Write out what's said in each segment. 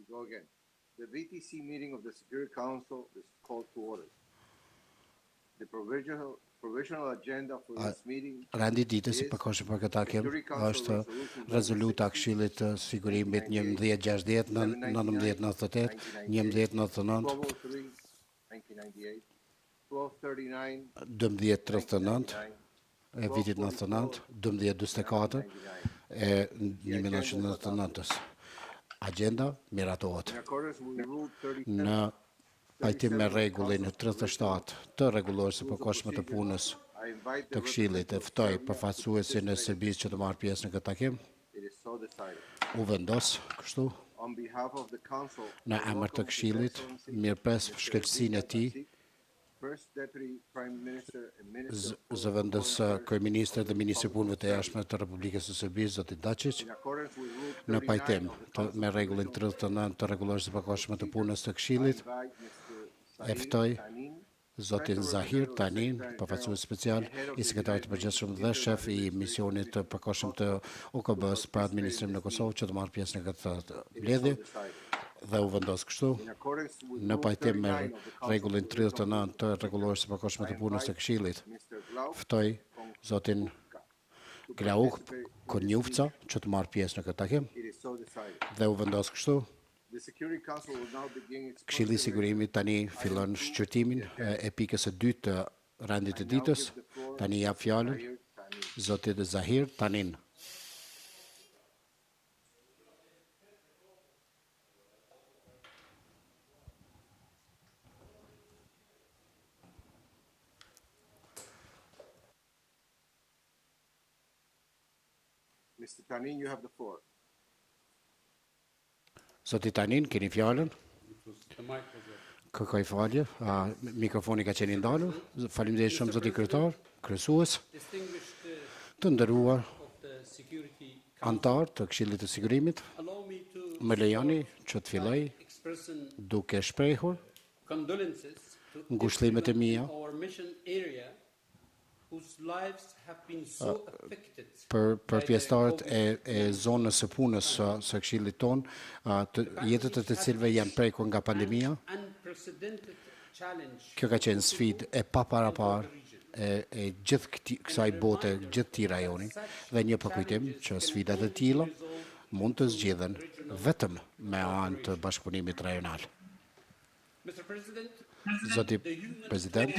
go again. The VTC meeting of the Security Council is called to order. The provisional agenda for this meeting Rendititës si përkohshëm për këtë takim është rezoluta e Këshillit të Sigurimit 1160, 1998, 1199, 1239 e vitit 99, 1244 e 1999. Agenda miratohet. Në pajtim me rregullin 37 të rregullues së përkohshme të punës të Këshillit, e ftoj përfaqësuesin e Serbisë që të marrë pjesë në këtë takim. U vendos kështu. Në emër të Këshillit, mirëpres shkëlqësinë e tij, zëvendës kryeministri dhe ministri i punëve të jashtme të Republikës së Serbisë, zoti Dačić, në pajtim me rregullin 39 të rregullues së përkohshme të punës të Këshillit, e ftoj zotin Zahir Tanin, përfaqësues special i sekretarit të përgjithshëm dhe shef i misionit të përkohshëm të OKB-së për administrim në Kosovë që të marrë pjesë në këtë mbledhje, dhe u vendos kështu në pajtim me rregullin 39 të rregullues së përkohshme të punës të Këshillit. Ftoj zotin Glauk Konjufca që të marrë pjesë në këtë takim dhe u vendos kështu. Këshilli i Sigurimit tani fillon shqyrtimin e pikës së dytë të rendit të ditës. Tani jap fjalën zotit Zahir Tanin. Mr. Tanin, you have the floor. Zoti Tanin, keni fjalën. Kërkoj falje, mikrofoni ka qenë ndalur. Faleminderit shumë zoti kryetar, kryesues, të nderuar antar të Këshillit të Sigurimit. Më lejoni që të filloj duke shprehur ngushëllimet e mia për pjesëtarët e zonës së punës së Këshillit ton, jetët e të cilëve janë prekur nga pandemia. Kjo ka qenë sfidë e paparaparë e gjithë kësaj bote, gjithë këtij rajoni, dhe një përkujtim që sfidat e tilla mund të zgjidhen vetëm me anë të bashkëpunimit rajonal. Zoti President,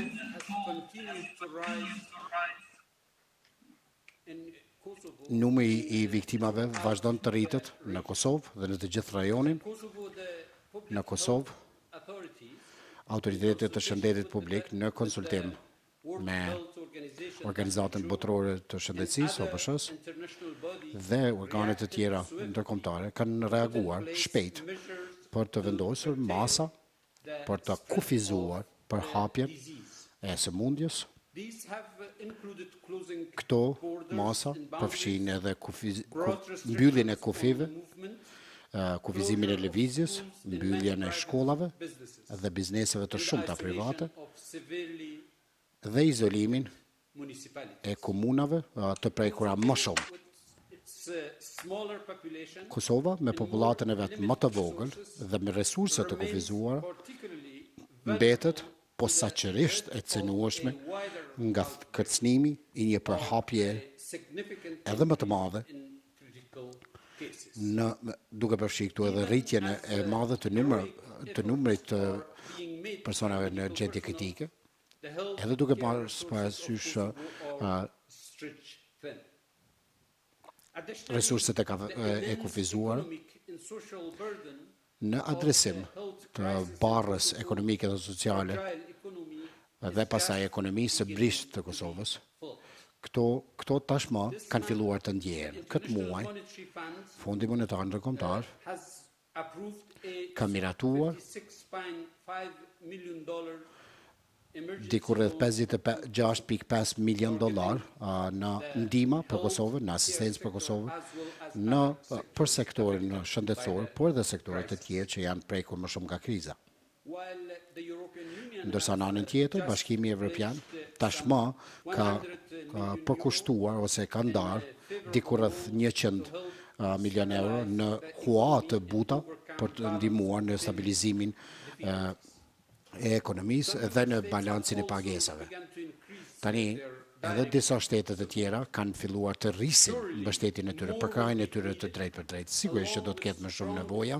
numri i viktimave vazhdon të rritet në Kosovë dhe në të gjithë rajonin. Në Kosovë, autoritetet të shëndetit publik në konsultim me Organizatën Botërore të Shëndetësisë, OBSH-s, dhe organet të tjera ndërkombëtare kanë reaguar shpejt për të vendosur masa për të kufizuar për hapjen e sëmundjes. Këto masa përfshin edhe mbylljen e kufive, kufizimin e lëvizjes, mbylljen e shkollave dhe bizneseve të shumta private dhe izolimin e komunave të prekura më shumë. Kosova, me popullatën e vetë më të vogël dhe me resurset të kufizuara, mbetet posaçërisht e cënueshme nga kërcënimi i një përhapje edhe më të madhe, duke përfshirë këtu edhe rritjen e madhe të numrit të personave në gjendje kritike, edhe duke parasysh resurset e kufizuara në adresim të barrës ekonomike dhe sociale dhe pasaj ekonomisë së brisht të Kosovës. Këto tashmë kanë filluar të ndjehen. Këtë muaj, Fondi Monetar Ndërkombëtar ka miratuar diku rreth $56.5 milion në ndihmë për Kosovën, në asistencë për Kosovën, për sektorin shëndetësor, por edhe sektorët e tjerë që janë prekur më shumë nga kriza. Ndërsa në anën tjetër, Bashkimi Evropian tashmë ka përkushtuar ose ka ndarë diku rreth 100 milion euro në hua të buta për të ndihmuar në stabilizimin e ekonomisë dhe në balancin e pagesave. Tani, edhe disa shtete të tjera kanë filluar të rrisin mbështetjen e tyre, përkrahjen e tyre të drejtë për drejtë. Sigurisht që do të ketë më shumë nevoja,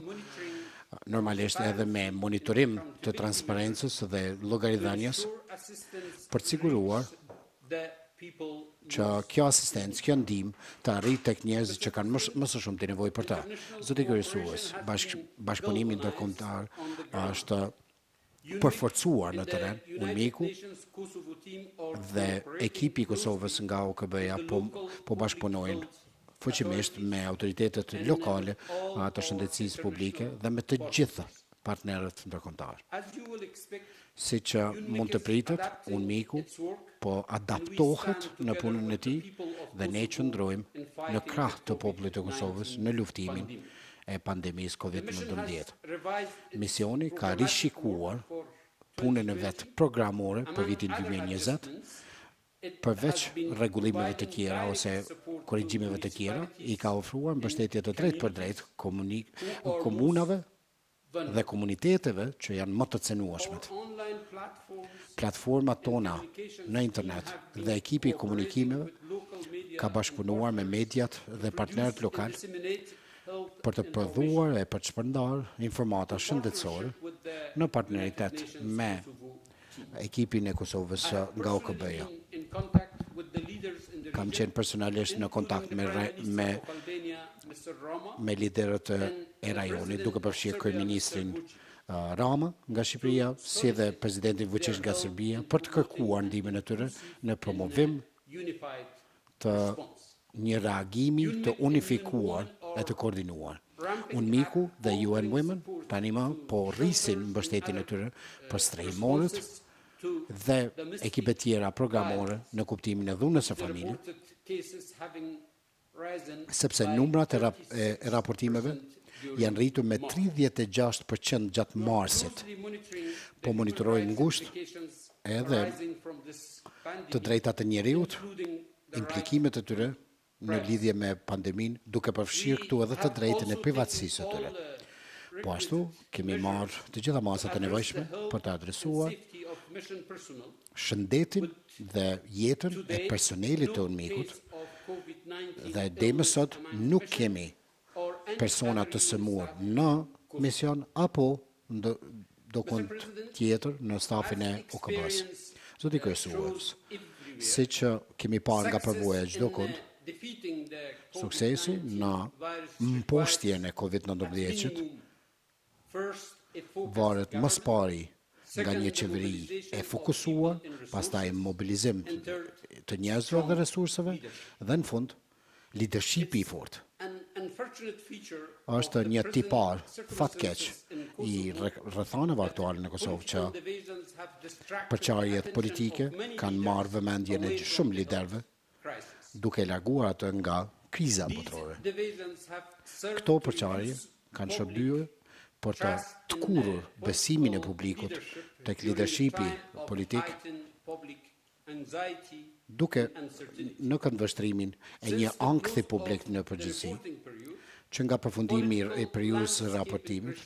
normalisht edhe me monitorim të transparencës dhe llogaridhënies për të siguruar që kjo asistencë, kjo ndihmë të arrijë tek njerëzit që kanë më së shumti nevojë për ta. Zoti kryesues, bashkëpunimi ndërkombëtar është përforcuar në terren. UNMIK-u dhe ekipi i Kosovës nga OKB-ja po bashkëpunojnë fuqimisht me autoritetet lokale të shëndetësisë publike dhe me të gjitha partnerët ndërkombëtar. Siç mund të pritet, UNMIK-u po adaptohet në punën e tij dhe ne qëndrojmë në krah të popullit të Kosovës në luftimin e pandemisë COVID-19. Misioni ka rishikuar punën e vet programore për vitin 2020, përveç rregullimeve të tjera ose korrigjimeve të tjera, i ka ofruar mbështetje të drejtë për drejtë komunave dhe komuniteteve që janë më të cenueshmet. Platformat tona në internet dhe ekipi i komunikimeve ka bashkëpunuar me mediat dhe partnerët lokal për të prodhuar e për të shpërndarë informata shëndetësore në partneritet me ekipin e Kosovës nga OKB-ja. Kam qenë personalisht në kontakt me liderët e rajonit, duke përfshirë kryeministrin Rama nga Shqipëria, si dhe presidentin Vučić nga Serbia, për të kërkuar ndihmën e tyre në promovim të një reagimi të unifikuar e të koordinuar. UNMIK-u dhe UN Women tani më po rrisin mbështetjen e tyre për strehimorët dhe ekipe tjera programore në kuptimin e dhunës së familje, sepse numrat e raportimeve janë rritur me 36% gjatë marsit. Po monitorojmë ngushtë edhe të drejtat e njeriut, implikimet e tyre në lidhje me pandemin, duke përfshirë këtu edhe të drejtën e privatësisë së tyre. Po ashtu, kemi marrë të gjitha masat e nevojshme për të adresuar shëndetin dhe jetën e personelit të UNMIK-ut dhe deri më sot nuk kemi persona të sëmurë në mision apo do kund tjetër në stafin e OKB-s. Zoti kryesues, siç kemi parë nga përvoja çdo kund, suksesi në mposhtjen e COVID-19 varet më së pari nga një qeveri e fokusuar, pastaj mobilizim të njerëzve dhe resurseve, dhe në fund, leadershipi i fortë. Është një tipar fatkeq i rrethanave aktuale në Kosovë që përçarjet politike kanë marrë vëmendjen e shumë liderëve, duke larguar atë nga kriza botërore. Këto përçarje kanë shërbyer për të tkurur besimin e publikut tek leadershipi politik, duke në këndvështrimin e një ankthi publik në përgjithësi, që nga përfundimi i periudhës së raportimit,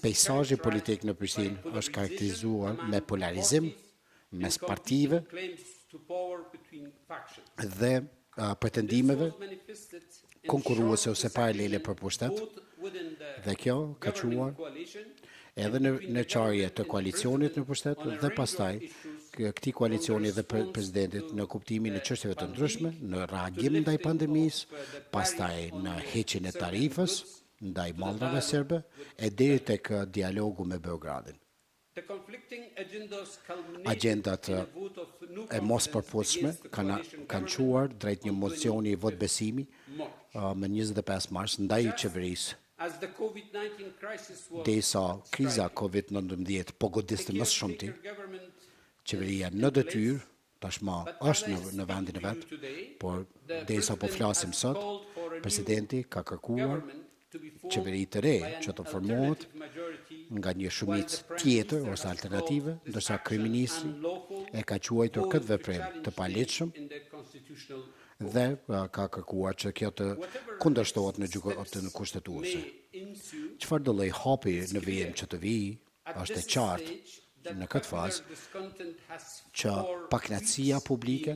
peisazhi politik në Prishtinë është karakterizuar me polarizim mes partive dhe pretendimeve konkurruese ose paralele për pushtet, dhe kjo ka quar edhe në qarje të koalicionit në pushtet dhe pastaj këtij koalicioni dhe presidentit në kuptimin e çështjeve të ndryshme, në reagim ndaj pandemisë, pastaj në heqjen e tarifës ndaj mallrave serbe e deri tek dialogu me Beogradin. Agendat e mos përputhshme kanë quar drejt një mocioni i vot besimi me 25 mars ndaj qeverisë. Derisa kriza COVID-19 po godiste më së shumti, qeveria në detyrë tashma është në vendin e vet, por derisa po flasim sot, presidenti ka kërkuar qeveri të re që të formohet nga një shumicë tjetër ose alternative, ndërsa kryeministri e ka quajtur këtë veprim të palehtëshëm dhe ka kërkuar që kjo të kundërshtohet në gjykatën kushtetuese. çfarë do lloj hapi në vijim që të vijë, është e qartë në këtë fazë që pakënaqësia publike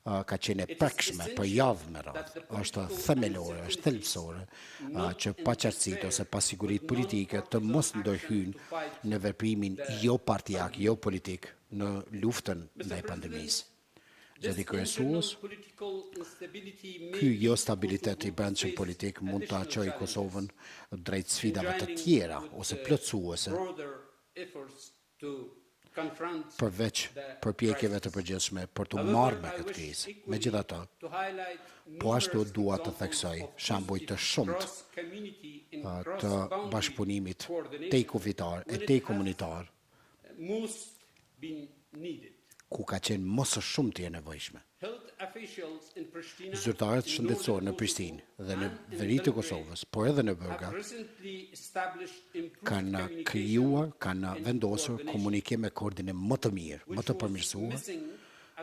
ka qenë e prekshme për javë me radhë, është themelore, është thelbësore që paqartësitë ose pasiguritë politike të mos ndërhyjnë në veprimin jo partijak, jo politik në luftën ndaj pandemisë. Gjatë kryesues, ky jo stabilitet i brendshëm politik mund të çojë Kosovën drejt sfidave të tjera ose plotësuese, përveç përpjekjeve të përgjithshme për të marrë me këtë krizë. Megjithatë, po ashtu dua të theksoj shembuj të shumtë të bashkëpunimit tej-kufitar e tej-komunitar ku ka qenë më së shumti e nevojshme. Zyrtarët shëndetësorë në Prishtinë dhe në veri të Kosovës, por edhe në Beograd, kanë krijuar, kanë vendosur komunikim me koordinim më të mirë, më të përmirësuar,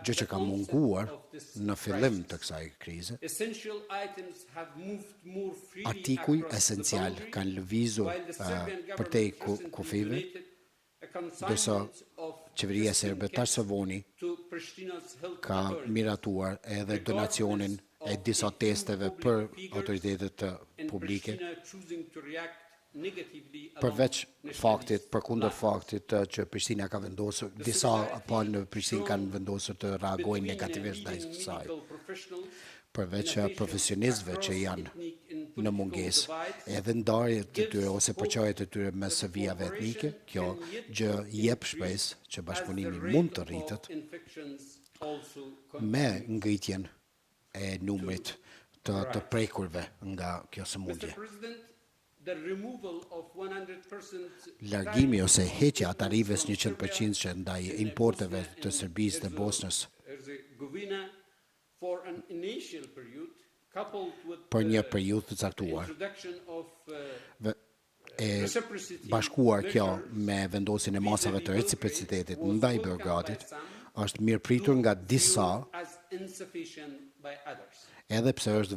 gjë që ka munguar në fillim të kësaj krize. Artikuj esencial kanë lëvizur përtej kufive, ndërsa qeveria serbe tash së voni ka miratuar edhe donacionin e disa testeve për autoritetet publike, përveç faktit, përkundër faktit që Prishtina ka vendosur, disa palë në Prishtinë kanë vendosur të reagojnë negativisht ndaj kësaj. Përveç profesionistëve që janë në mungesë, edhe ndarjet të tyre ose përçarjet të tyre mes vijave etnike, kjo gjë jep shpresë që bashkëpunimi mund të rritet me ngritjen e numrit të prekurve nga kjo sëmundje. Largimi ose heqja e tarifes 100% që ndaj importeve të Serbisë dhe Bosnës për një periudhë të caktuar, e bashkuar kjo me vendosjen e masave të reciprocitetit ndaj Beogradit, është mirëpritur nga disa, edhe pse është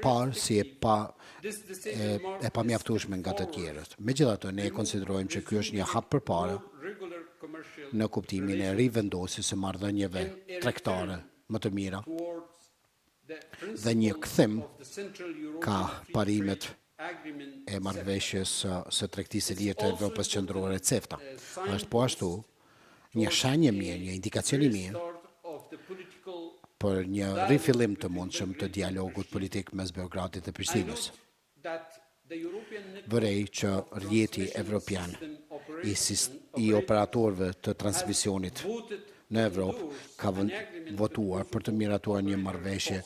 parë si e pamjaftueshme nga të tjerët. Megjithatë, ne e konsiderojmë që ky është një hap përpara në kuptimin e rivendosjes së marrëdhënieve tregtare më të mira dhe një kthim ka parimet e marrëveshjes së tregtisë së lirë të Evropës qendrore CEFTA. Është po ashtu një shenjë mirë, një indikacion i mirë për një rifillim të mundshëm të dialogut politik mes Beogradit dhe Prishtinës. Vërej që rjeti evropian i operatorëve të transmisionit në Evropë ka votuar për të miratuar një marrëveshje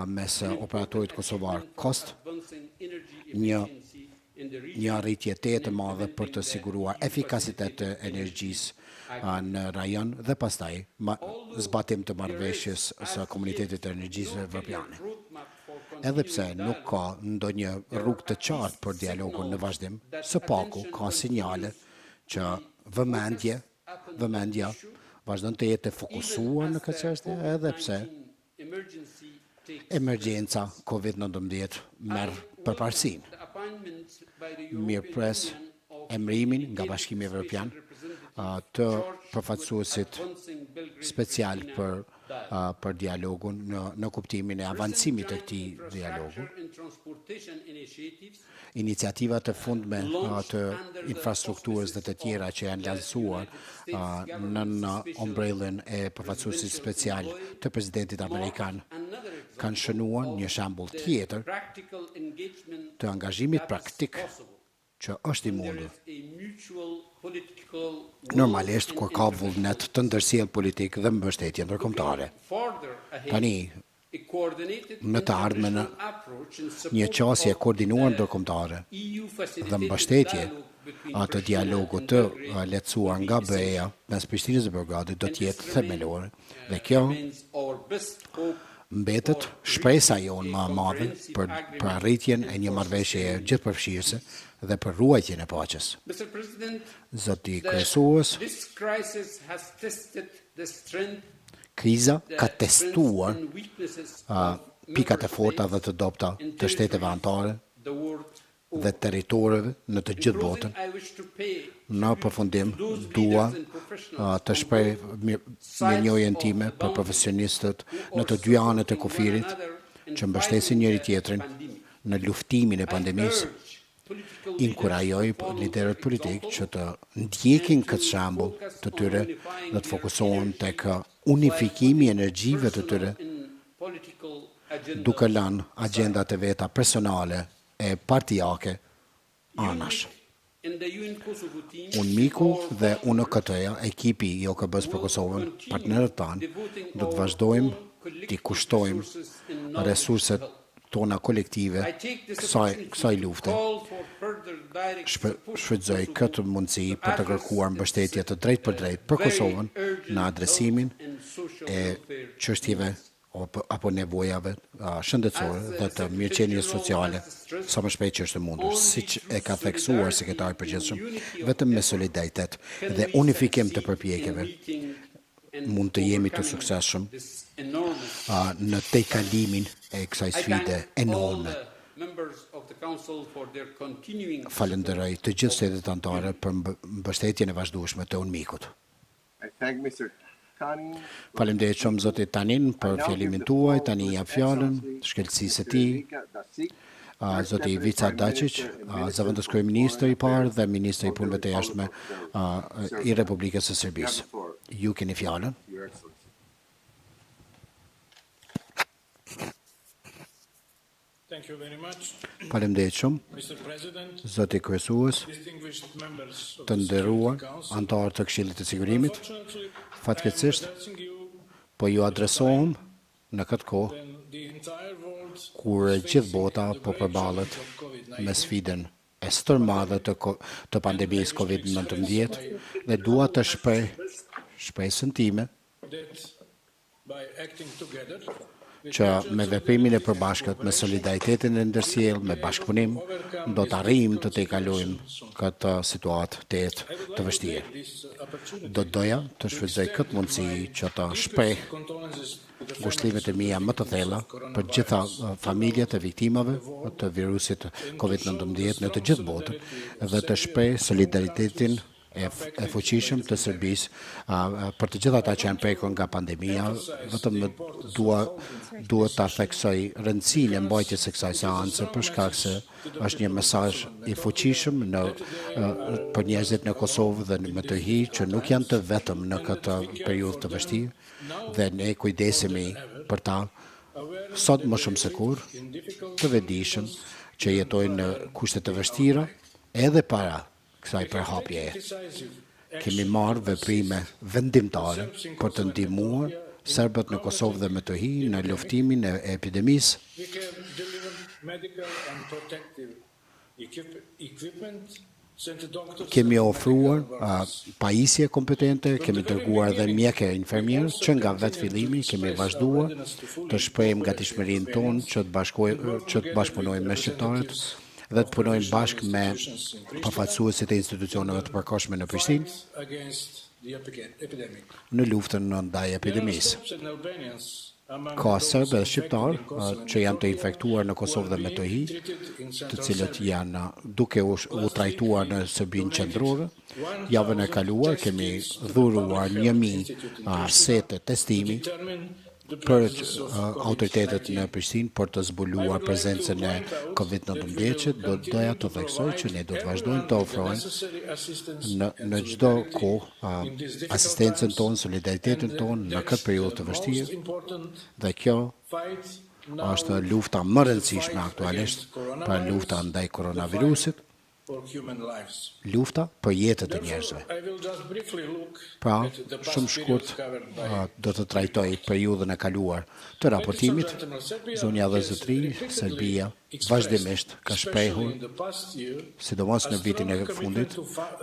mes operatorit kosovar Kost, një arritje të madhe për të siguruar efikasitet të energjisë në rajon dhe pastaj zbatim të marrëveshjes së Komunitetit të Energjisë Evropiane. Edhe pse nuk ka ndonjë rrugë të qartë për dialogun në vazhdim, së paku ka sinjale që vëmendja vazhdon të jetë fokusuar në këtë çështje, edhe pse emergjenca COVID-19 merr përparësinë. Mirëpres emërimin nga Bashkimi Evropian të përfaqësuesit special për dialogun në kuptimin e avancimit të këtij dialogu. Iniciativat të fundme të infrastrukturës dhe të tjera që janë lansuar në ombrellën e përfaqësuesit special të presidentit amerikan kanë shënuar një shembull tjetër të angazhimit praktik që është i mundur. Normalisht, kur ka vullnet të ndërsjellë politik dhe mbështetje ndërkombëtare. Tani, në të ardhmen një qasje koordinuar ndërkombëtare dhe mbështetje atë dialogu të lehtësuar nga BE-ja mes Prishtinës dhe Beogradit do të jetë themelore dhe kjo mbetet shpresa jonë më e madhe për arritjen e një marrëveshjeje gjithëpërfshirëse dhe për ruajtjen e paqes. Zoti kryesues, kriza ka testuar pikat e forta dhe të dobta të shteteve anëtare dhe territoreve në të gjithë botën. Në përfundim, dua të shpreh mirënjohjen time për profesionistët në të dy anët e kufirit që mbështesin njëri tjetrin në luftimin e pandemisë. Inkurajoj liderët politikë që të ndjekin këtë shembull të tyre dhe të fokusohen tek unifikimi i energjive të tyre, duke lënë agjendat e veta personale e partijake anash. Unë miku dhe unë KT-ja, ekipi i OKB-së për Kosovën, partnerët tanë, do të vazhdojmë t'i kushtojmë resurset tona kolektive kësaj lufte. Shfrytëzoj këtë mundësi për të kërkuar mbështetje të drejtë për drejtë për Kosovën në adresimin e çështjeve apo nevojave shëndetësore dhe të mirëqenies sociale sa më shpejt që është mundur. Siç e ka theksuar sekretari i përgjithshëm, vetëm me solidaritet dhe unifikim të përpjekjeve mund të jemi të suksesshëm në tejkalimin e kësaj sfide enorme. Falenderoj të gjithë shtetet anëtare për mbështetjen e vazhdueshme të unmikut. Faleminderit shumë zotit Tanin për fjalimin tuaj. Tani jap fjalën shkelësisë së tij zoti Ivica Dačić, zëvendës kryeministër i parë dhe ministri i punëve të jashtme i Republikës së Serbisë. Ju keni fjalën. Faleminderit shumë, zoti kryesues, të nderuar anëtarë të Këshillit të Sigurimit. Fatkeqësisht, po ju adresohem në këtë kohë kur gjithë bota po përballet me sfidën e stërmadhe të pandemisë COVID-19 dhe dua të shpresën time që me veprimin e përbashkët, me solidaritetin e ndërsjellë, me bashkëpunim, do të arrijmë të tejkalojmë këtë situatë të vështirë. Do doja të shfrytëzoj këtë mundësi që të shpreh ngushëllimet e mia më të thella për gjitha familjet e viktimave të virusit COVID-19 në të gjithë botën dhe të shpreh solidaritetin e fuqishëm të Serbisë për të gjithë ata që janë prekur nga pandemia. Vetëm duhet ta theksoj rëndësinë e mbajtjes së kësaj seance për shkak se është një mesazh i fuqishëm për njerëzit në Kosovë dhe në të hi që nuk janë të vetëm në këtë periudhë të vështirë dhe ne kujdesemi për ta sot më shumë se kurrë, të vetëdijshëm që jetojnë në kushte të vështira edhe para kësaj përhapjeje. Kemi marrë veprime vendimtare për të ndihmuar serbët në Kosovë dhe me të hi në luftimin e epidemisë. Kemi ofruar pajisje kompetente, kemi dërguar dhe mjekë infermierë që nga vetë fillimi kemi vazhduar të shprehim gatishmërinë tonë që të bashkëpunojmë me shqiptarët dhe të punojmë bashkë me përfaqësuesit e institucioneve të përkohshme në Prishtinë në luftën ndaj epidemisë. Ka serbë dhe shqiptarë që janë të infektuar në Kosovë dhe me të hi, të cilët janë duke u trajtuar në Serbinë qendrore. Javën e kaluar kemi dhuruar 1000 sete testimi për autoritetet në Prishtinë për të zbuluar prezencën e COVID-19. Doja të theksoj që ne do të vazhdojmë të ofrojmë në çdo kohë asistencën tonë, solidaritetin tonë në këtë periudhë të vështirë dhe kjo është lufta më e rëndësishme aktualisht, pra lufta ndaj koronavirusit, lufta për jetët e njerëzve. Pra, shumë shkurt do të trajtoj periudhën e kaluar të raportimit. Zonja dhe zotëri, Serbia vazhdimisht ka shprehur, sidomos në vitin e fundit,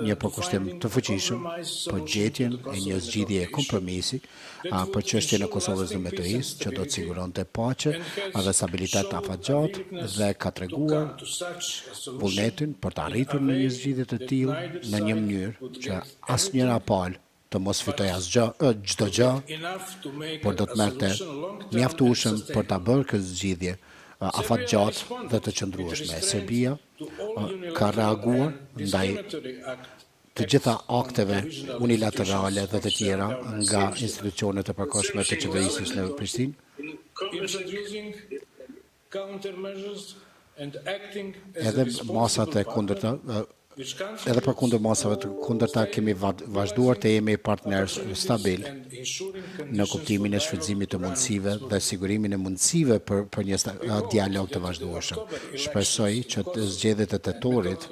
një përkushtim të fuqishëm për gjetjen e një zgjidhje kompromisi për çështjen e Kosovës dhe Metohijës, që do të siguronte paqe dhe stabilitet afatgjatë dhe ka treguar vullnetin për të arritur në një zgjidhje të tillë në një mënyrë që asnjëra palë të mos fitoj çdo gjë, por do të merrte mjaftueshëm për ta bërë këtë zgjidhje afatgjatë dhe të qëndrueshme. Serbia ka reaguar ndaj të gjitha akteve unilaterale dhe të tjera nga institucionet e përkohshme të qeverisjes në Prishtinë. Edhe masat e kundërta, edhe për kundër masave të kundërta kemi vazhduar të jemi partner stabil në kuptimin e shfrytëzimit të mundësive dhe sigurimin e mundësive për një dialog të vazhdueshëm. Shpresoj që zgjedhjet e tetorit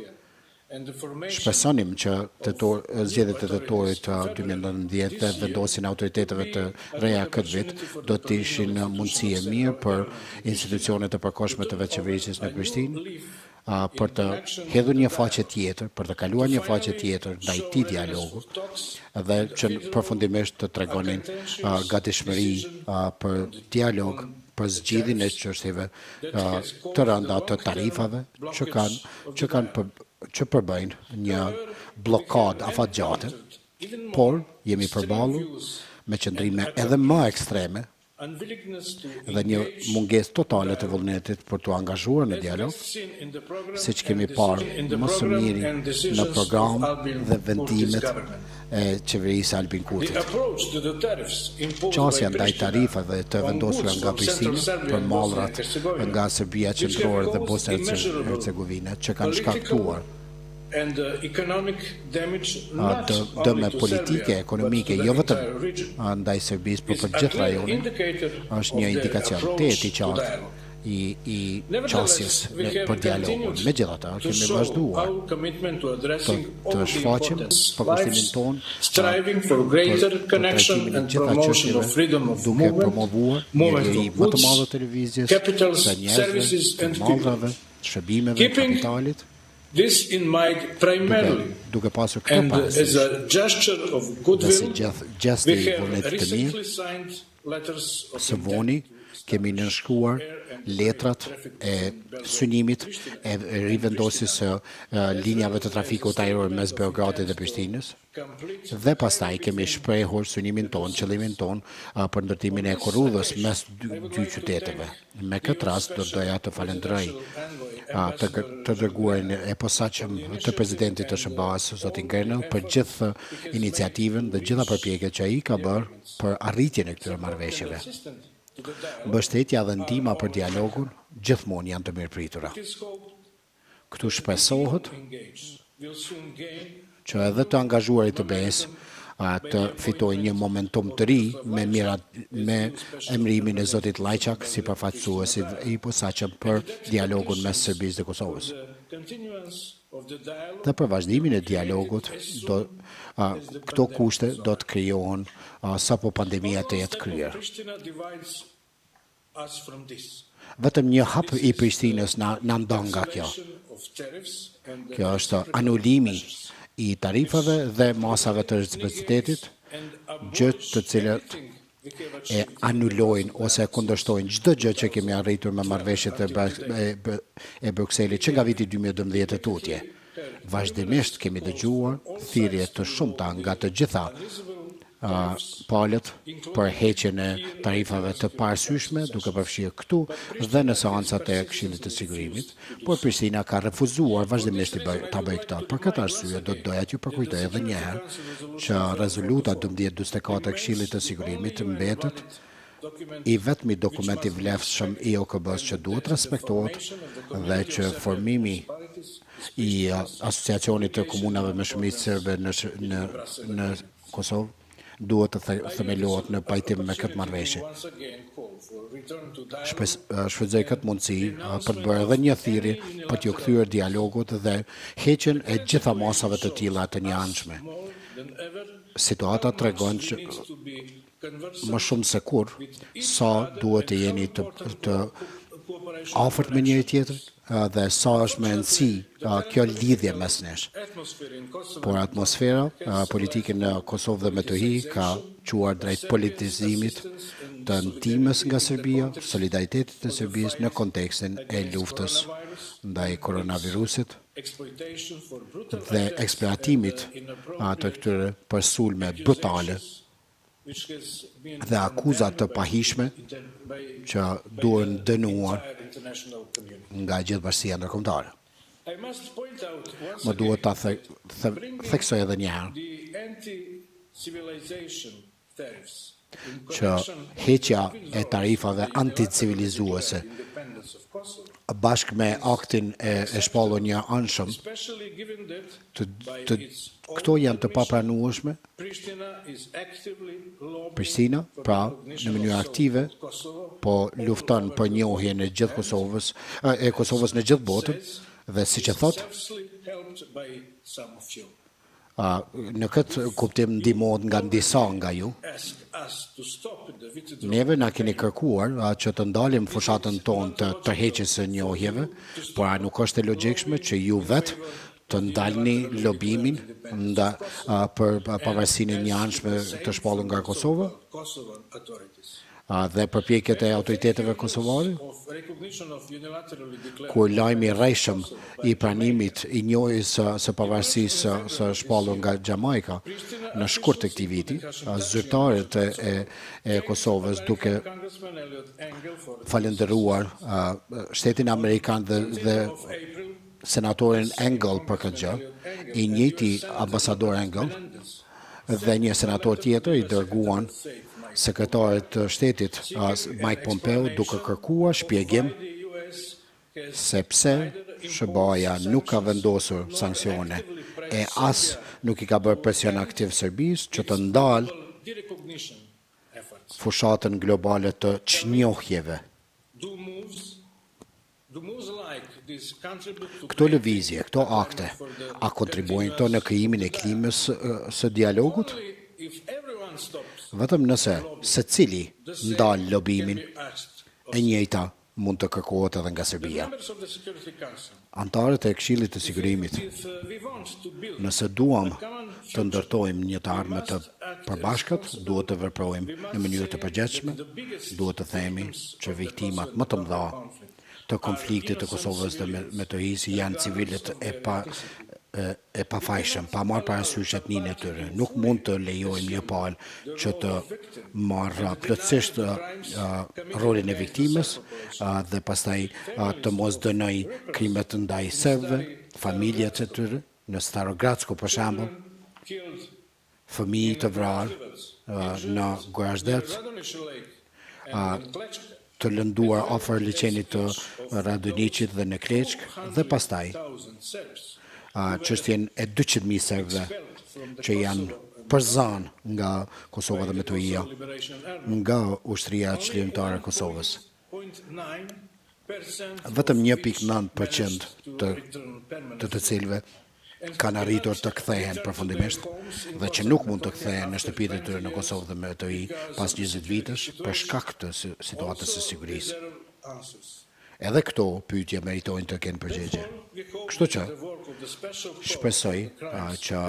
Shpesonim që zgjedhjet e tetorit 2019 dhe vendosin autoriteteve të reja këtë vit do të ishin mundësi e mirë për institucionet e përkohshme të qeverisjes në Prishtinë për të hedhur një faqe tjetër, për të kaluar një faqe tjetër ndaj këtij dialogu dhe që përfundimisht të tregonin gatishmëri për dialog për zgjidhjen e çështjeve të rënda të tarifave që përbëjnë një blokadë afatgjate, por jemi përballur me qëndrime edhe më ekstreme dhe një mungesë totale të vullnetit për të angazhuar në dialog, siç kemi parë më së miri në program dhe vendimet e qeverisë Albin Kurtit. Qasja ndaj tarifave të vendosura nga Prishtina për mallrat nga Serbia Qendrore dhe Bosnia e Hercegovina që kanë shkaktuar dëme politike, ekonomike, jo vetëm ndaj Serbisë, por për gjithë rajonin, është një indikacion të i qartë i qasjes për dialogun. Megjithatë, kemi vazhduar të shfaqim përkushtimin tonë për trajtimin e gjitha çështjeve duke promovuar një liri më të madhe të televizjes, të njerëzve, të mallrave, të shërbimeve, kapitalit. This in mind primarily, and as a gesture of goodwill, we have recently signed letters of intent. Kemi nënshkruar letrat e synimit e rivendosjes së linjave të trafikut ajror mes Beogradit dhe Prishtinës dhe pastaj kemi shprehur synimin ton, qëllimin ton për ndërtimin e korrudhës mes dy qyteteve. Me këtë rast do doja të falenderoj të dërguarin e posaçëm të presidentit të SBA-s, zotin Gernel, për gjithë iniciativën dhe gjitha përpjekjet që ai ka bërë për arritjen e këtyre marrëveshjeve. Mbështetja dhe ndihma për dialogun gjithmonë janë të mirëpritura. Këtu shpresohet që edhe të angazhuarit të BE-s të fitojnë një momentum të ri me emrimin e zotit Lajçak si përfaqësuesi i posaçëm për dialogun mes Serbisë dhe Kosovës. Dhe për vazhdimin e dialogut, këto kushte do të krijohen sapo pandemia të jetë kryer. Vetëm një hap i Prishtinës na ndon nga kjo. Kjo është anulimi i tarifave dhe masave të reciprocitetit, gjë të cilat e anulojnë ose kundërshtojnë çdo gjë që kemi arritur me marrëveshjet e Brukselit që nga viti 2012 e tutje. Vazhdimisht kemi dëgjuar thirrje të shumta nga të gjitha palët për heqjen e tarifave të parësyeshme, duke përfshirë këtu dhe në seancat e Këshillit të Sigurimit, por Prishtina ka refuzuar vazhdimisht ta bëjë këtë. Për këtë arsye do të doja t'ju përkujtoj edhe një herë që rezoluta 1244 e Këshillit të Sigurimit mbetet i vetmi dokument i vlefshëm i OKB-s që duhet respektohet dhe që formimi i asociacionit të komunave me shumicë serbe në Kosovë duhet të themelohet në pajtim me këtë marrëveshje. Shfrytëzoj këtë mundësi për të bërë edhe një thirrje për t'ju kthyer dialogut dhe heqjen e gjitha masave të tilla të njëanshme. Situata tregon që më shumë se kur sa duhet të jeni të afërt me njëri tjetrin dhe sa është me rëndësi kjo lidhje mes nesh. Por atmosfera politike në Kosovë dhe Metohi ka quar drejt politizimit të ndihmës nga Serbia, solidaritetit të Serbisë në kontekstin e luftës ndaj koronavirusit dhe eksploatimit të këtyre për sulme brutale dhe akuzat të pahishme që duhen dënuar nga gjithë bashkësia ndërkombëtare. Më duhet ta theksoj edhe një herë që heqja e tarifave anticivilizuese bashkë me aktin e shpallur një anshëm, këto janë të papranueshme. Prishtina, pra, në mënyrë aktive, po lufton për njohjen e gjithë Kosovës në gjithë botën, dhe siç e thot, në këtë kuptim ndihmohet nga disa nga ju. Neve na keni kërkuar që të ndalim fushatën tonë të tërheqjes së njohjeve, por nuk është e logjikshme që ju vetë të ndalni lobimin për pavarësinë e njëanshme të shpallur nga Kosova dhe përpjekjet e autoriteteve kosovare, kur lajmi i rrejshëm i pranimit i njohjes së pavarësisë së shpallur nga Jamajka në shkurt të këtij viti, zyrtarët e Kosovës duke falendëruar shtetin amerikan dhe senatorin Engel për këtë gjë, i njëjti ambasador Engel dhe një senator tjetër i dërguan sekretarit të shtetit Mike Pompeo duke kërkuar shpjegim se pse SBA nuk ka vendosur sanksione e as nuk i ka bërë presion aktiv Serbisë që të ndalë fushatën globale të çnjohjeve. Këto lëvizje, këto akte, a kontribuojnë këto në krijimin e klimës së dialogut? Vetëm nëse secili ndal lobimin, e njëjta mund të kërkohet edhe nga Serbia. Antarët e Këshillit të Sigurimit, nëse duam të ndërtojmë një të ardhme të përbashkët, duhet të veprojmë në mënyrë të përgjithshme, duhet të themi që viktimat më të mëdha të konfliktit të Kosovës dhe Metohijës janë civilët e pafajshëm, pa marrë parasysh etninë e tyre. Nuk mund të lejojmë një palë që të marrë plotësisht rolin e viktimës dhe pastaj të mos dënoj krimet ndaj serbëve, familjet e tyre, në Starogradsko për shembull, fëmijë të vrarë në Gorazdet, të lënduar afër liçenit të Raduniqit dhe në Kleçk, dhe pastaj çështjen e 200.000 serbëve që janë përzanë nga Kosova dhe Metohija, nga ushtria çlirimtare e Kosovës. Vetëm 1.9% të cilëve kanë arritur të kthehen përfundimisht dhe që nuk mund të kthehen në shtëpitë e tyre në Kosovë dhe Metohi pas 20 vitesh për shkak të situatës së sigurisë. Edhe këto pyetje meritojnë të kenë përgjigje. Kështu që shpresoj që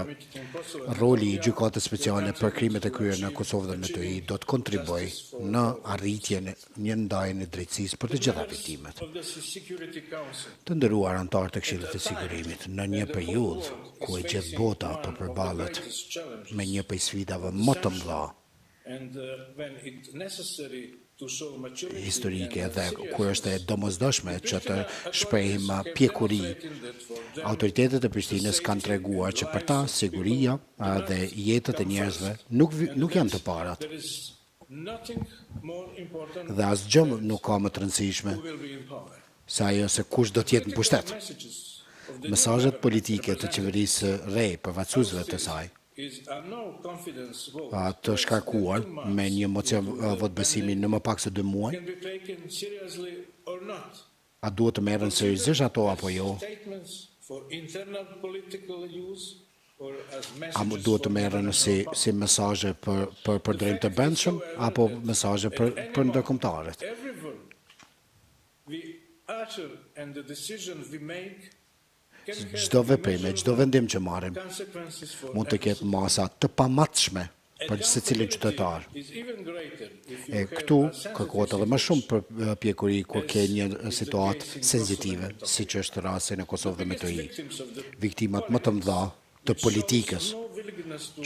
roli i gjykatës speciale për krimet e kryer në Kosovë dhe Metohi do të kontribuojë në arritjen një ndajën e drejtësisë për të gjitha viktimet. Të nderuar antarë të Këshillit të Sigurimit, në një periudhë ku e gjithë bota po përballet me një prej sfidave më të mëdha historike dhe kur është e domosdoshme që të shprehim pjekuri, autoritetet e Prishtinës kanë treguar që për ta siguria dhe jetët e njerëzve nuk janë të parat. Dhe asgjë nuk ka më të rëndësishme se ajo se kush do të jetë në pushtet. Mesazhet politike të qeverisë re përfaqësuesve të saj të shkarkuar me një mocion votbesimi në më pak se 2 muaj, a duhet të merren seriozisht ato apo jo? A duhet të merren si mesazhe për përdorim të brendshëm apo mesazhe për ndërkombëtarët? Çdo veprim, çdo vendim që marrim mund të ketë masa të pamatshme për secilin qytetar. E këtu kërkohet edhe më shumë për pjekuri kur ke një situatë sensitive, siç është rasti në Kosovë dhe Metohi. Viktimat më të mëdha të politikës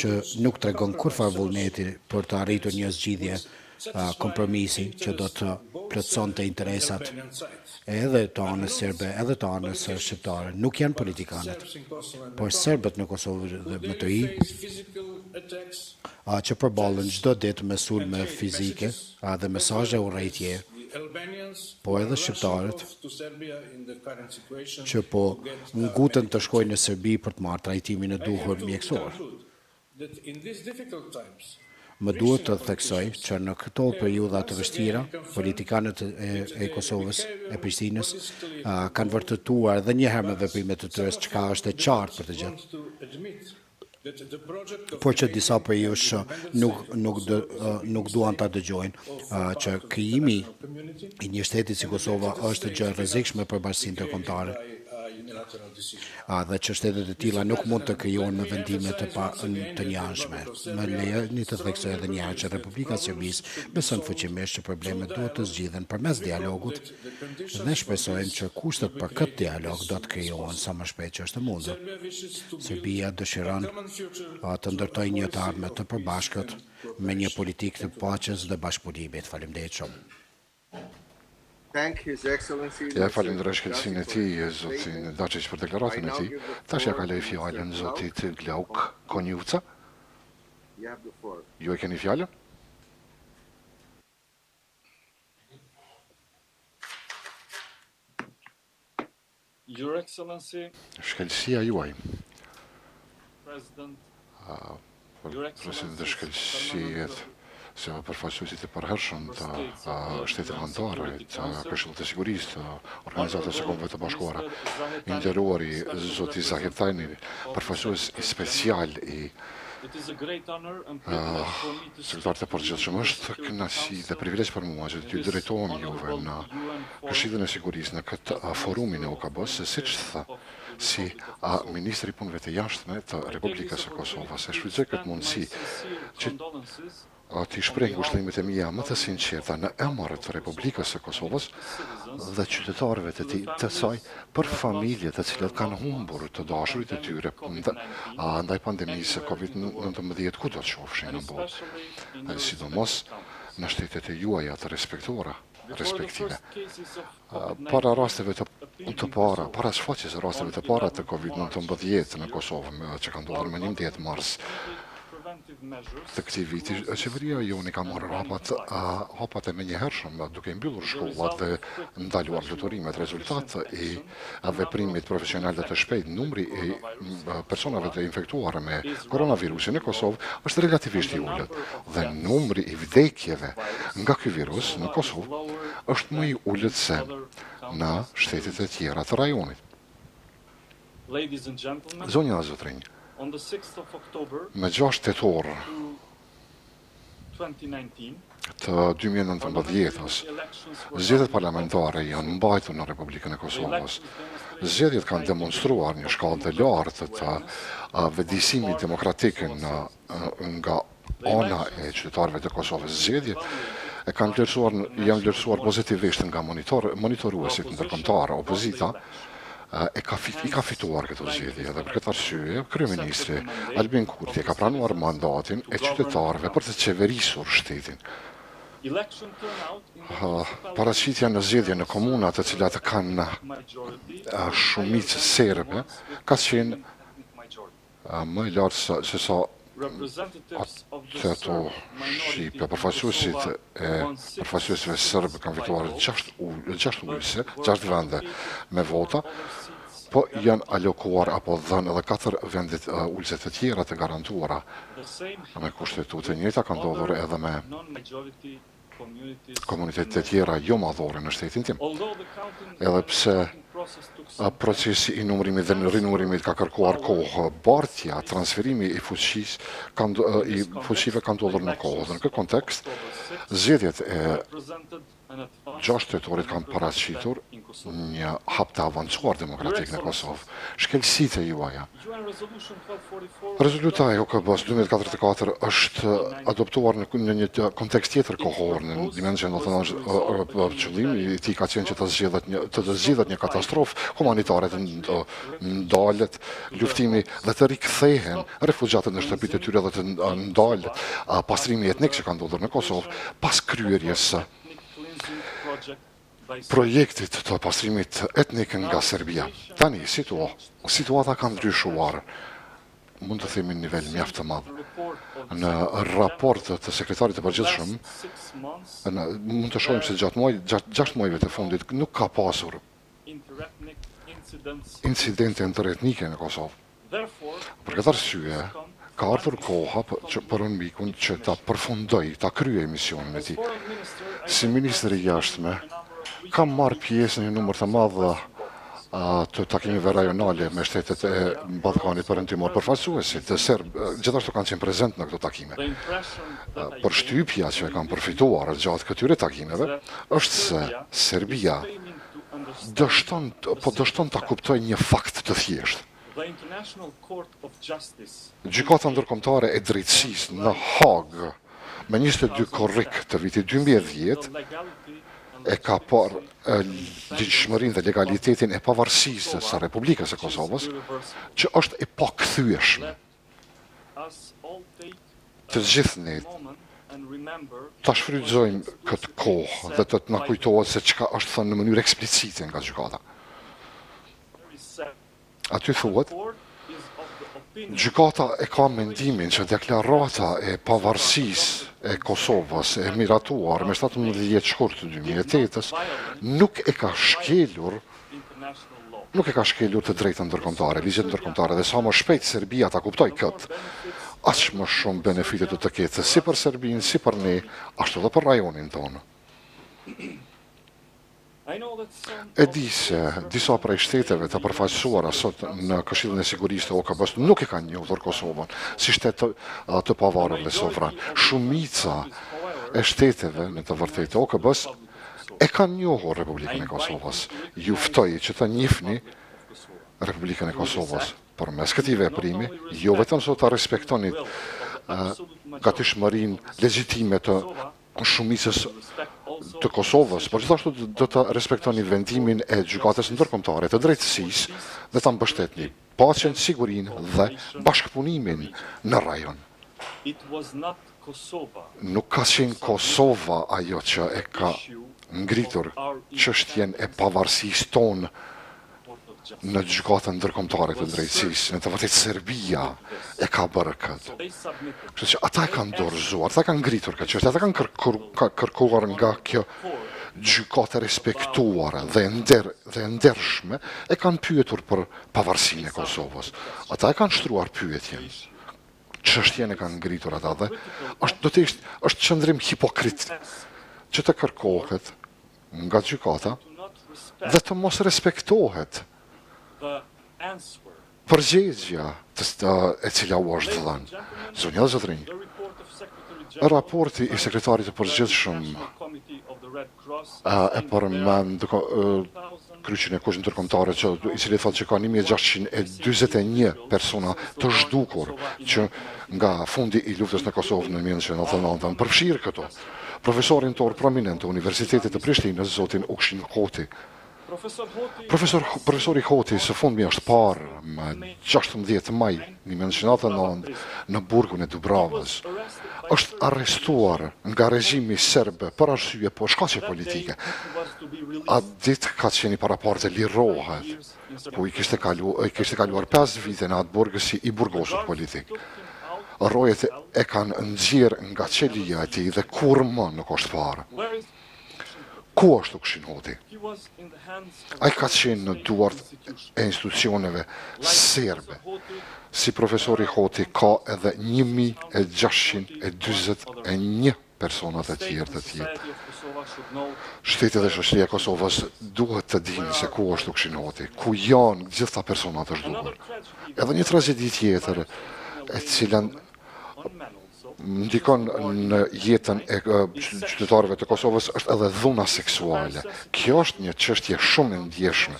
që nuk tregon kurrë vullneti për të arritur një zgjidhje kompromisi që do të plotësonte interesat edhe të anës serbe, edhe të anës shqiptare. Nuk janë politikanët, por serbët në Kosovë dhe më të që përballen çdo ditë me sulme fizike dhe mesazhe urrejtje, po edhe shqiptarët që po nguten të shkojnë në Serbi për të marrë trajtimin e duhur mjekësor. Më duhet të theksoj që në këto periudha të vështira, politikanët e Kosovës, e Prishtinës, kanë vërtetuar edhe një herë me veprimet e tyre çka është e qartë për të gjithë. Por që disa për jush nuk duan ta dëgjojnë që krijimi i një shteti si Kosova është gjë e rrezikshme për bashkësinë ndërkombëtare. Dhe që shtetet e tilla nuk mund të krijohen me vendime të njëanshme. Më lejoni të theksoj edhe një herë që Republika e Serbisë beson fuqimisht që problemet duhet të zgjidhen përmes dialogut dhe shpresojmë që kushtet për këtë dialog do të krijohen sa më shpejt që është e mundur. Serbia dëshiron të ndërtojë një të ardhme të përbashkët me një politikë të paqes dhe bashkëpunimit. Faleminderit shumë. Ja falenderoj shkelësinë e tij, zotin Dačić për deklaratën e tij. Tash ja kaloj fjalën zotit Glauk Konjuca. Ju e keni fjalën? Your Excellency, Shkelësia juaj. President, President e shkelësiet, se përfaqësuesit e përhershëm të shtetit anëtare, të Këshillit të Sigurisë, të Organizatës së Kombeve të Bashkuara, i nderuari zoti Zahir Tajni, përfaqësues i special i sekretarit të përgjithshëm, është kënaqësi dhe privilegj për mua që t'ju drejtohem juve në Këshillin e Sigurisë në këtë forumin e OKB-së, siç tha, si ministri i punëve të jashtme të Republikës së Kosovës. E shfrytëzoj këtë mundësi që t'i shpreh ngushëllimet e mia më të sinqerta në emër të Republikës së Kosovës dhe qytetarëve të saj për familjet të cilat kanë humbur të dashurit e tyre ndaj pandemisë COVID-19 ku do të qofshin në botë, sidomos në shtetet e juaja të respektive. Para rasteve para shfaqjes së rasteve të para të COVID-19 në Kosovë që kanë ndodhur më 11 mars të këtij viti, qeveria jone ka marrë hapat e menjëhershëm duke mbyllur shkollat dhe ndaluar fluturime. Rezultat i veprimit profesional dhe të shpejt, numri i personave të infektuar me koronavirusin në Kosovë është relativisht i ulët dhe numri i vdekjeve nga ky virus në Kosovë është më i ulët se në shtetet e tjera të rajonit. Zonja dhe zotrinj, me 6 tetor të 2019-s, zgjedhjet parlamentare janë mbajtur në Republikën e Kosovës. Zgjedhjet kanë demonstruar një shkallë të lartë të vëdësimit demokratik nga ana e qytetarëve të Kosovës. Zgjedhjet janë vlerësuar pozitivisht nga monitoruesit ndërkombëtar. Opozita i ka fituar këto zgjedhje dhe për këtë arsye kryeministri Albin Kurti ka pranuar mandatin e qytetarëve për të qeverisur shtetin. Paraqitja në zgjedhje në komuna të cilat kanë shumicë serbe ka qenë më e lartë se sa ato shqipe. Përfaqësuesve serbë kanë fituar 6 vende me vota, po janë alokuar apo dhënë edhe 4 vendet ulëse të tjera të garantuara me kushtetutë. E njëjta ka ndodhur edhe me komunitetet të tjera jo madhore në shtetin tim. Edhe pse procesi i numërimit dhe rinumërimit ka kërkuar kohë, bartja, transferimi i fuqive ka ndodhur në kohë. Dhe në këtë kontekst, zgjedhjet e 6 tetorit kanë paraqitur një hap të avancuar demokratik në Kosovë. Shkelësitë e juaja. Rezoluta e OKB-së 2044 është adoptuar në një kontekst tjetër kohor, në dimension qëllimi i tij ka qenë që të zgjidhet një katastrofë humanitare të ndalet luftimi dhe të rikthehen refugjatët në shtëpitë e tyre dhe të ndalet pastrimi etnik që ka ndodhur në Kosovë pas kryerjes projektit të pastrimit etnik nga Serbia. Tani, situata ka ndryshuar, mund të themi në nivel mjaft të madh. Në raportet të sekretarit të përgjithshëm, mund të shohim se gjatë 6 muajve të fundit nuk ka pasur incidente interetnike në Kosovë. Për këtë arsye, ka ardhur koha për mikun që ta përfundoj, ta kryej misionin e tij. Si ministri i jashtme, kam marrë pjesë në një numër të madh të takimeve rajonale me shtetet e Ballkanit Perëndimor. Përfaqësuesit të serbë gjithashtu kanë qenë prezent në këto takime. Përshtypja që e kanë përfituar gjatë këtyre takimeve është se Serbia dështon ta kuptojë një fakt të thjeshtë. Gjykata ndërkombëtare e drejtësisë në Hagë me 22 korrik të vitit 2010 e ka parë ligjshmërinë dhe legalitetin e pavarësisë së Republikës së Kosovës, që është e pakhthyeshme. Të gjithë ne ta shfrytëzojmë këtë kohë dhe të na kujtohet se çka është thënë në mënyrë eksplicite nga gjykata. Aty thuhet, gjykata e ka mendimin që deklarata e pavarësisë e Kosovës e miratuar me 17 shkurt 2008-s nuk e ka shkelur të drejtën ndërkombëtare, ligjet ndërkombëtare, dhe sa më shpejt Serbia ta kuptoj këtë, aq më shumë benefite do të ketë si për Serbinë, si për ne, ashtu edhe për rajonin tonë. E di se disa prej shteteve të përfaqësuara sot në Këshillin e Sigurisë të OKB-së nuk e kanë njohur Kosovën si shtet të pavarur dhe sovran. Shumica e shteteve në të vërtetë të OKB-së e kanë njohur Republikën e Kosovës. Ju ftoj që të njihni Republikën e Kosovës përmes këtij veprimi, jo vetëm sot ta respektoni gatishmërinë legjitime të shumicës të Kosovës, por gjithashtu do të respektoni vendimin e gjykatës ndërkombëtare të drejtësisë dhe ta mbështetni paqen, sigurinë dhe bashkëpunimin në rajon. Nuk ka qenë Kosova ajo që e ka ngritur çështjen e pavarësisë tonë në gjykatën ndërkombëtare të drejtësisë. Në të vërtetë Serbia e ka bërë këtë. Kështu që ata e kanë dorëzuar, ata kanë ngritur këtë çështje, ata kanë kërkuar nga kjo gjykatë respektuara dhe ndershme, e kanë pyetur për pavarësinë e Kosovës. Ata e kanë shtruar pyetjen. Çështjen e kanë ngritur ata dhe është qëndrim hipokrit që të kërkohet nga gjykata dhe të mos respektohet përgjegjja e cila u është dhënë. Zonja dhe zotrinj, raporti i sekretarit të përgjithshëm e përmend kryqin e Kushtit ndërkombëtar, i cili thotë që ka 1641 persona të zhdukur që nga fundi i luftës në Kosovë në 1999. Përfshirë këto profesorin torë prominent të Universitetit të Prishtinës, zotin Ukshin Hoti. Profesori Hoti së fundmi është parë më 16 maj 1999 në burgun e Dubravës. Është arrestuar nga regjimi serbe për arsye po shkaqe politike. A ditë ka qenë paraparte lirohet, po i kishte kaluar 5 vite në atë burg si i burgosur politik. Rojet e kanë nxjerr nga qelia e tij dhe kur më nuk është parë. Ku është Ukshin Hoti? Ai ka qenë në duart e institucioneve serbe. Si profesori Hoti ka edhe 1641 persona të tjerë. Shteti dhe shoqëria e Kosovës duhet të dinë se ku është Ukshin Hoti, ku janë gjitha personat të zhdukur. Edhe një tragjedi tjetër, e cila ndikon në jetën e qytetarëve të Kosovës është edhe dhuna seksuale. Kjo është një çështje shumë e ndjeshme.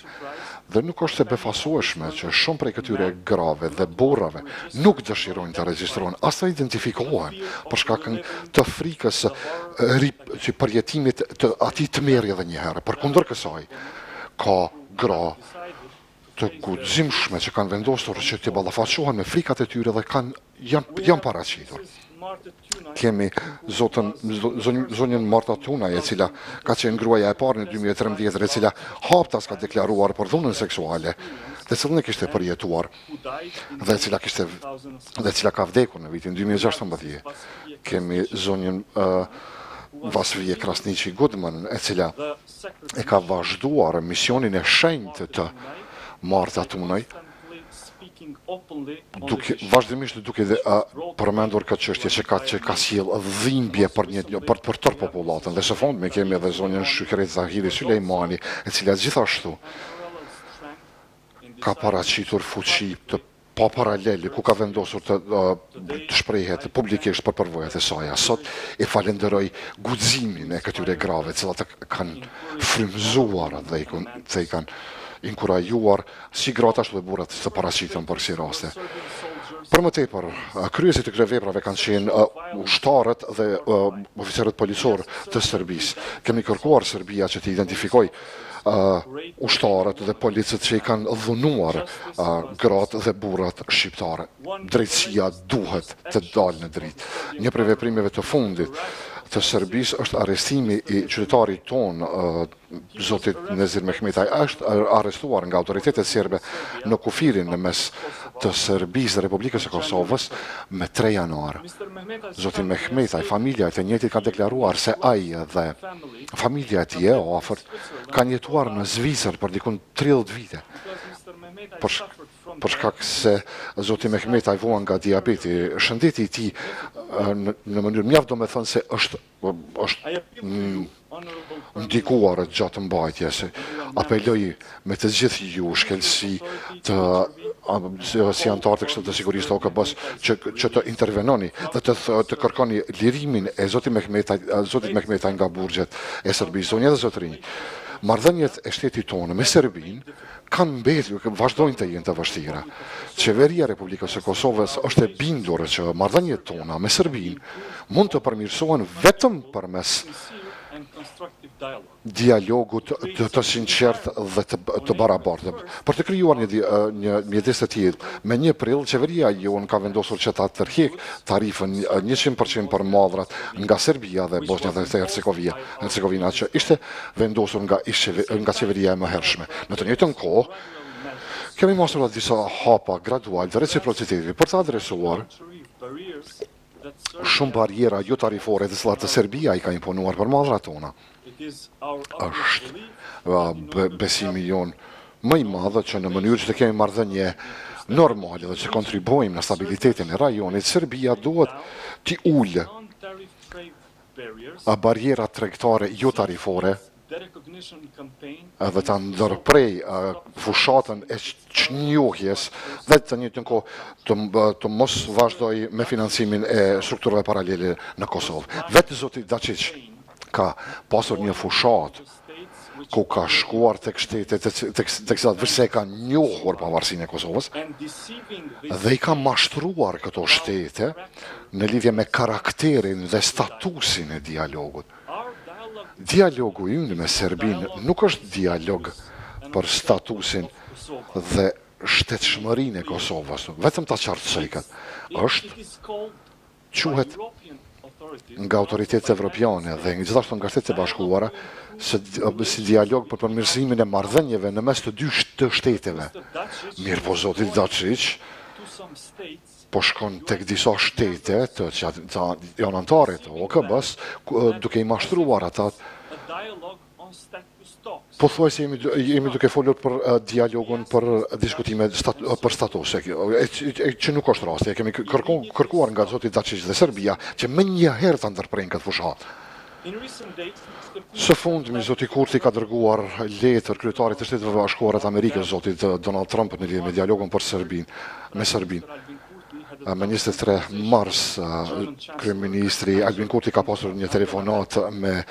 Dhe nuk është e befasueshme që shumë prej këtyre grave dhe burrave nuk dëshirojnë të regjistrohen, as të identifikohen për shkak të frikës që përjetimit të atij të merri edhe një herë. Përkundër kësaj, ka gra të guximshme që kanë vendosur që të ballafaqohen me frikat e tyre dhe janë paraqitur. Kemi zonjën Marta Tunaj, e cila ka qenë gruaja e parë në 2013, e cila haptas ka deklaruar për dhunën seksuale, dhe cilën e kishte përjetuar, dhe e cila ka vdekur në vitin 2016. Kemi zonjën Vasvije Krasniqi Gudman, e cila e ka vazhduar misionin e shenjtë të Marta Tunaj, vazhdimisht duke dhe përmendur këtë çështje që ka sjell dhimbje për tërë popullatën. Dhe së fundmi kemi edhe zonjën Shykret Zahiri Sulejmani, e cila gjithashtu ka paraqitur fuqi të pa paralele, ku ka vendosur të shprehet publikisht për përvojat e saj. Sot e falenderoj guximin e këtyre grave, të cilat kanë frymëzuar dhe i kanë inkurajuar si gratë ashtu dhe burrat të paraqiten për kësi raste. Për më tepër, kryesit të këtyre veprave kanë qenë ushtarët dhe oficerët policor të Serbisë. Kemi kërkuar Serbia që të identifikojë ushtarët dhe policët që i kanë dhunuar gratë dhe burrat shqiptare. Drejtësia duhet të dalë në dritë. Një prej veprimeve të fundit të Serbisë është arrestimi i qytetarit ton, zotit Nezir Mehmetaj, është arrestuar nga autoritetet serbe në kufirin në mes të Serbisë dhe Republikës së Kosovës me 3 janar. Zoti Mehmetaj, familja e të njëjtit ka deklaruar se ai dhe familja e tij e afërt kanë jetuar në Zvicër për dikun 30 vite. Për shkak se zoti Mehmetaj vuan nga diabeti, shëndeti i tij në mënyrë mjaft domethënë se është ndikuar gjatë mbajtjes. Apeloj me të gjithë ju shkelësi si anëtar të Këshillit të Sigurisë të OKB-së që të intervenoni dhe të kërkoni lirimin e zotit Mehmetaj nga burgjet e Serbisë. Zonja dhe zotërinj, marrëdhëniet e shtetit tonë me Serbinë kanë mbetur, vazhdojnë të jenë të vështira. Qeveria e Republikës së Kosovës është e bindur që marrëdhëniet tona me Serbinë mund të përmirësohen vetëm përmes dialogut të sinqert dhe të barabartë. Për të krijuar një mjedis të tillë, me 1 prill qeveria jonë ka vendosur që ta tërheq tarifën 100% për madhrat nga Serbia dhe Bosnia dhe Hercegovina, që ishte vendosur nga qeveria e mëhershme. Në të njëjtën kohë, kemi pasur disa hapa gradual të reciprocitetit për të adresuar shumë barjera jo tarifore të cilat Serbia i ka imponuar për madhrat tona. Është besimi jonë më i madh që në mënyrë që të kemi marrëdhënie normale dhe që kontribuojmë në stabilitetin e rajonit, Serbia duhet t'i ulë barjera tregtare jo tarifore dhe të ndërprej fushatën e çnjohjes dhe të njëjtën kohë të mos vazhdoj me financimin e strukturave paralele në Kosovë. Vetë zoti Dačić ka pasur një fushat ku ka shkuar tek shtetet tek cilat vërse ka njohur pavarësinë e Kosovës dhe i ka mashtruar këto shtete në lidhje me karakterin dhe statusin e dialogut. Dialogu ynë me Serbinë nuk është dialog për statusin dhe shtetshmërinë e Kosovës, vetëm ta qartësoj këtë. Quhet nga autoritetet evropiane dhe gjithashtu nga Shtetet e Bashkuara si dialog për përmirësimin e marrëdhënieve në mes të 2 shteteve. Mirë po zoti Dačić po shkon tek disa shtete që janë anëtare të OKB-së duke i mashtruar ata. Pothuajse jemi duke folur për dialogun për diskutime për statuse, që nuk është rasti. Kemi kërkuar nga zoti Dačić dhe Serbia që më një herë ta ndërprejnë këtë fushat. Së fundmi, zoti Kurti ka dërguar letër kryetarit të Shteteve Bashkuara të Amerikës, zotit Donald Trump, në lidhje me dialogun me Serbinë. me 23 mars kryeministri Albin Kurti ka pasur një telefonat me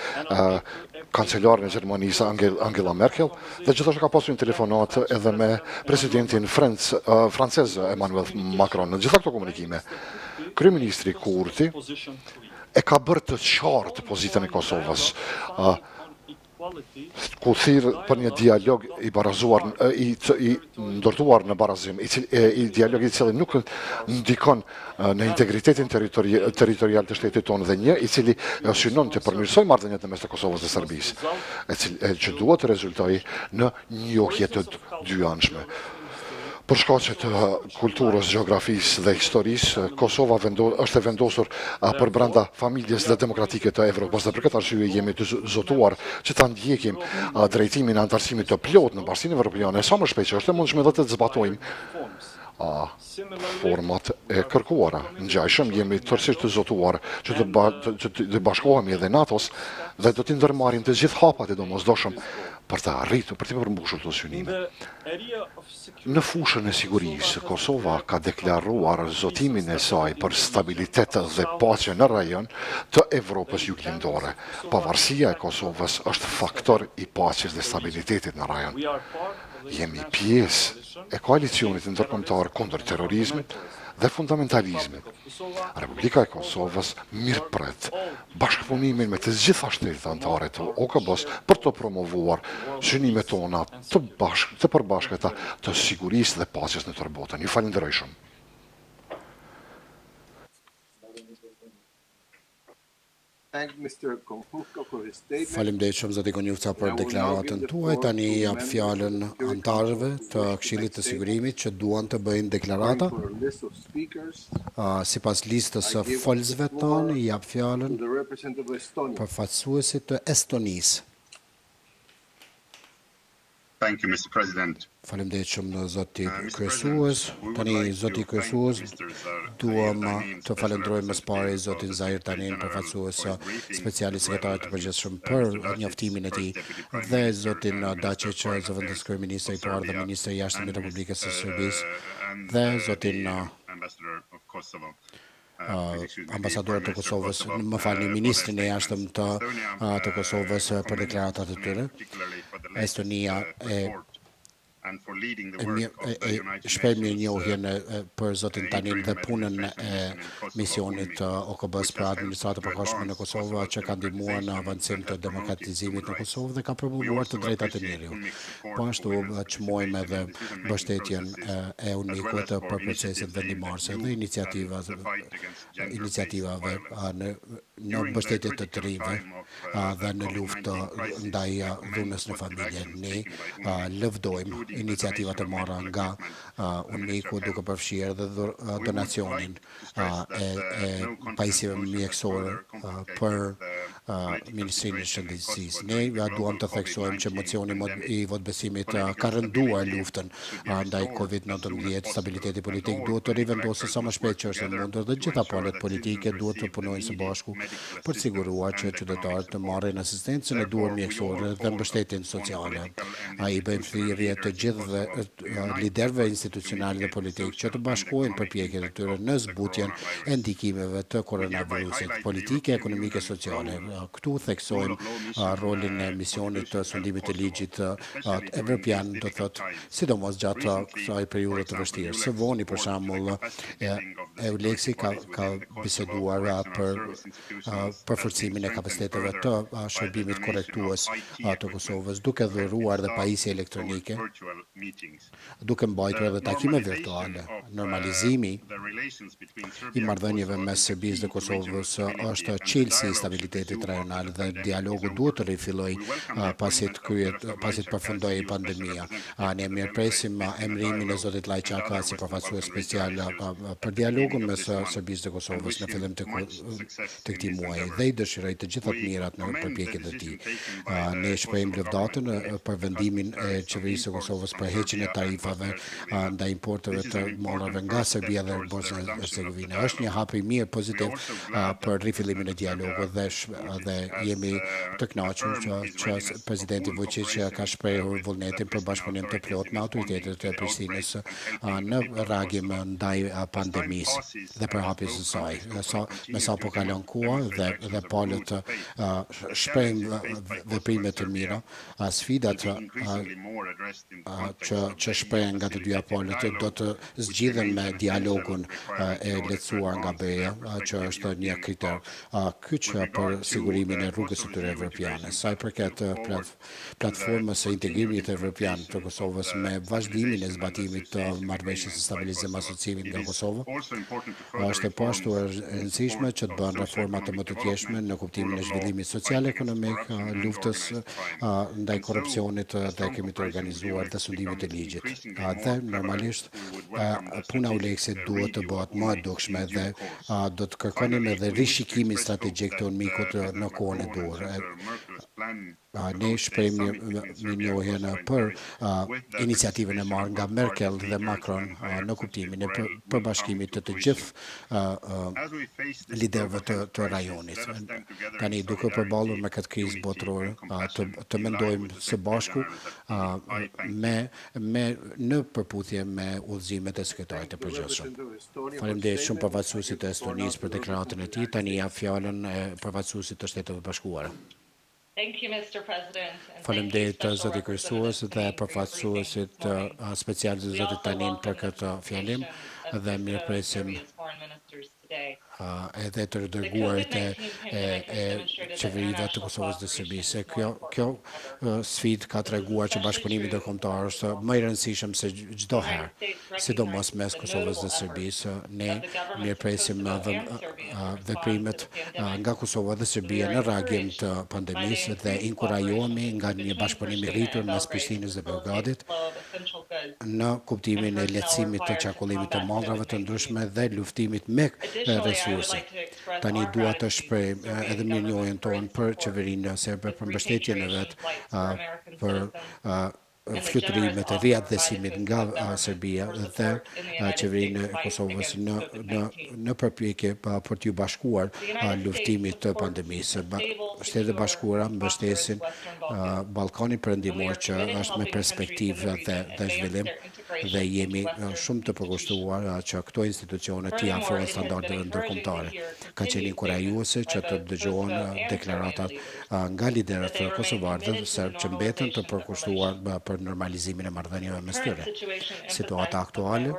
kancelaren e Gjermanisë Angela Merkel dhe gjithashtu ka pasur një telefonat edhe me presidentin francez Emmanuel Macron. Në gjitha këto komunikime, kryeministri Kurti e ka bërë të qartë pozitën e Kosovës, ku thirr për një dialog i barazuar, i ndërtuar në barazim, i dialog i cili nuk ndikon në integritetin territorial të shtetit tonë dhe një i cili synon të përmirësojë marrëdhëniet në mes të Kosovës dhe Serbisë, që duhet të rezultojë në njohje të dyanshme. Për shkaqe të kulturës, gjeografisë dhe historisë, Kosova është e vendosur për brenda familjes dhe demokratike të Evropës dhe për këtë arsye jemi të zotuar që ta ndjekim drejtimin e anëtarësimit të plotë në Bashkinë Evropiane sa më shpejt që është e mundshme dhe të zbatojmë format e kërkuara. Ngjajshëm jemi tërësisht të zotuar që të bashkohemi edhe NATO-s dhe do të ndërmarrim të gjithë hapat e domosdoshëm për të arritur, për të përmbushur këto synime. Në fushën e sigurisë, Kosova ka deklaruar zotimin e saj për stabilitet dhe paqe në rajon të Evropës juglindore. Pavarësia e Kosovës është faktor i paqes dhe stabilitetit në rajon. Jemi pjesë e koalicionit ndërkombëtar kundër terrorizmit dhe fundamentalizmit. Republika e Kosovës mirëpret bashkëpunimin me të gjitha shtetet anëtare të OKB-s për të promovuar synimet tona të përbashkëta të sigurisë dhe paqes në tërë botën. Ju falenderoj shumë. Faleminderit shumë zoti Konjufca për deklaratën tuaj. Tani jap fjalën anëtarëve të Këshillit të Sigurimit që duan të bëjnë deklarata. Sipas listës së folësve tonë, jap fjalën përfaqësuesit të Estonisë. Thank you, Mr. President. Faleminderit shumë zoti kryesues. Tani zoti kryesues, duam të falenderojmë së pari zotin Zahir Tanin, përfaqësues special i sekretarit të përgjithshëm për njoftimin e tij, dhe zotin Dačić, zëvendës kryeministri i parë dhe ministri i jashtëm i Republikës së Serbisë, dhe zotin ambasadorët të Kosovës, më falni, ministrin e jashtëm të Kosovës për deklaratat e tyre. Estonia shpej mirënjohjen për zotin Tanin dhe punën e misionit të OKB-s për administratë e përkohshme në Kosovë që ka ndihmuar në avancim të demokratizimit në Kosovë dhe ka promovuar të drejtat e njeriut. Po ashtu çmojmë edhe mbështetjen e unikut për proceset vendimarrëse dhe iniciativave në mbështetje të të rinjve dhe në luftë ndaj dhunës në familje. Ne lëvdojmë iniciativat e marra nga uniku duke përfshirë dhe donacionin e pajisjeve mjekësore për Ministrinë e Shëndetësisë. Ne duam të theksojmë që mocioni i votbesimit ka rënduar luftën ndaj COVID-19. Stabiliteti politik duhet të rivendosë sa më shpejt që është e mundur dhe gjitha palët politike duhet të punojnë së bashku për të siguruar që qytetarët të marrin asistencën e duhur mjekësore dhe mbështetjen sociale. I bëjmë thirrje të gjithë liderëve institucional dhe politik që të bashkojnë përpjekjet e tyre në zbutjen e ndikimeve të koronavirusit, politike, ekonomike, sociale. Këtu theksojmë rolin e misionit të sundimit të ligjit evropian, do thotë, sidomos gjatë kësaj periudhe të vështirë. Së voni, për shembull, Euleksi ka biseduar për përforcimin e kapaciteteve të shërbimit korrektues të Kosovës, duke dhuruar dhe pajisje elektronike, duke mbajtur edhe takime virtuale. Normalizimi i marrëdhënieve mes Serbisë dhe Kosovës është çelësi i stabilitetit rajonal dhe dialogu duhet të rifillojë pasi të përfundojë pandemia. Ne mirëpresim emërimin e zotit Lajçaka si përfaqësues special për dialogun mes Serbisë dhe Kosovës në fillim të këtij muaji dhe i dëshiroj të gjitha të mirat në përpjekjet e tij. Ne shprehim lëvdatën për vendimin e qeverisë së Kosovës për heqjen e tarifave ndaj importeve të marrave nga Serbia dhe Bosnia e Hercegovina. Është një hap i mirë pozitiv për rifillimin e dialogut dhe dhe jemi të kënaqur që presidenti Vučić ka shprehur vullnetin për bashkëpunim të plotë me autoritetet e Prishtinës në reagim ndaj pandemisë dhe përhapjes së saj. Me sa po kalon koha dhe palët shprehim veprime të mira, sfidat që shprehen nga të dyja palët do të zgjidhen me dialogun e lehtësuar nga BE-ja, që është një kriter kyç për sigurimin e rrugës së tyre evropiane. Sa i përket platformës së integrimit evropian të Kosovës me vazhdimin e zbatimit të marrëveshjes së stabilizim asociimit nga Kosova, është e pashtu e rëndësishme që të bëhen reforma të më të tjeshme në kuptimin e zhvillimit social-ekonomik, luftës ndaj korrupsionit dhe krimit të organizuar dhe sundimit të ligjit. Dhe normalisht puna uleksit duhet të bëhet më e dukshme dhe do të kërkonim edhe rishikimin strategjik të UNMIK-ut në kohën e dur. Ne shprehim mirënjohjen për iniciativën e marrë nga Merkel dhe Macron në kuptimin e përbashkimit të gjithë liderëve të rajonit. Tani duke përballur me këtë krizë botërore, të mendojmë së bashku në përputhje me udhëzimet e sekretarit të përgjithshëm. Faleminderit shumë përfaqësuesit të Estonisë për deklaratën e tij. Tani jap fjalën përfaqësuesit të Shteteve të Bashkuara. Faleminderit zoti kryesues dhe përfaqësuesit special të zotit Tanin për këtë fjalim dhe mirëpresim edhe të dërguarit e qeverive të Kosovës dhe Serbisë. Kjo sfidë ka treguar që bashkëpunimi ndërkombëtar është më i rëndësishëm se çdo herë, sidomos mes Kosovës dhe Serbisë. Ne mirëpresim veprimet nga Kosova dhe Serbia në reagim të pandemisë dhe inkurajohemi nga një bashkëpunim i rritur mes Prishtinës dhe Beogradit në kuptimin e lehtësimit të qarkullimit të malrave të ndryshme dhe luftimit me resurse. Tani dua të shpreh edhe mirënjohjen tonë për qeverinë serbe për mbështetjen e vet për flutrimet e riadhesimit nga Serbia dhe qeverinë e Kosovës në përpjekje për t'ju bashkuar luftimit të pandemisë. Shtetet e Bashkuara mbështesin Ballkanin Perëndimor që është me perspektivë dhe zhvillim dhe jemi shumë të përkushtuar që këto institucione t'i afrojnë standardeve ndërkombëtare. Ka qenë inkurajuese që të dëgjohen deklaratat nga liderët kosovar dhe serb që mbeten të përkushtuar për normalizimin e marrëdhënieve mes tyre. Situata aktuale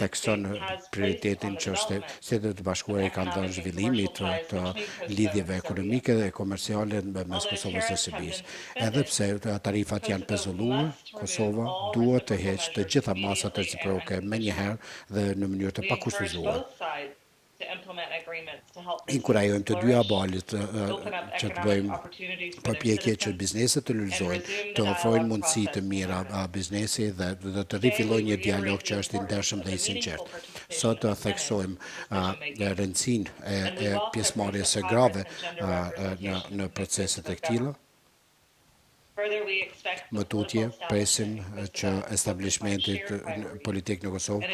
thekson prioritetin që Shtetet e Bashkuara i kanë dhënë zhvillimit të lidhjeve ekonomike dhe komerciale mes Kosovës dhe Serbisë. Edhe pse tarifat janë pezulluar, Kosova duhet të heqë të gjitha masat reciproke menjëherë dhe në mënyrë të pakushtozuar. Inkurajojmë të dyja palët që të bëjmë përpjekje që bizneset të lulëzojnë, të ofrojnë mundësi të mira biznesi dhe të rifillojnë një dialog që është i ndershëm dhe i sinqert. Sot theksojmë rëndësinë e pjesëmarrjes së grave në proceset e këtilla. Më tutje, presim që establishmentit politik në Kosovë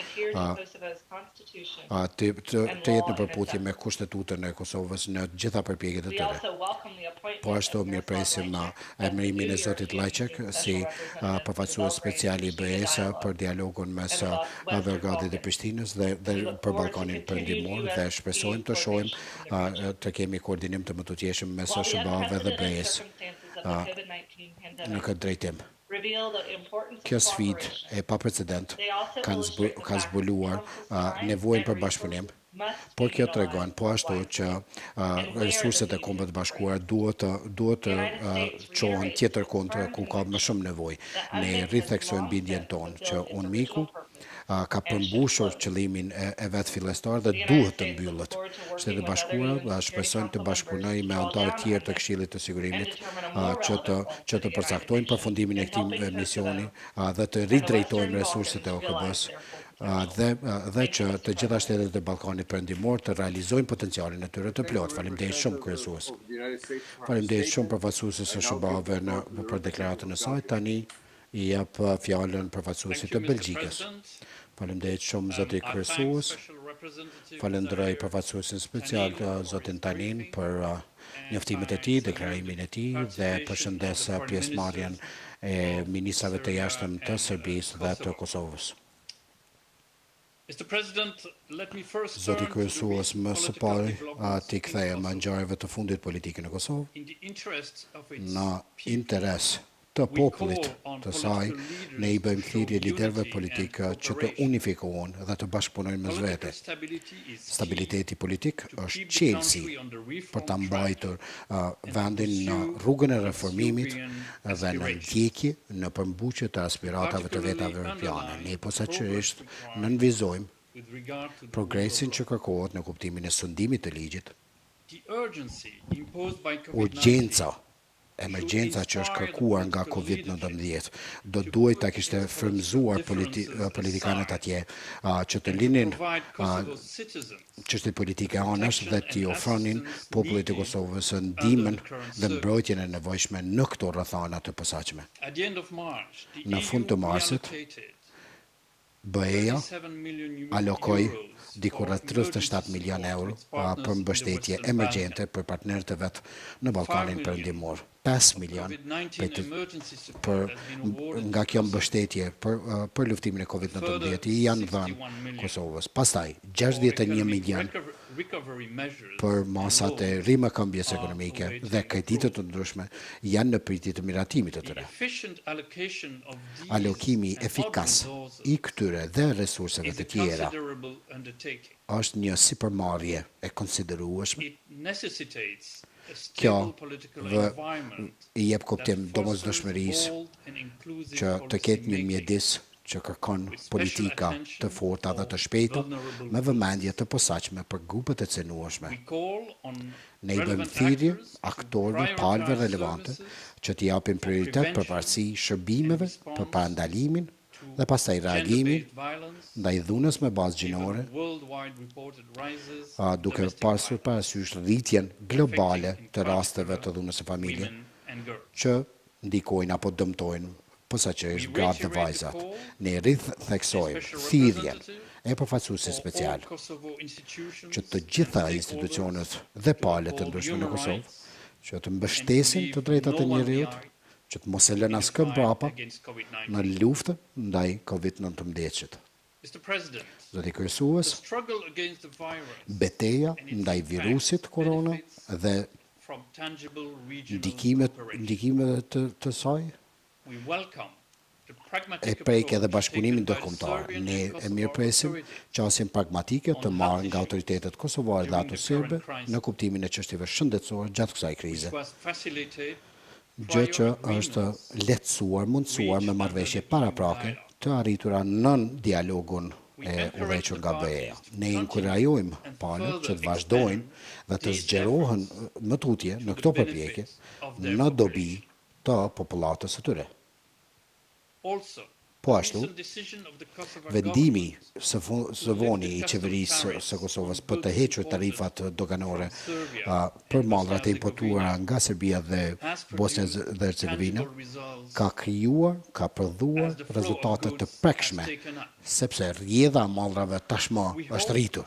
të jetë në përputhje me kushtetutën e Kosovës në gjitha përpjekjet e tyre. Po ashtu mirëpresim emërimin e zotit Lajçek si përfaqësues special i BE-s për dialogun mes Beogradit dhe Prishtinës dhe për Ballkanin Perëndimor dhe shpresojmë të shohim të kemi koordinim të mëtutjeshëm mes SBA-ve dhe BE-s në këtë drejtim. Kjo sfidë e paprecedent ka zbuluar nevojën për bashkëpunim, por kjo tregon po ashtu që resurset e Kombeve të Bashkuara duhet të çohen tjetër kund ku ka më shumë nevojë. Ne ritheksojmë bindjen tonë që UNMIK-u ka përmbushur qëllimin e vetë fillestar dhe duhet të mbyllet. Shtetet e Bashkuara shpresojnë të bashkëpunojnë me anëtarë tjerë të Këshillit të Sigurimit që të përcaktojnë përfundimin e këtij misioni dhe të ridrejtojnë resurset e OKB-s dhe që të gjitha shtetet e Ballkanit Perëndimor të realizojnë potencialin e tyre të plot. Faleminderit shumë kryesues. Faleminderit shumë përfaqësuesit së SBA-ve për deklaratën e saj. Tani i jap fjalën përfaqësuesit të Belgjikës. Faleminderit shumë zoti kryesues. Falenderoj përfaqësuesin special zotin Talin për njoftimet e tij, deklarimin e tij dhe përshëndes pjesëmarrjen e ministrave të jashtëm të Serbisë dhe të Kosovës. Zoti kryesues, më së pari t'i kthehem ngjarjeve të fundit politike në Kosovë në interes të popullit të saj, ne i bëjmë thirrje liderëve politikë që të unifikohen dhe të bashkëpunojnë mes vete. Stabiliteti politik është çelësi për ta mbajtur vendin në rrugën e reformimit dhe në ndjekje në përmbushje të aspiratave të vetave evropiane. Ne posaçërisht nënvizojmë progresin që kërkohet në kuptimin e sundimit të ligjit. Emergjenca që është kërkuar nga COVID-19 do duhet ta kishte frymëzuar politikanët atje që të linin çështjet politike anash dhe t'i ofronin popullit të Kosovës ndihmën dhe mbrojtjen e nevojshme në këto rrethana të posaçme. Në fund të marsit, BE-ja alokoi diku rreth 37 milion euro për mbështetje emergjente për partnerët e vet në Ballkanin Perëndimor. 5 milion nga kjo mbështetje për luftimin e COVID-19 janë dhënë Kosovës. Pastaj 61 milion për masat e rimëkëmbjes ekonomike dhe kreditet të ndryshme janë në pritje të miratimit të tyre. Alokimi efikas i këtyre dhe resurseve të tjera është një sipërmarrje e konsiderueshme. Kjo i jep kuptim domosdoshmërisë që të ketë një mjedis që kërkon politika të forta dhe të shpejta me vëmendje të posaçme për grupet e cënueshme. Ne i bëjmë thirrje aktorëve palëve relevante që t'i japin prioritet përparësi shërbimeve për parandalimin dhe pastaj reagimin ndaj dhunës me bazë gjinore, duke pasur parasysh rritjen globale të rasteve të dhunës së familje që ndikojnë apo dëmtojnë posaçërisht gratë dhe vajzat. Ne ritheksojmë thirrjen e përfaqësuesit special që të gjitha institucionet dhe palët të ndryshme në Kosovë që të mbështesin të drejtat e njeriut, që të mos e lënë askë mbrapa në luftë ndaj COVID-19. Zoti kryesues, betejë ndaj virusit korona dhe ndikimet të saj e prek edhe bashkëpunimin ndërkombëtar. Ne e mirëpresim qasjen pragmatike të marrë nga autoritetet kosovare dhe ato serbe në kuptimin e çështjeve shëndetësore gjatë kësaj krize. Gjë që është lehtësuar, mundësuar me marrëveshje paraprake të arritura nën dialogun e udhëhequr nga BE-ja. Ne inkurajojmë palët që të vazhdojnë dhe të zgjerohen më tutje në këto përpjekje në dobi të popullatës së tyre. Po ashtu, vendimi së voni i qeverisë së Kosovës për të hequr tarifat doganore për mallrat e importuara nga Serbia dhe Bosnia dhe Hercegovina ka krijuar, ka prodhuar rezultate të prekshme, sepse rrjedha e mallrave tashmë është rritur.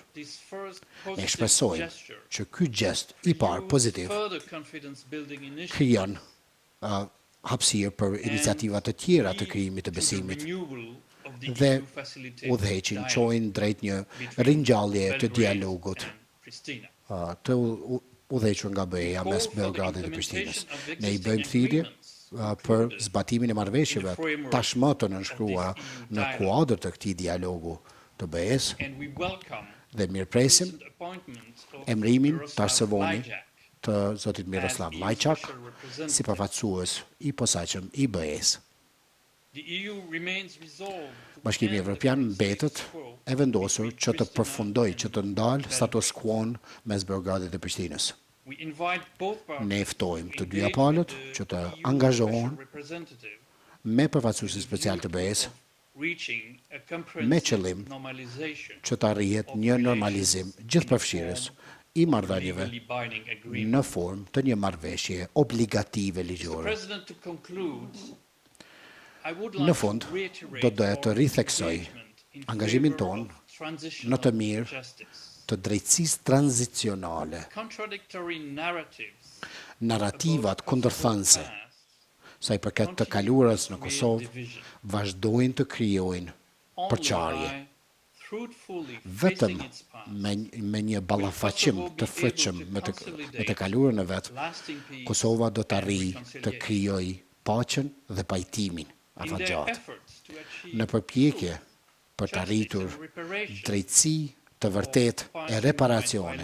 Ne shpresojmë që ky gest i parë pozitiv krijon hapësirë për iniciativa të tjera të krijimit të besimit dhe udhëheqin çojnë drejt një ringjallje të dialogut të udhëhequr nga BE-ja mes Beogradit dhe Prishtinës. Ne i bëjmë thirrje për zbatimin e marrëveshjeve tashmë të nënshkruara në kuadër të këtij dialogu të BE-s dhe mirëpresim emërimin tarsëvoni të zotit Miroslav Lajçak si përfaqësues i posaçëm i BE-s. Bashkimi Evropian mbetet e vendosur që të përfundojë, që të ndalë status quo-n mes Beogradit dhe Prishtinës. Ne ftojmë të dyja palët që të angazhohen me përfaqësuesin special të BE-s me qëllim që të arrihet një normalizim gjithëpërfshirës i marrëdhënieve në formë të një marrëveshje obligative ligjore. Në fund, do doja të ritheksoj angazhimin ton në të mirë të drejtësisë tranzicionale. Narrativat kundërthënëse sa i përket të kaluarës në Kosovë vazhdojnë të krijojnë përçarje. Vetëm me një ballafaqim të fuqishëm me të kaluarën e vet, Kosova do të arrijë të krijojë paqen dhe pajtimin afatgjatë. Në përpjekje për të arritur drejtësi të vërtet e reparacione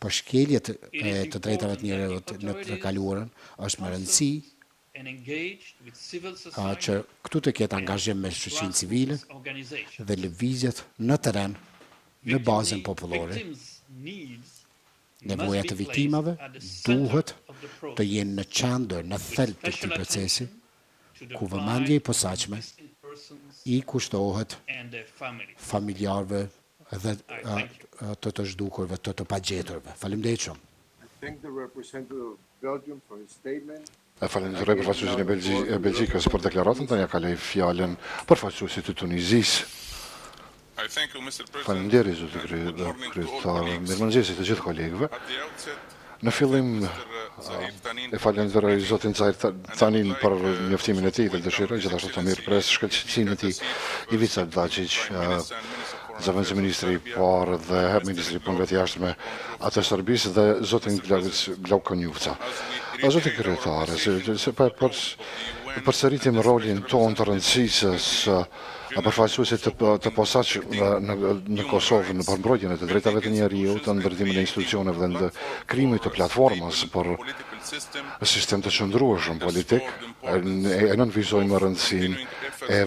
për shkeljet e të drejtave të njerëzit në të kaluarën, është më rëndësi që këtu të ketë angazhim me shoqërinë civile dhe lëvizjet në terren në bazën popullore. Nevojat e viktimave duhet të jenë në qendër, në thelb të këtij procesi, ku vëmendja e posaçme i kushtohet familjarëve dhe të zhdukurve, të pagjeturve. Faleminderit shumë. Falenderoj përfaqësuesin e Belgjikës për deklaratën, tani ja kaloj fjalën përfaqësuesit të Tunizisë. Faleminderit zoti kryetar, mirëmëngjes të gjithë kolegëve. Në fillim e falenderoj zotin Tanin për njoftimin e tij dhe dëshiroj gjithashtu të mirëpres shkëlqësinë e tij Ivica Dačić, zëvendësi ministri i parë dhe ministri i punëve të jashtme atë Serbisë dhe zotin Glaukonjuvca. Zoti kryetare, përsëritim rolin ton të rëndësisë përfaqësuesit të posaçme në Kosovë në përmbrojtjen e të drejtave të njeriut, të ndërtimin e institucioneve dhe ndërkrimit të platformës për sistem të qëndrueshëm politik, e nënvizojmë rëndësinë e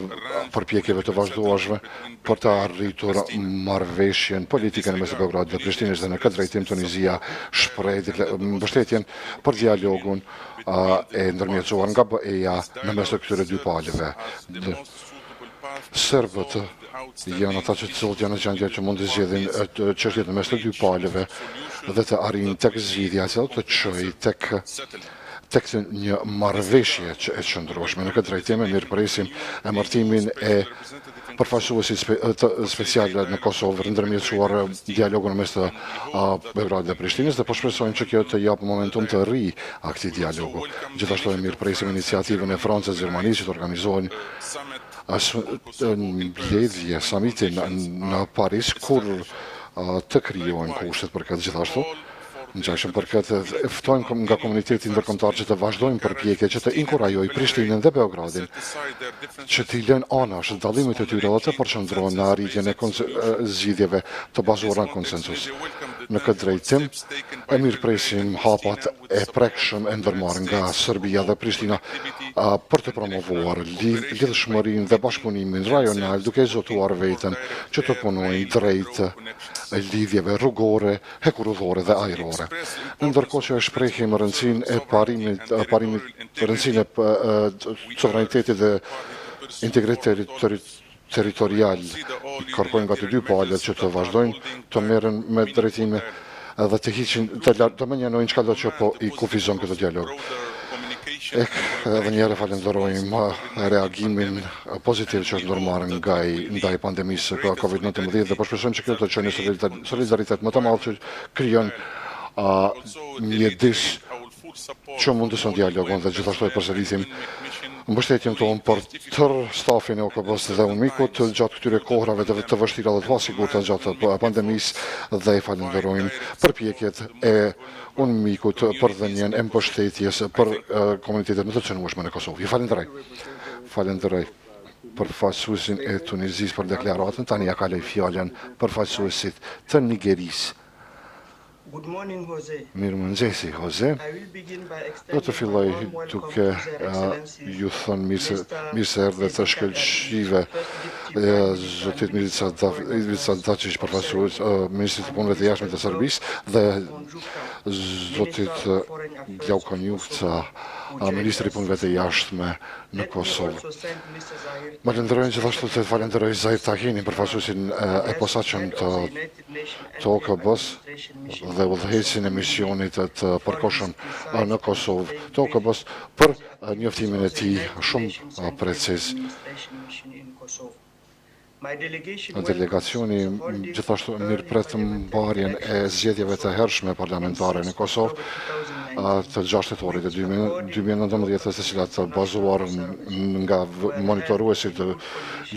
përpjekjeve të vazhdueshme për të arritur marrëveshjen politike në mes të Beogradit dhe Prishtinës, dhe në këtë drejtim Tunizia shpreh mbështetjen për dialogun e ndërmjetësuar nga BE-ja në mes të këtyre dy palëve. Serbët janë ata që janë në gjendje që mund të zgjedhin çështjet në mes të dy palëve dhe të arrijnë tek zgjidhja që të çojë tek një marrëveshje që e qëndrueshme. Në këtë drejtim e mirëpresim emërtimin e përfaqësuesit special në Kosovë, ndërmjetësuar dialogun mes të Beogradit dhe Prishtinës, dhe po shpresojmë që kjo të japë momentum të ri këtij dialogu. Gjithashtu e mirëpresim iniciativën e Francës dhe Gjermanisë që të organizojnë mbledhje samitin në Paris, kur të krijohen kushtet për këtë. Gjithashtu ngjashëm për këtë ftojmë nga komuniteti ndërkombëtar që të vazhdojnë përpjekje që të inkurajojë Prishtinën dhe Beogradin që t'i lënë anash dallimet e tyre dhe të përqendrohen në arritjen e zgjidhjeve të bazuara në konsensus. Në këtë drejtim e mirëpresim hapat e prekshëm e ndërmarrë nga Serbia dhe Prishtina për të promovuar lidhshmërinë dhe bashkëpunimin rajonal, duke zotuar veten që të punojnë drejt lidhjeve rrugore, hekurudhore dhe ajrore. Ndërkohë që e shprehim rëndësinë e parimit rëndësinë e sovranitetit dhe integritetit territorial, kërkojnë nga të dy palët që të vazhdojnë të merren me drejtime dhe të hiqin të menjanojnë çka do që po i kufizon këtë dialog. Edhe njëherë falenderojmë reagimin pozitiv që është ndërmarrë ndaj pandemisë COVID-19 dhe po shpresojmë që kjo të çojë në solidaritet më të madh që krijon mjedis që mund të son dialogun, dhe gjithashtu e përsërisim mbështetjen tonë për tërë stafin e OKB-së dhe UNMIK-ut gjatë këtyre kohrave të vështira dhe të pasigurta gjatë pandemisë, dhe i falenderojmë përpjekjet e UNMIK-ut për dhënien e mbështetjes për komunitetet më të cënueshme në Kosovë. Falenderoj përfaqësuesin e Tunizisë për deklaratën, tani ja kaloj fjalën përfaqësuesit të Nigerisë. Good morning, Jose. Mirëmëngjesi, Jose. Do të filloj duke ju thënë mirë se erdhe të shkëlqive zotit Ivica Dačić, përfaqësues ministrit të punëve të jashtme të Serbisë, dhe zotit Glaukonjuvca, ministri i punëve të jashtme në Kosovë. Falenderoj gjithashtu të falenderoj Zahir Tahinin, përfaqësuesin e posaçëm të OKB-së dhe udhëheqësin e misionit të përkohshëm në Kosovë të OKB-së për njoftimin e tij shumë preciz. My delegation Delegacioni gjithashtu mirëpret mbarjen e zgjedhjeve të hershme parlamentare në Kosovë të 6 shtetorit e 2019, të cilat bazuar nga monitoruesit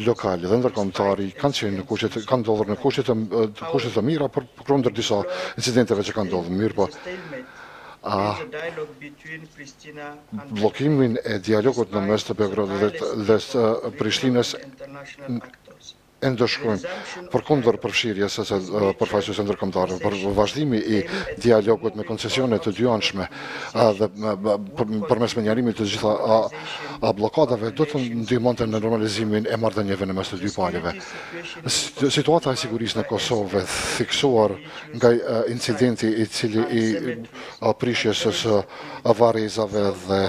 lokal dhe ndërkombëtar kanë ndodhur në kushte të mira për kundër disa incidenteve që kanë ndodhur. Mirë po, bllokimin e dialogut në mes të Beogradit dhe Prishtinës e ndëshkojmë përkundër përfshirjes së përfaqësuesve ndërkombëtar, për vazhdimi i dialogut me koncesione të dyonshme dhe përmes menjarimit të gjitha bllokadave do të ndihmonte në normalizimin e marrëdhënieve në mes të dy palëve. Situata e sigurisë në Kosovë theksuar nga incidenti i cili i prishjes së varrezave dhe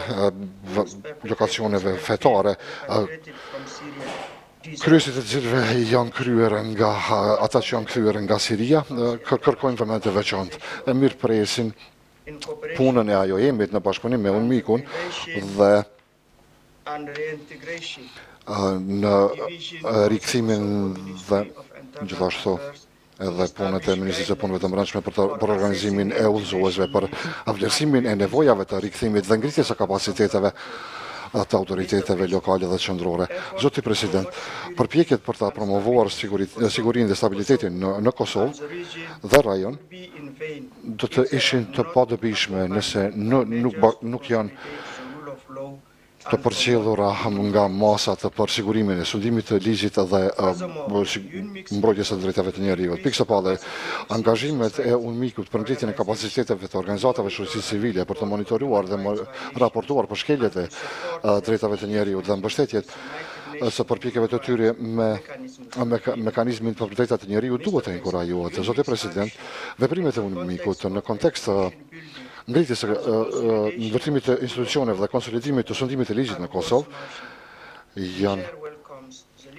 lokacioneve fetare, kryesit e cilëve janë kryer nga ata që janë kthyer nga Siria, kërkojnë vëmendje të veçantë. E mirëpresin punën e IOM-it në bashkëpunim me UNMIK-un dhe në rikthimin dhe gjithashtu edhe punët e Ministrisë së Punëve të Brendshme për organizimin e udhëzuesve, për vlerësimin e nevojave të rikthimit dhe ngritjes së kapaciteteve të autoriteteve lokale dhe qendrore. Zoti President, përpjekjet për ta promovuar sigurinë dhe stabilitetin në Kosovë dhe rajon do të ishin të padobishme nëse nuk janë të përcjellura nga masat për sigurimin e sundimit të ligjit dhe mbrojtjes së drejtave të njerëzit. Pikë parë, angazhimet e UNMIK-ut për ngritjen e kapaciteteve të organizatave shoqërisë civile për të monitoruar dhe raportuar për shkeljet e drejtave të njerëzit dhe mbështetjet së përpjekjeve të tyre me mekanizmin për drejtat të njerëzit duhet të inkurajohet. Zoti President, veprimet e UNMIK-ut në kontekst ngritjes së ndërtimit të institucioneve dhe konsolidimit të sundimit të ligjit në Kosovë janë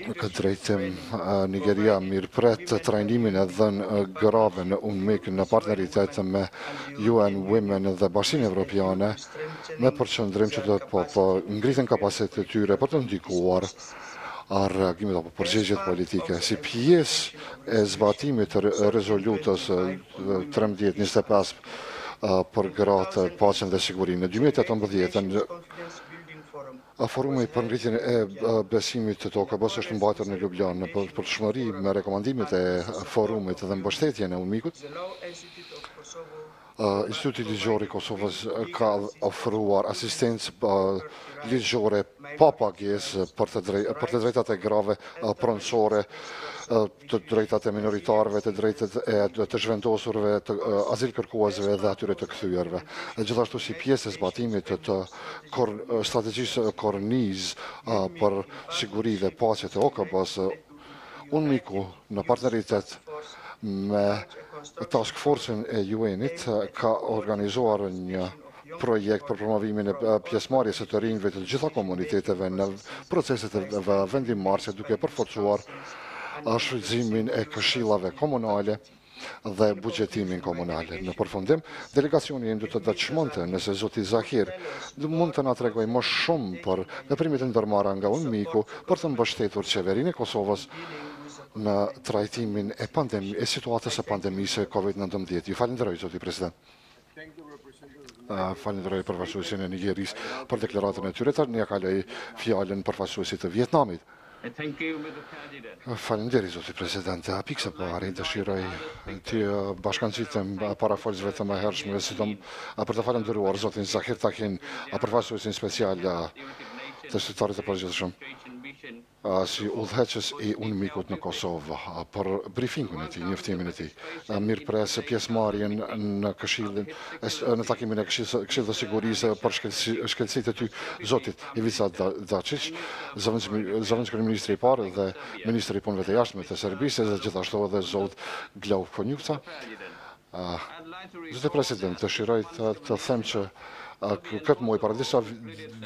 këtë drejtim. Nigeria mirëpret trajnimin e dhënë grave në UNMIK në partneritet me UN Women dhe Bashkinë Evropiane me përqendrim që do të ngritën kapacitetet e tyre për të ndikuar reagimit apo përgjigjet politike. Si pjesë e zbatimit të rezolutës 1325 për gratë, paqen dhe sigurinë. Në 2018, forumi për ngritjen e besimit të OKB-së është mbajtur në Ljubljanë për përshmëri me rekomandimet e forumit dhe mbështetjen e UNMIK-ut. Instituti Ligjor i Kosovës ka ofruar asistencë ligjore pa pagesë për të drejtat e grave pronësore, të drejtat e minoritarëve, të drejtat e të zhvendosurve, të azil kërkuesve dhe atyre të kthyer. Gjithashtu si pjesë e zbatimit të strategjisë korniz për siguri dhe paqe të OKB-së, UNMIK-u në partneritet me Task Force-ën e UN-it ka organizuar një projekt për promovimin e pjesëmarrjes së të rinjve të gjitha komuniteteve në proceset e vendimmarrëse, duke përforcuar shfrytëzimin e këshillave komunale dhe buxhetimin komunal. Në përfundim, delegacioni do të dëshmonte nëse zoti Zahir mund të na tregojë më shumë për veprimet e ndërmarra nga UNMIK-u për të mbështetur qeverinë e Kosovës në trajtimin e situatës së pandemisë COVID-19. Ju falenderoj, zoti President. Falenderoj përfaqësuesin e Nigerisë për deklaratën e tyre. Tani ja kaloj fjalën përfaqësuesit të Vietnamit. Falenderoj, zoti President. Pikë së pari dëshiroj të bashkangjitem parafolësve të mëhershme, për të falendëruar zotin Zahir Takin, përfaqësuesin special të shqiptarit të përgjithshëm si udhëheqës i UNMIK-ut në Kosovë për briefingun e tij, njoftimin e tij. Mirëpres pjesëmarrjen në takimin e Këshillit të Sigurisë për shkelësitë e ty zotit Ivica Dačić, zëvendësir ministri i parë dhe ministri i punëve të jashtme të Serbisë, dhe gjithashtu edhe zot Glau Konjukca. Zotë President, dëshiroj të them që këtë muaj para disa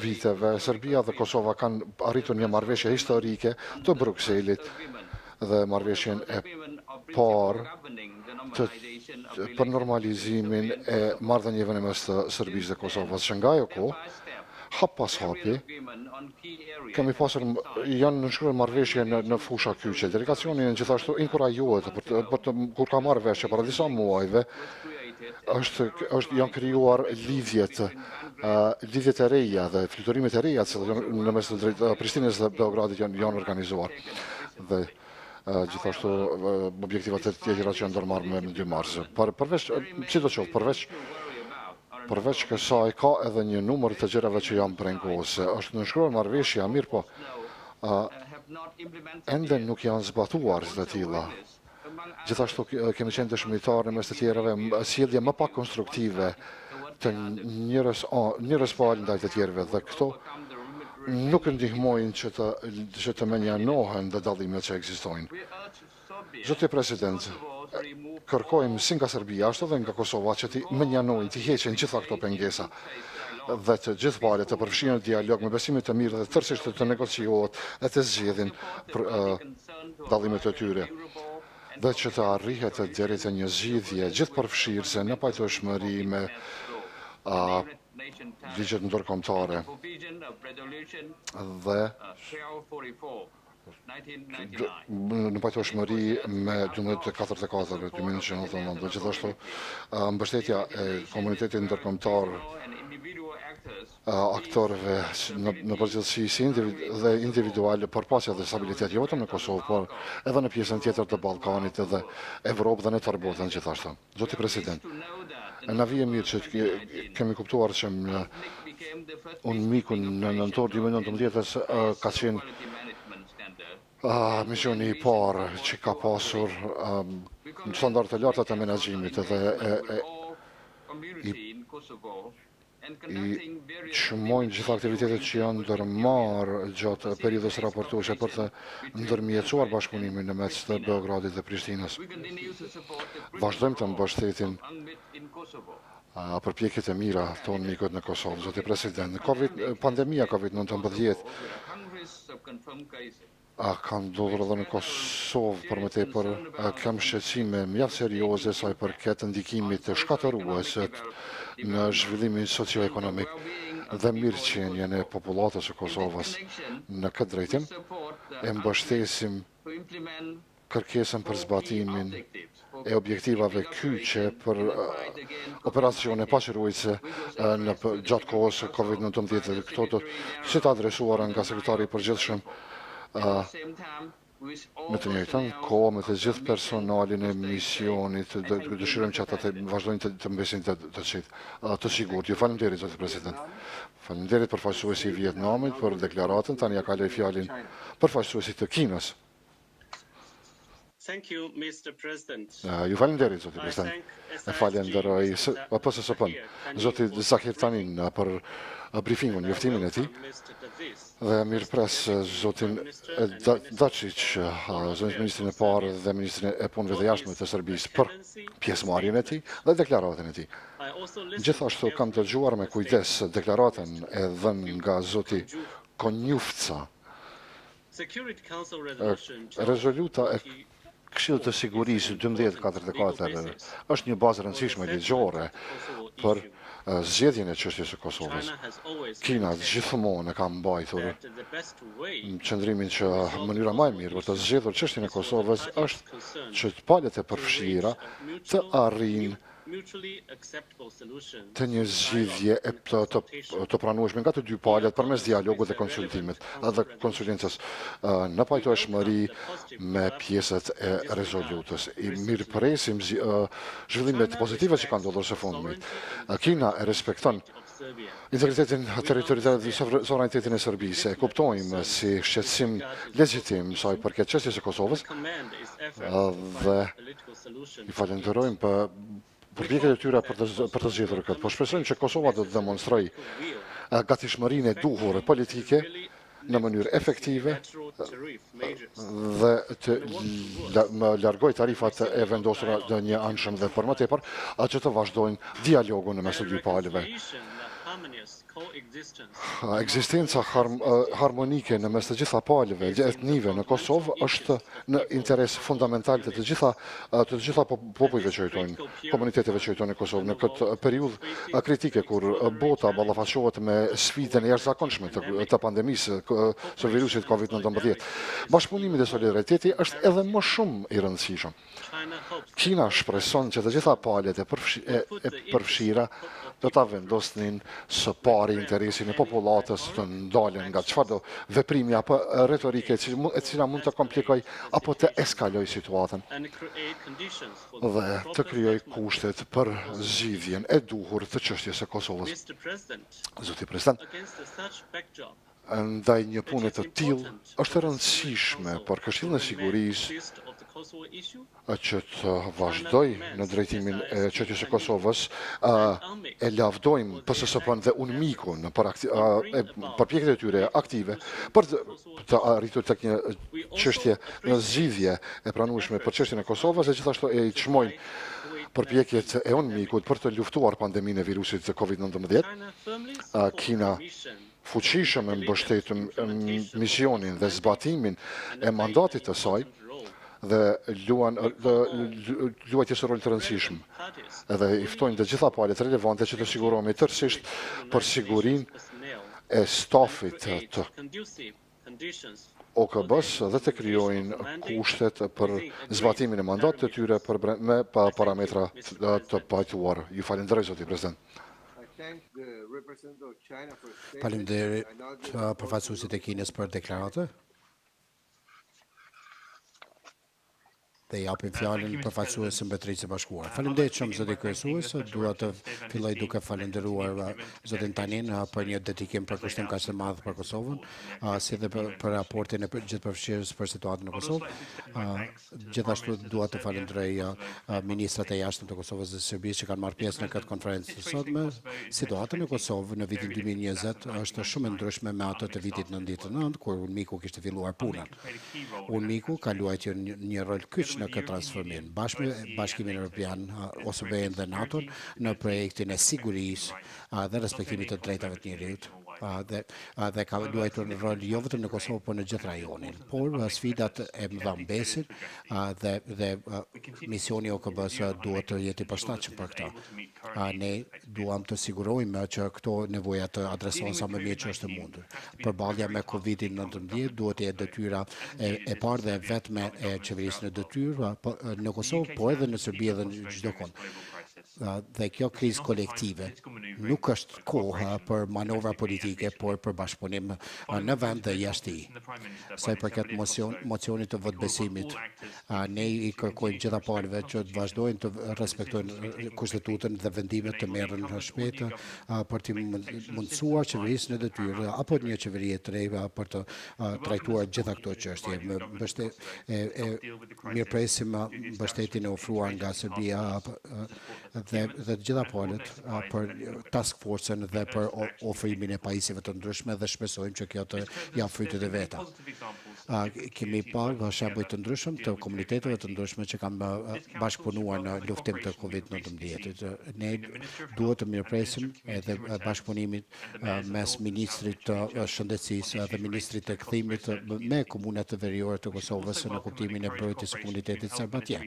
viteve, Serbia dhe Kosova kanë arritur një marrëveshje historike të Brukselit dhe marrëveshjen e parë për normalizimin e marrëdhënieve në mes të Serbisë dhe Kosovës, që nga ajo kohë hap pas hapi, kemi pasur janë nënshkruar marrëveshje në fusha kyçe. Delegacioni gjithashtu inkurajohet kur ka marrë veshje para disa muajve, janë krijuar lidhjet e reja dhe fluturime e reja në mes të Prishtinës dhe Beogradit janë organizuar. Dhe gjithashtu objektivat e tjera që janë ndërmarrë me 2 mars. Përveç kësaj ka edhe një numër të gjërave që janë brengose. Është nënshkruar marrëveshja, mirë po ende nuk janë zbatuar të tilla. Gjithashtu kemi qenë dëshmitar në mes të tjerave sjellje më pak konstruktive të njërës palë ndaj të tjerëve dhe këto nuk ndihmojnë që të menjanohen dhe dallimet që ekzistojnë. Zoti President, kërkojmë si nga Serbia ashtu dhe nga Kosova që të menjanojnë, të heqin gjitha këto pengesa dhe të gjithë palët të përfshihen në dialog me besimit të mirë dhe tërësisht të negociohet dhe të zgjedhin dallimet e tyre dhe që të arrihet deri te një zgjidhje gjithë përfshirëse në pajtueshmëri me ligjet ndërkombëtare dhe në pajtueshmëri me 1244 dhe gjithashtu mbështetja e komunitetit ndërkombëtar aktorëve në përgjithësi dhe individuale për pasja dhe stabilitet jo vetëm në Kosovë, por edhe në pjesën tjetër të Ballkanit dhe Evropë dhe në tërë botën gjithashtu. Zoti President, na vije mirë që kemi kuptuar që unë miku në nëntor 2019 ka qenë misioni I parë që ka pasur në standardet e larta të menaxhimit dhe I çmojnë gjitha aktivitetet që janë ndërmarrë gjatë periudhës raportuese për të ndërmjetësuar bashkëpunimin në mes të Beogradit dhe Prishtinës. Vazhdojmë të mbështetim përpjekjet e mira tonë mikut në Kosovë. Zoti President, pandemia COVID-19 ka ndodhur edhe në Kosovë për më tepër kam shqetësime mjaft serioze sa I përket ndikimit të shkatërues në zhvillimin socio-ekonomik dhe mirëqenjen e popullatës së Kosovës. Në këtë drejtim e mbështesim kërkesën për zbatimin e objektivave kyçe për operacione paçruese gjatë kohës COVID-19 dhe këto të të adresuara nga sekretari I përgjithshëm me të njëjtën kohë me të gjithë personalin e misionit dëshirojmë që ata të vazhdojnë të mbesin të sigurt. Ju faleminderit Zoti President. Faleminderit përfaqësuesi I Vietnamit për deklaratën, tani ja kaloj fjalën përfaqësuesit të Kinës. Thank you, Mr. President. Ju faleminderit Zoti President. E falenderoj PSS-n, Zoti Zakir Tanin për briefingun, njoftimin e tij. Dhe mirëpres Zotin Dačić, Zotin Ministrin e parë dhe Ministrin e Punëve të Jashtme të Serbisë për pjesëmarrjen e tij dhe deklaratën e tij. Gjithashtu kam dëgjuar me kujdes deklaratën e dhënë nga Zoti Konjufca. Rezoluta e Këshillit të Sigurisë 1244 është një bazë rëndësishme ligjore për zgjedhjen e çështjes së Kosovës. Kina gjithmonë ka mbajtur qëndrimin që mënyra më e mirë për të zgjedhur çështjen e Kosovës është që palët e përfshira të arrijnë të një zgjidhje të pranueshme nga të dy palët përmes dialogut dhe konsultimit dhe konsulencës në pajtueshmëri me pjesët e rezolutës. I mirëpresim zhvillimet pozitive që kanë ndodhur së fundmi. Kina e respekton integritetin territorial dhe sovranitetin e Serbisë. E kuptojmë si shqetësim legjitim sa I përket çështjes së Kosovës dhe I falenderojmë për përpjekjet e tyre për të zgjedhur këtë. Po shpresojmë që Kosova do të demonstrojë gatishmërinë e duhur politike në mënyrë efektive dhe të largojë tarifat e vendosura në një anshëm dhe për më tepër që të vazhdojnë dialogun në mes të dy palëve. Ekzistenca harmonike në mes të gjitha palëve etnive në Kosovë është në interes fundamental të gjitha popujve që jetojnë, komuniteteve që jetojnë në Kosovë në këtë periudhë kritike kur bota ballafaqohet me sfidën e jashtëzakonshme të pandemisë së virusit COVID-19. Bashkëpunimi dhe solidariteti është edhe më shumë i rëndësishëm. Kina shpreson që të gjitha palët e përfshira do ta vendosnin së pari interesin e popullatës të ndalen nga çfarëdo veprimi apo retorike e cila mund të komplikoj apo të eskaloj situatën dhe të krijoj kushtet për zgjidhjen e duhur të çështjes së Kosovës. Zoti President, ndaj një pune të tillë është e rëndësishme për Këshillin e Sigurisë që të vazhdoj në drejtimin e çështjes së Kosovës, e lavdojmë PSSP-n dhe UNMIK-un për përpjekjet e tyre aktive për të arritur tek një çështje në zgjidhje e pranueshme për çështjen e Kosovës dhe gjithashtu e çmojmë përpjekjet e UNMIK-ut për të luftuar pandeminë e virusit të COVID-19. Kina fuqishëm e mbështetëm misionin dhe zbatimin e mandatit të saj dhe luajtje së rol të rëndësishëm. Edhe i ftojnë të gjitha palët relevante që të sigurohemi tërësisht për sigurinë e stafit të OKB-së dhe të krijojnë kushtet për zbatimin e mandatit të tyre me parametra të pajtuar. Ju falenderoj, Zoti President. Faleminderit përfaqësuesit e Kinës për deklaratë. Dhe japim fjalën përfaqësuesit Mbretërisë së Bashkuar. Faleminderit shumë zoti kryesues, dua të filloj duke falendëruar zotin Tanin për një dedikim për kushtim kaq të madh për Kosovën, si dhe për raportin e gjithëpërfshirës për situatën në Kosovë. Gjithashtu dua të falenderoj ministrat e jashtëm të Kosovës dhe Serbisë që kanë marrë pjesë në këtë konferencë të sotme. Situata në Kosovë në vitin 2020 është shumë e ndryshme me atë të vitit 99 kur UNMIK-u kishte filluar punën. UNMIK-u ka luajtur një rol kyç në këtë transformim, bashkë me Bashkimin Evropian, OKB-n dhe NATO në projektin e sigurisë dhe respektimit të drejtave të njerëzit. Dhe ka luajtur një rol jo vetëm në Kosovë, por në gjithë rajonin. Por sfidat e mëdha mbesin dhe misioni OKB-s duhet të jetë i përshtatshëm për këtë. Ne duam të sigurojmë që këto nevoja të adresohen sa më mirë që është e mundur. Përballja me COVID-19 duhet të jetë detyra e parë dhe vetme e qeverisë në detyrë në Kosovë, por edhe në Serbi dhe në çdo kond. Dhe kjo krizë kolektive nuk është koha për manovra politike, por për bashkëpunim në vend dhe jashtë tij. Sa i përket mocionit të votbesimit, ne i kërkojmë gjitha palëve që të vazhdojnë të respektojnë kushtetutën dhe vendimet të merren shpejt për të mundësuar qeverisë në detyrë apo një qeveri të re për të trajtuar gjitha këto çështje. Mirëpresim mbështetjen e ofruar nga Serbia dhe të gjitha palët për task force-ën dhe për ofrimin e pajisjeve të ndryshme dhe shpresojmë që kjo të japë frytet e veta. Kemi parë shembuj të ndryshëm të komuniteteve të ndryshme që kanë bashkëpunuar në luftim të COVID-19. Ne duhet të mirëpresim edhe bashkëpunimin mes ministrit të shëndetësisë dhe ministrit të kthimit me komunat të veriore të Kosovës në kuptimin e mbrojtjes së komunitetit serb atje.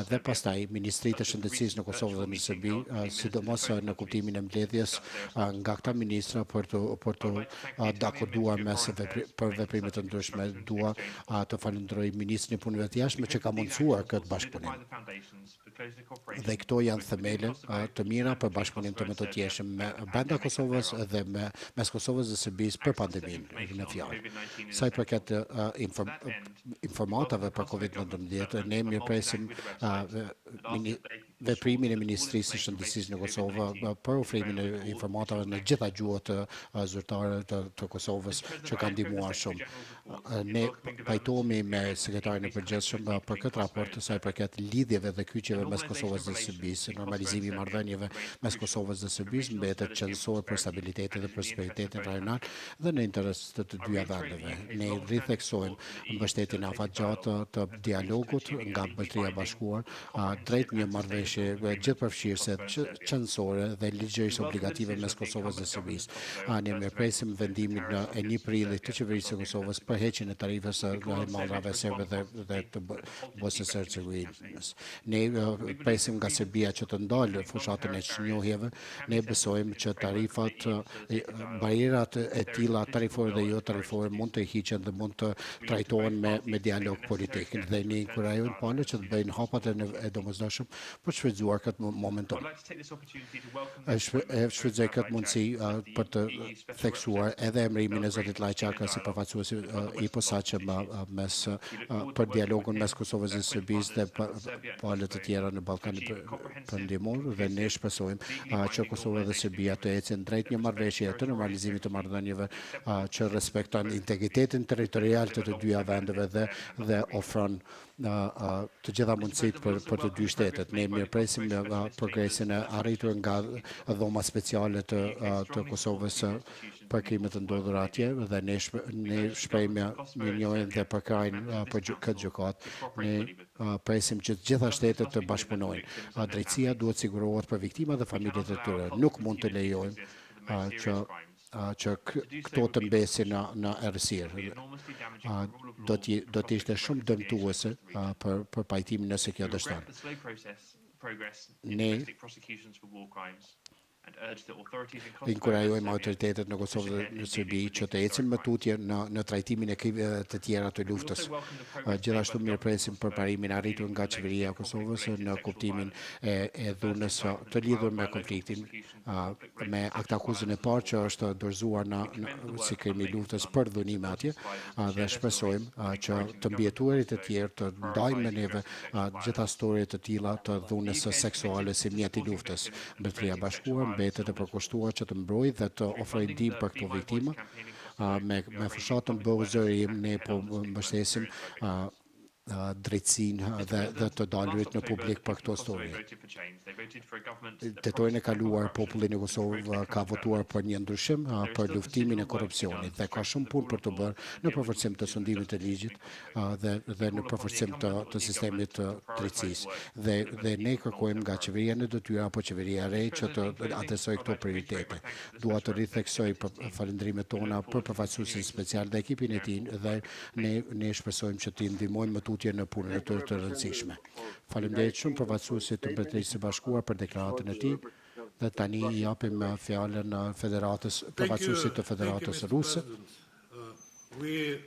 Dhe pastaj ministritë të shëndetësisë në Kosovë dhe në Serbi, sidomos në kuptimin e mbledhjes nga këta ministra për të dakorduar për veprime të ndryshme. Dua të falenderoj ministrin e punëve të jashtme që ka mundësuar këtë bashkëpunim. Dhe këto janë themele të mira për bashkëpunim të mëtotjeshëm brenda Kosovës dhe mes Kosovës dhe Serbisë për pandeminë në fjalë. Sa i përket informatave për COVID-19, ne mirëpresim veprimin e Ministrisë së Shëndetësisë në Kosovë për ofrimin e informatave në gjitha gjuhët zyrtare të Kosovës që kanë ndihmuar shumë. Ne pajtohemi me sekretarin e përgjithshëm për këtë raport sa i përket lidhjeve dhe kyçjeve mes Kosovës dhe Serbisë. Normalizimi i marrëdhënieve mes Kosovës dhe Serbisë mbetet qendror për stabilitetin dhe prosperitetin rajonal dhe në interes të dyja vendeve. Ne rritheksojmë mbështetjen e afatgjatë të dialogut nga Mbretëria e Bashkuar drejt një marrëveshje marrëveshje gjithëpërfshirëse qendrore dhe ligjërisht obligative mes Kosovës dhe Serbisë. Ne mirëpresim vendimin e 1 prillit të qeverisë së Kosovës për heqjen e tarifës së malrave serbe dhe të Bosnjës së Hercegovinës. Ne presim nga Serbia që të ndalë fushatën e çnjohjeve. Ne besojmë që tarifat, barierat e tilla tarifore dhe jo tarifore mund të hiqen dhe mund të trajtohen me dialog politik. Dhe ne inkurajojmë palët që të bëjnë hapat e domosdoshëm për të shfrytzuar këtë momentum. Shfrytëzoj këtë mundësi për të theksuar edhe emërimin e zotit Lajçaka si përfaqësuesi i posaçëm për dialogun mes Kosovës dhe Serbisë dhe palët të tjera në Ballkanin Perëndimor dhe ne shpresojmë që Kosova dhe Serbia të ecin drejt një marrëveshje të normalizimit të marrëdhënieve që respekton integritetin territorial të dyja vendeve dhe ofron të gjitha mundësitë për të dy shtetet. Ne mirëpresim progresin e arritur nga dhoma speciale të Kosovës për krimet të ndodhura atje dhe ne shprehim mirënjohjen dhe përkrajnë për këtë gjykatë. Ne presim që të gjitha shtetet të bashkëpunojnë. Drejtësia duhet sigurohet për viktimat dhe familjet e tyre. Nuk mund të lejojmë që këto të mbesin në errësirë. Do të ishte shumë dëmtuese për pajtimin nëse kjo dështon. Ne inkurajojmë autoritetet në Kosovë dhe në Serbi që të ecin më tutje në trajtimin e krimeve të tjera të luftës. Gjithashtu mirëpresim përparimin arritur nga qeveria e Kosovës në kuptimin e dhunës të lidhur me konfliktin, me aktakuzën e parë që është dorëzuar si krim i luftës për dhunime atje, dhe shpresojmë që të mbijetuarit e tjerë të ndajnë me neve gjitha storje të tilla të dhunës seksuale si mjet i luftës. Mbretëria e Bashkuar mbetet e përkushtuar që të mbrojë dhe të ofrojë ndihmë për këto viktima. Me fushatën Bozërim ne po mbështesim drejtsinë dhe të dalurit në publik për këto histori. Tetorin e kaluar populli në Kosovë ka votuar për një ndryshim për luftimin e korrupsionit dhe ka shumë punë për të bërë në përforcim të sundimit të ligjit dhe në përforcim të sistemit të drejtësisë. Dhe ne kërkojmë nga qeveria në detyra apo qeveria e re që të adresojë këto prioritete. Dua të ritheksoj falëndrimet tona për përfaqësuesin special dhe ekipin e tij dhe ne shpresojmë që t'i ndihmojmë më në punën e tyre të rëndësishme. Faleminderit shumë përfaqësuesit të Mbretërisë së Bashkuar për deklaratën e tij dhe tani i japim fjalën përfaqësuesit të Federatës Ruse.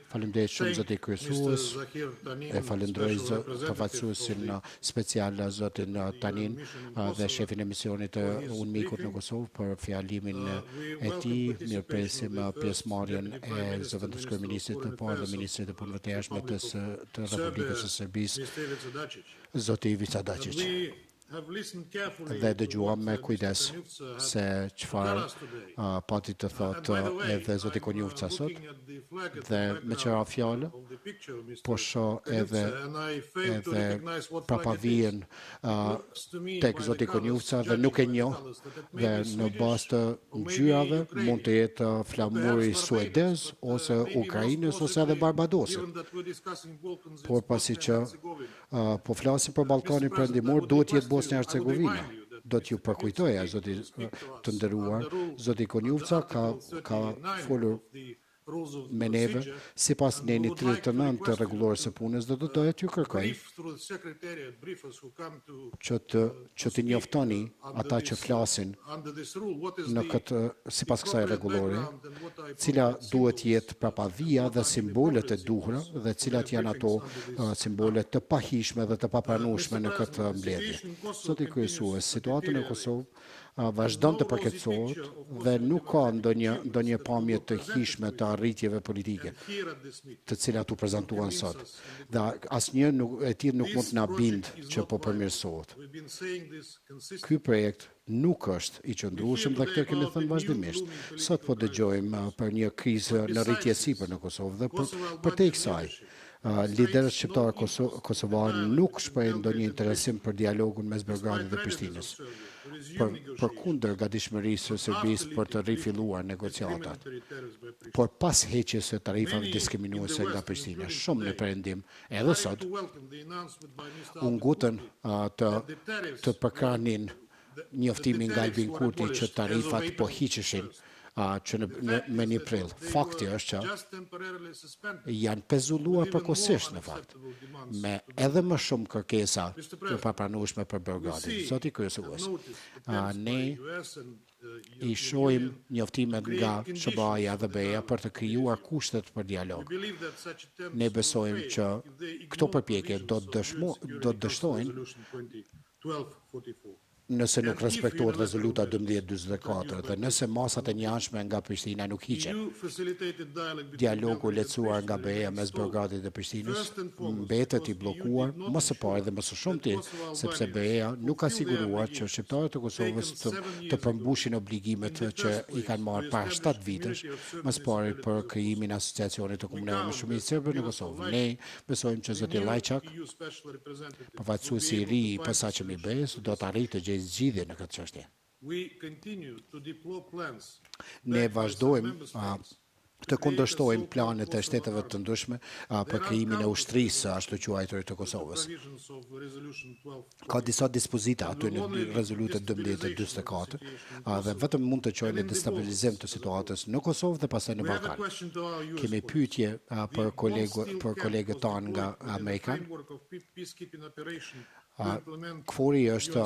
Faleminderit shumë zoti kryesues. E falenderoj përfaqësuesin special zotin Tanin dhe shefin e misionit të UNMIK-ut në Kosovë për fjalimin e tij. Mirëpresim pjesëmarrjen e zëvendës kryeministrit të parë dhe ministrit të punëve të jashtme të Republikës së Serbisë, zoti Ivica Dačić. Dhe dëgjuam me kujdes se çfarë pati të thotë edhe zoti Konjufca sot dhe me qëra fjalë po shoh edhe prapavijen tek zoti Konjufca dhe nuk e njoh dhe në bazë të ngjyrave mund të jetë flamuri suedez ose ukrainës ose edhe barbadosit. Por pasi që po flasim për Ballkanin Perëndimor, duhet jetë Bosnja-Hercegovina. Do t'ju përkujtoja, zoti të nderuar, zoti Konjufca ka folur me neve sipas nenit 39 të rregullorës së punës dhe do doja t'ju kërkoj që të njoftoni ata që flasin në këtë sipas kësaj rregullore, cila duhet jetë prapavija dhe simbolet e duhura dhe cilat janë ato simbolet të pahishme dhe të papranueshme në këtë mbledhje. Zoti kryesues, situata në Kosovë vazhdon të përkeqësohet dhe nuk ka ndonjë pamje të hishme të arritjeve politike të cilat u prezantuan sot. Dhe asnjë e tillë nuk mund të na bind që po përmirësohet. Ky projekt nuk është i qëndrueshëm dhe këtë kemi thënë vazhdimisht. Sot po dëgjojmë për një krizë në rritje sipër në Kosovë dhe përtej kësaj liderët shqiptarë kosovarë nuk shprehin ndonjë interesim për dialogun mes Beogradit dhe Prishtinës. Përkundër gatishmërisë së Serbisë për të rifilluar negociatat, por pas heqjes së tarifave diskriminuese nga Prishtina, shumë në perëndim, edhe sot, u ngutën të përkranin njoftimin nga Albin Kurti që tarifat po hiqeshin që në një prill. Fakti është që janë pezulluar përkohësisht në fakt, me edhe më shumë kërkesa të papranueshme për Beogradin. Zoti kryesues, ne i shohim njoftimet nga SBA-ja dhe BE-ja për të krijuar kushtet për dialog. Ne besojmë që këto përpjekje do të dështojnë nëse nuk respektohet rezoluta 1244 dhe nëse masat e njëanshme nga Prishtina nuk hiqen. Dialogu lehtësuar nga BE-ja mes Beogradit dhe Prishtinës mbetet i bllokuar më së pari dhe më së shumti sepse BE-ja nuk ka siguruar që shqiptarët e Kosovës të përmbushin obligimet që i kanë marrë para 7 vitesh, më së pari për krijimin e asociacionit të komunave me shumicë serbe në Kosovë. Ne besojmë që zoti Lajçak, përfaqësuesi i ri i posaçëm i BE-s, do të arrijë të gjejë zgjidhje në këtë çështje. Ne vazhdojmë të kundërshtojmë planet e shteteve të ndryshme për krijimin e ushtrisë ashtu quajturit të Kosovës. Ka disa dispozita aty në rezolutën 1244 dhe vetëm mund të çojnë në destabilizim të situatës në Kosovë dhe pastaj në Ballkan. Kemi pyetje për kolegët tanë nga Amerikan. KFOR-i është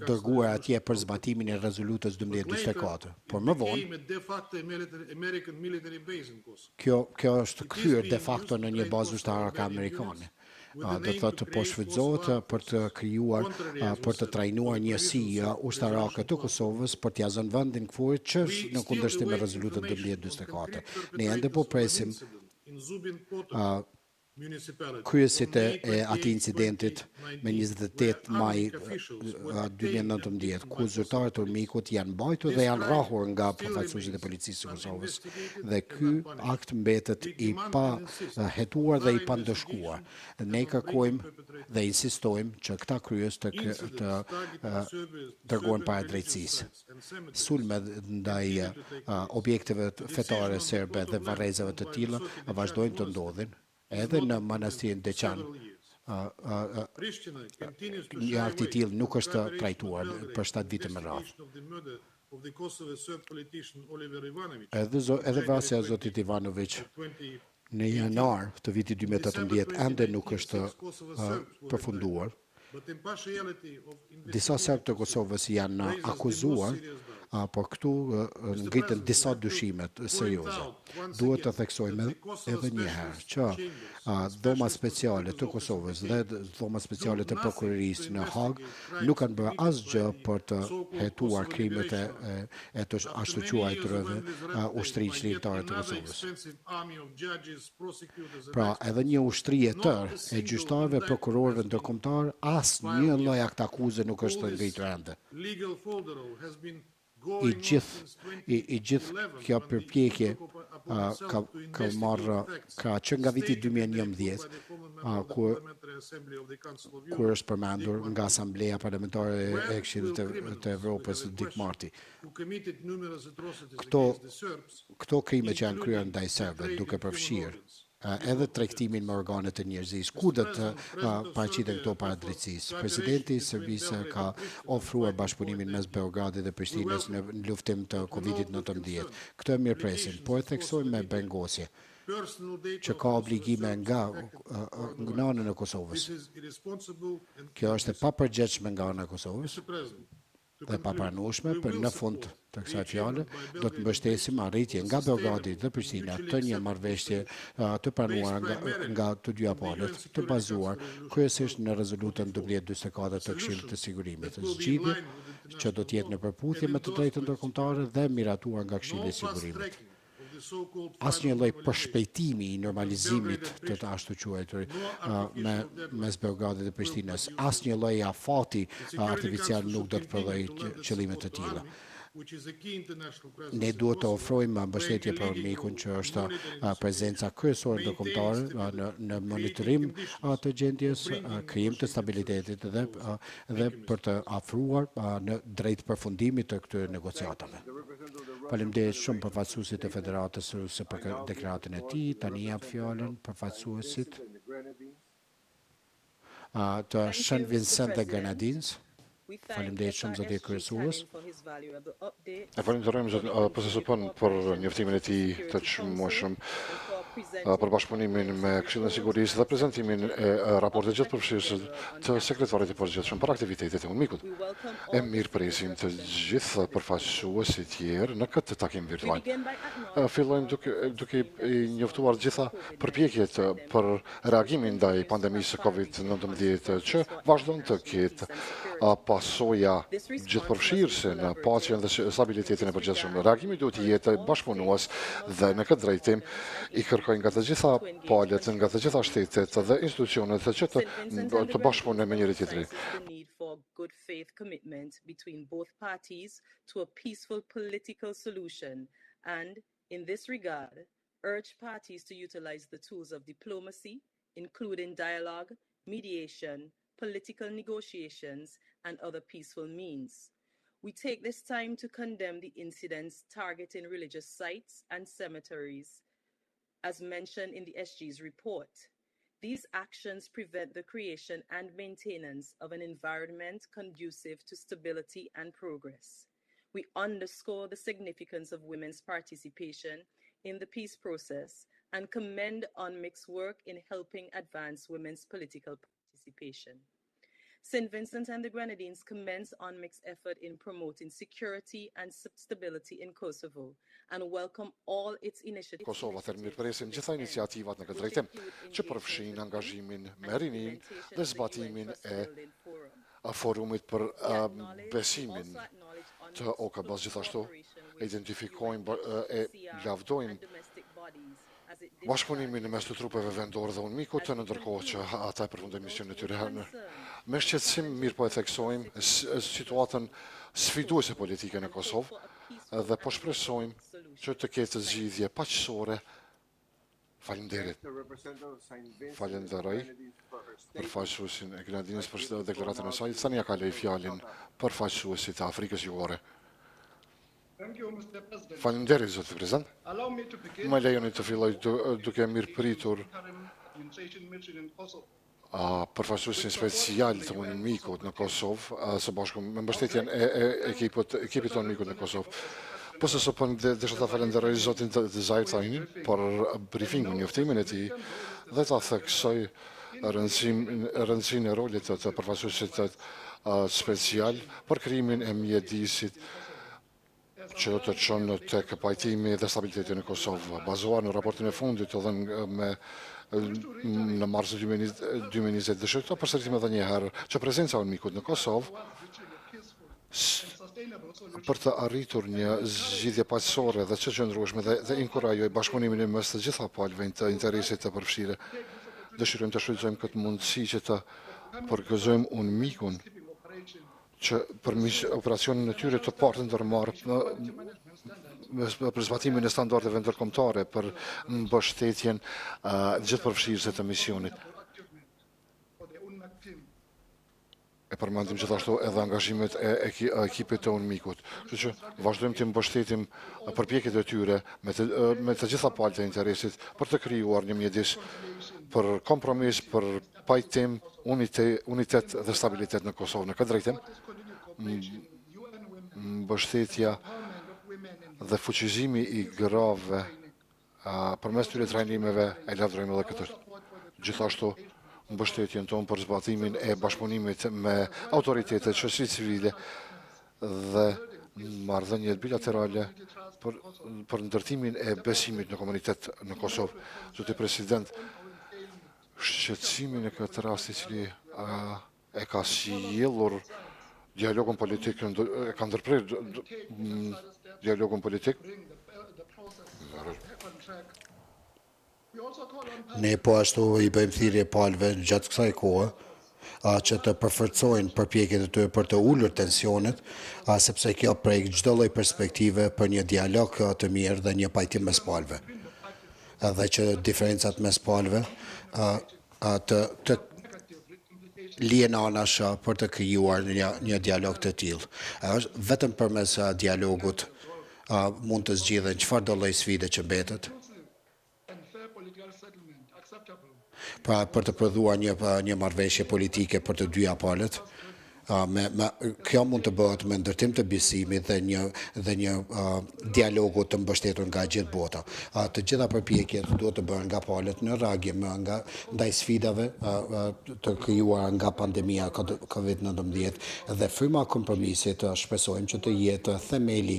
dërguar atje për zbatimin e rezolutës 1244, por më vonë kjo është kryer de facto në një bazë ushtarake amerikane. Do thotë po shfrytëzohet për të krijuar, për të trajnuar një sije ushtarake të Kosovës për t'ia zënë vendin KFOR-it që është në kundërshtim me rezolutën 1244. Ne ende po presim kryesit e atij incidentit me 28 maj 2019, ku zyrtarët e Turmikut janë mbajtur dhe janë rrahur nga përfaqësuesit e policisë së Kosovës. Dhe ky akt mbetet i pa hetuar dhe i pa ndëshkuar. Ne kërkojmë dhe insistojmë që këta kryes të dërgohen para drejtësisë. Sulme ndaj objekteve fetare serbe dhe varrezave të tilla vazhdojnë të ndodhin. Edhe në manastirin Deçan, një akt i tillë nuk është trajtuar për 7 vite me radhë. Edhe vrasja e zotit Ivanović në janar të vitit 2018 ende nuk është përfunduar. Disa serbë të Kosovës janë akuzuar, por këtu ngritën disa dyshimet serioze. Duhet të theksojmë edhe një herë që dhoma speciale të Kosovës dhe dhoma speciale të prokurorisë në Hag nuk kanë bërë asgjë për të hetuar krimet e të ashtu quajturave ushtrisë ligjitare të Kosovës. Pra, edhe një ushtri e tërë e gjyqtarëve, prokurorëve ndërkombëtar, asnjë lloj aktakuze nuk është ngritur ende. I gjithë kjo përpjekje ka marrë që nga viti 2011, kur është përmendur nga Asambleja Parlamentare e Këshillit të Evropës Dick Marty. Këto krime që janë kryer ndaj serbëve, duke përfshirë edhe tregtimin me organet e njerëzisë, ku do të paraqiten këto para drejtësisë. Presidenti i Serbisë ka ofruar bashkëpunimin mes Beogradit dhe Prishtinës në luftim të Covid-19. Këtë e mirëpresim, por e theksojmë me bengosje që ka obligime nga anën e Kosovës. Kjo është e papërgjegjshme nga ana e Kosovës dhe papranueshme, për në fund të kësaj fjale do të mbështesim arritje nga Beogradi dhe Prishtina të një marrëveshje të pranuar nga të dyja palët, të bazuar kryesisht në rezolutën 1244 të Këshillit të Sigurimit. Zgjidhje që do të jetë në përputhje me të drejtën ndërkombëtare dhe miratuar nga Këshilli i Sigurimit. Asnjë lloj përshpejtimi i normalizimit të ashtu quajtur mes Beogradit dhe Prishtinës, asnjë lloj afati artificial nuk do të prodhojë qëllime të tilla. Ne duhet të ofrojmë mbështetje për mikun që është prezenca kryesore ndërkombëtare në monitorim të gjendjes, krijim të stabilitetit dhe për të afruar në drejt përfundimit të këtyre negociatave. Faleminderit shumë përfaqësuesit të Federatës Ruse për deklaratën e tij. Tani jap fjalën përfaqësuesit të Saint Vincent dhe Grenadines. Faleminderit shumë zoti kryesues. E falenderojmë zotin profesor për njoftimin e tij të çmueshëm për bashkëpunimin me Këshillin e Sigurisë dhe prezantimin e raportit gjithëpërfshirës të sekretarit të përgjithshëm për aktivitetet e UNMIK-ut. E mirëpresim të gjithë përfaqësuesit tjerë në këtë takim virtual. Fillojmë duke i njoftuar gjitha përpjekjet për reagimin ndaj pandemisë COVID-19 që vazhdon të ketë pasoja gjithëpërfshirëse në paqen dhe stabilitetin e përgjithshëm. Reagimi duhet të jetë bashkëpunues dhe në këtë drejtim i kërkojnë nga të gjitha palët, nga të gjitha shtetet dhe institucionet që të bashkëpunojnë me njëri tjetrin. Good faith commitment between both parties to a peaceful political solution and, in this regard, urge parties to utilize the tools of diplomacy, including dialogue, mediation, political negotiations, and other peaceful means. We take this time to condemn the incidents targeting religious sites and cemeteries, as mentioned in the SG's report. These actions prevent the creation and maintenance of an environment conducive to stability and progress. We underscore the significance of women's participation in the peace process and commend UNMIK's work in helping advance women's political participation. St. Vincent and the Grenadines commends UNMIK's effort in promoting security and stability in Kosovo and welcome all its initiatives. Kosova të mirëpresim gjitha iniciativat në këtë drejtim që përfshin angazhimin me rinin dhe zbatimin e forumit për besimin të OKB-s. Gjithashtu identifikojmë e lavdojmë bashkëpunimin mes të trupeve vendore dhe UNMIK-ut në ndërkohë që ata e përfundojnë misionin e tyre. Me shqetësim mirë po e theksojmë situatën sfiduese politike në Kosovë dhe po shpresojmë që të ketë zgjidhje paqësore. Faleminderit. Falenderoj përfaqësuesin e Grenadinës për deklaratën e saj. Tani ja kaloj fjalën përfaqësuesit të Afrikës Jugore. Faleminderit, zoti Prezident. Më lejoni të filloj duke mirëpritur përfaqësuesin special të UNMIK-ut në Kosovë së bashku me mbështetjen e ekipit të UNMIK-ut në Kosovë. Desha ta falenderoj zotin Zajrtainin për briefingun, njoftimin e tij dhe ta theksoj rëndësinë e rolit të përfaqësuesit special për krijimin e mjedisit që do të çon tek pajtimi dhe stabiliteti në Kosovë, bazuar në raportin e fundit të dhënë në mars 2020. Dëshiroj të përsëritem edhe një herë që prezenca e UNMIK-ut në Kosovë për të arritur një zgjidhje paqësore dhe të qëndrueshme dhe inkurajoj bashkëpunimin mes të gjitha palëve të interesit të përfshirë. Dëshirojmë të shfrytëzojmë këtë mundësi që të përgëzojmë UNMIK-un që përmes operacionin e tyre të parë të ndërmarrë për zbatimin e standardeve ndërkombëtare për mbështetjen gjithëpërfshirëse të misionit. E përmendim gjithashtu edhe angazhimet e ekipit të UNMIK-ut. Kështu që vazhdojmë të mbështetim përpjekjet e tyre me të gjitha palët e interesit për të krijuar një mjedis për kompromis, për pajtim, unitet dhe stabilitet në Kosovë. Në këtë drejtim, mbështetja dhe fuqizimi i grave përmes tyre trajnimeve e lavdërojmë edhe këtë. Gjithashtu, mbështetjen tonë për zbatimin e bashkëpunimit me autoritetet shoqërisë civile dhe marrëdhëniet bilaterale për ndërtimin e besimit në komunitet në Kosovë. Zoti President, shqetësimin e këtë rast i cili e ka sjellur dialogun politik, e ka ndërprer dialogun politik. Ne po ashtu I bëjmë thirrje palëve gjatë kësaj kohe që të përforcojnë përpjekjet e tyre për të ulur tensionet, sepse kjo prek çdo lloj perspektive për një dialog të mirë dhe një pajtim mes palëve. Dhe që diferencat mes palëve të lihen anash për të krijuar një dialog të tillë. Vetëm përmes dialogut mund të zgjidhen çfarëdo lloj sfide që mbetet. Pra për të prodhuar një marrëveshje politike për të dyja palët, kjo mund të bëhet me ndërtim të besimit dhe një dialogu të mbështetur nga gjithë bota. Të gjitha përpjekjet duhet të bëhen nga palët në reagim ndaj sfidave të krijuara nga pandemia COVID-19 dhe fryma e kompromisit shpresojmë që të jetë themeli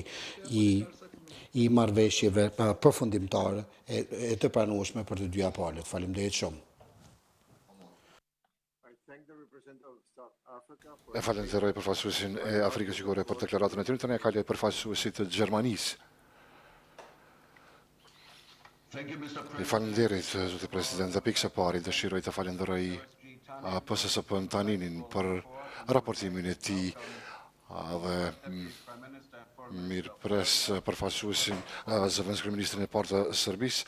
i marrëveshjeve përfundimtare e të pranueshme për të dyja palët. Faleminderit shumë. E falenderoj përfaqësuesin e Afrikës Jugoore për deklaratën e tyre, tani e kaloj përfaqësuesit të Gjermanisë. Falenderit, zotë president, dhe pikë së pari dëshiroj të falenderoj PSSP-n Taninin për raportimin e tij dhe mirë pres përfaqësuesin zëvendës kryeministrin e parë të Serbisë,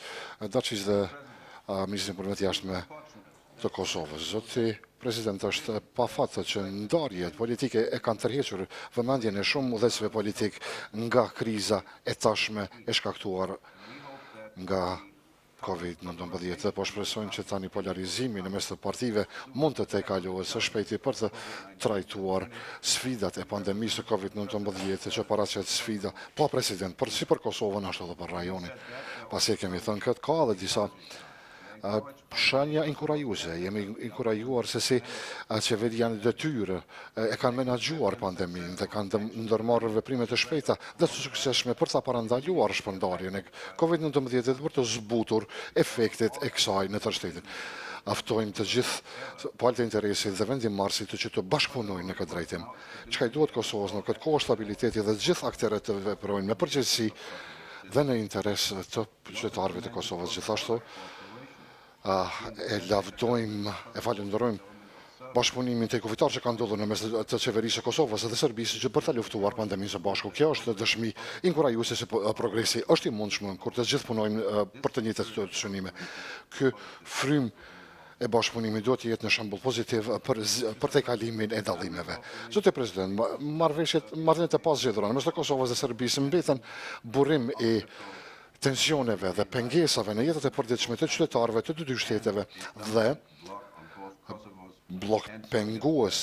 Dačić dhe ministrin e punëve të jashtme të Kosovës. Zoti president, është pa fatë që ndarjet politike e kanë tërhequr vëmendjen e shumë udhëheqësve politik nga kriza e tashme e shkaktuar nga COVID-19, po shpresojnë që tani polarizimi në mes të partive mund të tejkalohet së shpejti për të trajtuar sfidat e pandemisë të COVID-19 që paraqet sfida pa president, si për Kosovën ashtu edhe për rajonin. Pasi kemi thënë këtë, ka edhe disa shenja inkurajuese. Jemi inkurajuar se si qeveria në detyrë e kanë menaxhuar pandeminë dhe kanë ndërmarrë veprime të shpejta dhe të suksesshme për ta parandaluar shpërndarjen e COVID-19 dhe për të zbutur efektet e kësaj në tërë shtetin. Aftojmë të gjithë palët e interesit dhe vendimmarrësit që të bashkëpunojnë në këtë drejtim. Çka i duhet Kosovës në këtë kohë stabiliteti dhe të gjithë aktorët të veprojnë në përgjithësi dhe në interes të qytetarëve të Kosovës. Gjithashtu e lavdojmë, e falenderojmë bashkëpunimin të kufitar që ka ndodhur në mes të qeverisë së Kosovës dhe Serbisë që për ta luftuar pandeminë së bashku. Kjo është dëshmi inkurajuese se progresi është i mundshëm kur të gjithë punojmë për të njëjtat synime. Ky frym e bashkëpunimit duhet të jetë në shembull pozitiv për tejkalimin e dallimeve. Zotë president, marrëdhëniet e pazgjedhura mes të Kosovës dhe Serbisë mbeten burrim i tensioneve dhe pengesave në jetët e përditshme të qytetarëve të dy shteteve dhe blok pengues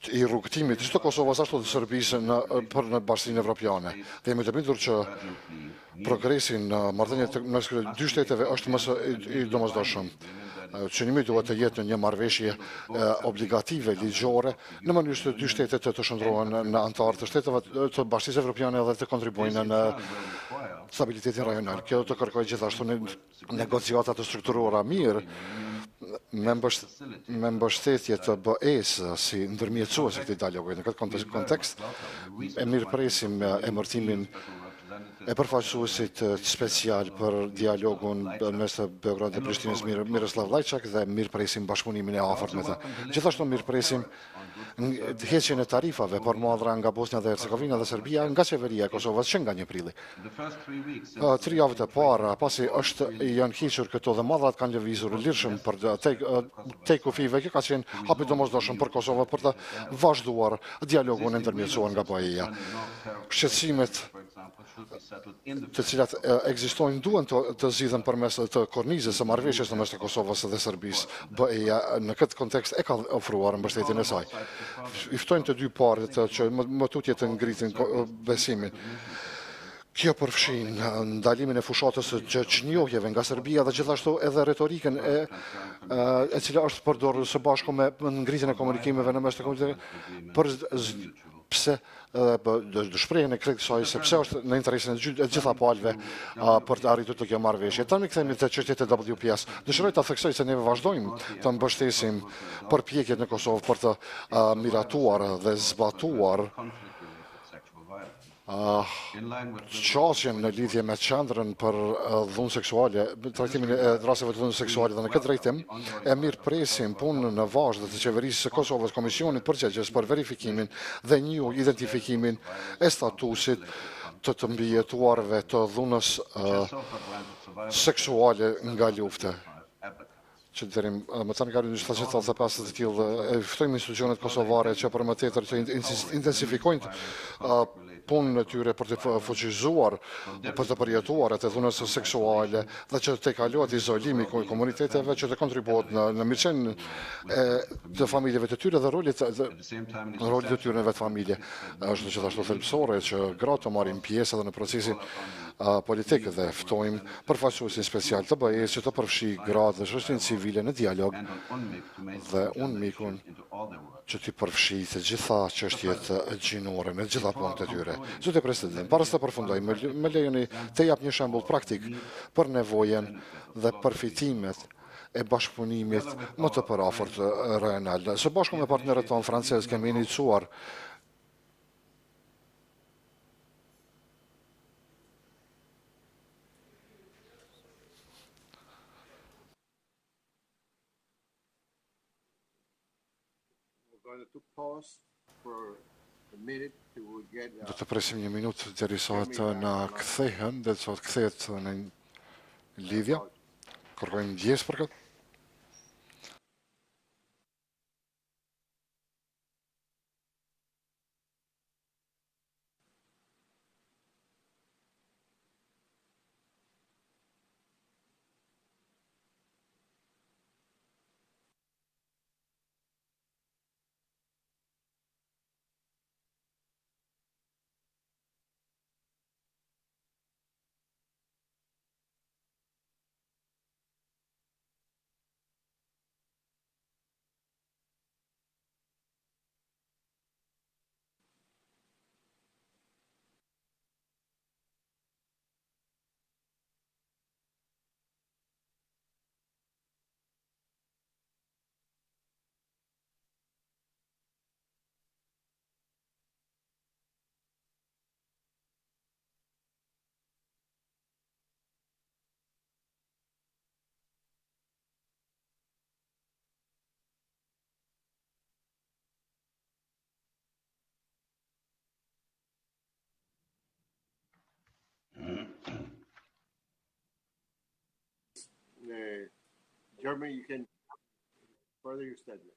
i rrugëtimit të Kosovës ashtu të Serbisë për në Bashkinë Evropiane. Dhe jemi të bindur që progresi në marrëdhëniet mes dy shteteve është më i domosdoshëm. Qënimi duhet të jetë një marrëveshje obligative ligjore në mënyrë që dy shtetet të shndrohen në antarë të shteteve të Bashkisë Evropiane dhe të kontribuojnë në stabilitetin rajonal. Kjo të kërkojë gjithashtu në negociata të strukturuara mirë me mbështetje të BE-s si ndërmjetësues i këtij dialogu. Në këtë kontekst e mirëpresim emërtimin e përfaqësuesit special për dialogun mes Beogradit dhe Prishtinës Miroslav Lajçak dhe mirëpresim bashkëpunimin e afërt me të. Gjithashtu mirëpresim heqjen e tarifave për modra nga Bosnia dhe Hercegovina dhe Serbia nga qeveria e Kosovës që nga 1 prilli. 3 javët e para, pasi janë hequr këto dhe modrat kanë lëvizur lirshëm për te kufive, kjo ka qenë hapi domosdoshëm për Kosovë për të vazhduar dialogun e ndërmjetësuar nga BE-ja. Shqetësimet të cilat ekzistojnë duhen të zgjidhen përmes të kornizës së marrëveshjes në mes të Kosovës dhe Serbisë. BE-ja në këtë kontekst e ka ofruar mbështetjen e saj. I ftojnë të dy parët që më tutje të ngritin besimin. Kjo përfshin ndalimin e fushatës që çnjohjeve nga Serbia dhe gjithashtu edhe retorikën e cila është përdorur së bashku me ngritjen e komunikimeve në mes të komuniteteve për pse shprehjen e kësaj sepse është në interesin e gjitha palëve për të arritur të kjo marrëveshje. Tani kthehemi te çështjet e WPS. Dëshiroj ta theksoj se ne vazhdojmë të mbështesim përpjekjet në Kosovë për të miratuar dhe zbatuar qasjen në lidhje me qendrën për dhunë seksuale, trajtimin e rasteve të dhunë seksuale dhe në këtë drejtim e mirëpresim punën në vazhdim të qeverisë së Kosovës, Komisionit përgjegjës për verifikimin dhe një identifikimin e statusit të mbijetuarve të dhunës seksuale nga lufte. Që deri më tani ka rritur 785 të tillë, ftojmë institucionet kosovare që për më tepër të intensifikojnë punën e tyre për të fuqizuar, për të përjetuar atë dhunës seksuale dhe që të kalohet izolimi i komuniteteve, që të kontribuohet në mirëqenien të familjeve të tyre dhe rolit të tyre në vetë familje. Është gjithashtu thelbësore që gratë të marrin pjesë edhe në procesin politik dhe ftojmë përfaqësuesin special të BE-s që të përfshi gratë dhe shoqërinë civile në dialog dhe unë mikun që t'i përfshi të gjitha çështjet gjinore në gjitha punët e tyre. Zotë President, para se të përfundoj, më lejoni të jap një shembull praktik për nevojen dhe përfitimet e bashkëpunimit më të përafërt rajonal. Së bashku me partnerët tonë francezë kemi iniciuar do të presim një minutë derisa të na kthehen, dhe të kthehet në lidhje. Kërkojmë ndjesë për këtë. German, you can further your statement.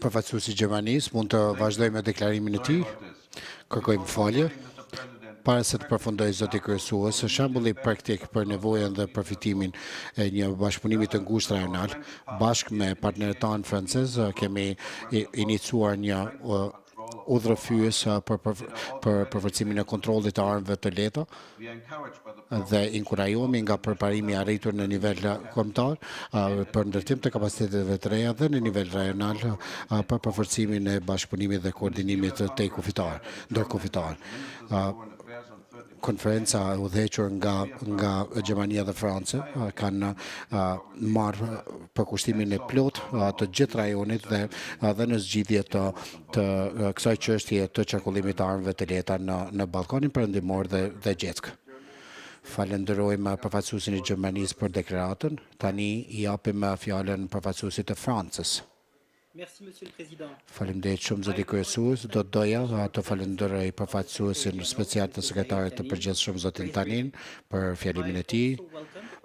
Përfaqësuesi i Gjermanisë mund të vazhdojë me deklarimin e tij. Kërkojmë falje. Para se të përfundoj zoti kryesues, shembulli praktik për nevojën dhe përfitimin e një bashkëpunimi të ngushtë rajonal, bashkë me partnerët tanë francezë, kemi iniciuar një udhërfyes për përforcimin e kontrollit të armëve të lehta dhe inkurajohemi nga përparimi i arritur në nivel kombëtar për ndërtim të kapaciteteve të reja dhe në nivel rajonal për përforcimin e bashkëpunimit dhe koordinimit të ndërkufitar. Konferenca e udhëhequr nga Gjermania dhe Franca kanë marrë përkushtimin e plot të gjithë rajonit dhe në zgjidhje të kësaj çështje të qarkullimit të armëve të lehta në Ballkanin Perëndimor dhe Gjetskë. Falenderojmë përfaqësuesin e Gjermanisë për deklaratën. Tani i japim fjalën përfaqësuesit të Francës. Faleminderit shumë zoti kryesues, do doja të falenderoj përfaqësuesin special të sekretarit të përgjithshëm zotin Tanin për fjalimin e tij.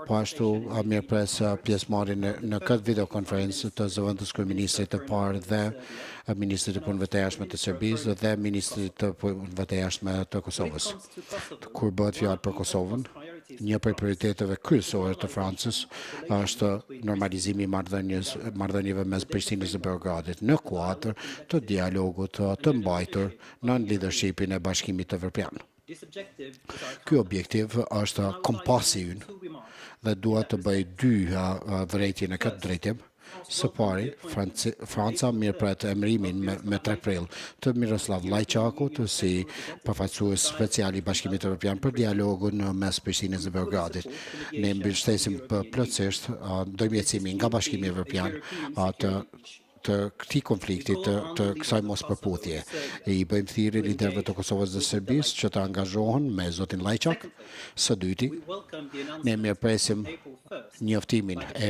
Po ashtu mirëpres pjesëmarrjen në këtë videokonferencë të zëvendës kryeministrit të parë dhe ministrit të punëve të jashtme të Serbisë dhe ministrit të punëve të jashtme të Kosovës. Kur bëhet fjalë për Kosovën, një prej prioriteteve kryesore të Francës është normalizimi i marrëdhënieve mes Prishtinës dhe Beogradit në kuadër të dialogut të mbajtur nën leadershipin e Bashkimit Evropian. Ky objektiv është kompasi ynë dhe dua të bëj dy vërejtje në këtë drejtim. Së pari, Franca mirëpret emërimin me 3 prill të Miroslav Lajçakut si përfaqësues special i Bashkimit Evropian për dialogun mes Prishtinës dhe Beogradit. Ne mbështesim plotësisht ndërmjetësimin nga Bashkimi Evropian të këtij konflikti, të kësaj mospërputhje. I bëjmë thirrje liderëve të Kosovës dhe Serbisë që të angazhohen me zotin Lajçak. Së dyti, ne mirëpresim njoftimin e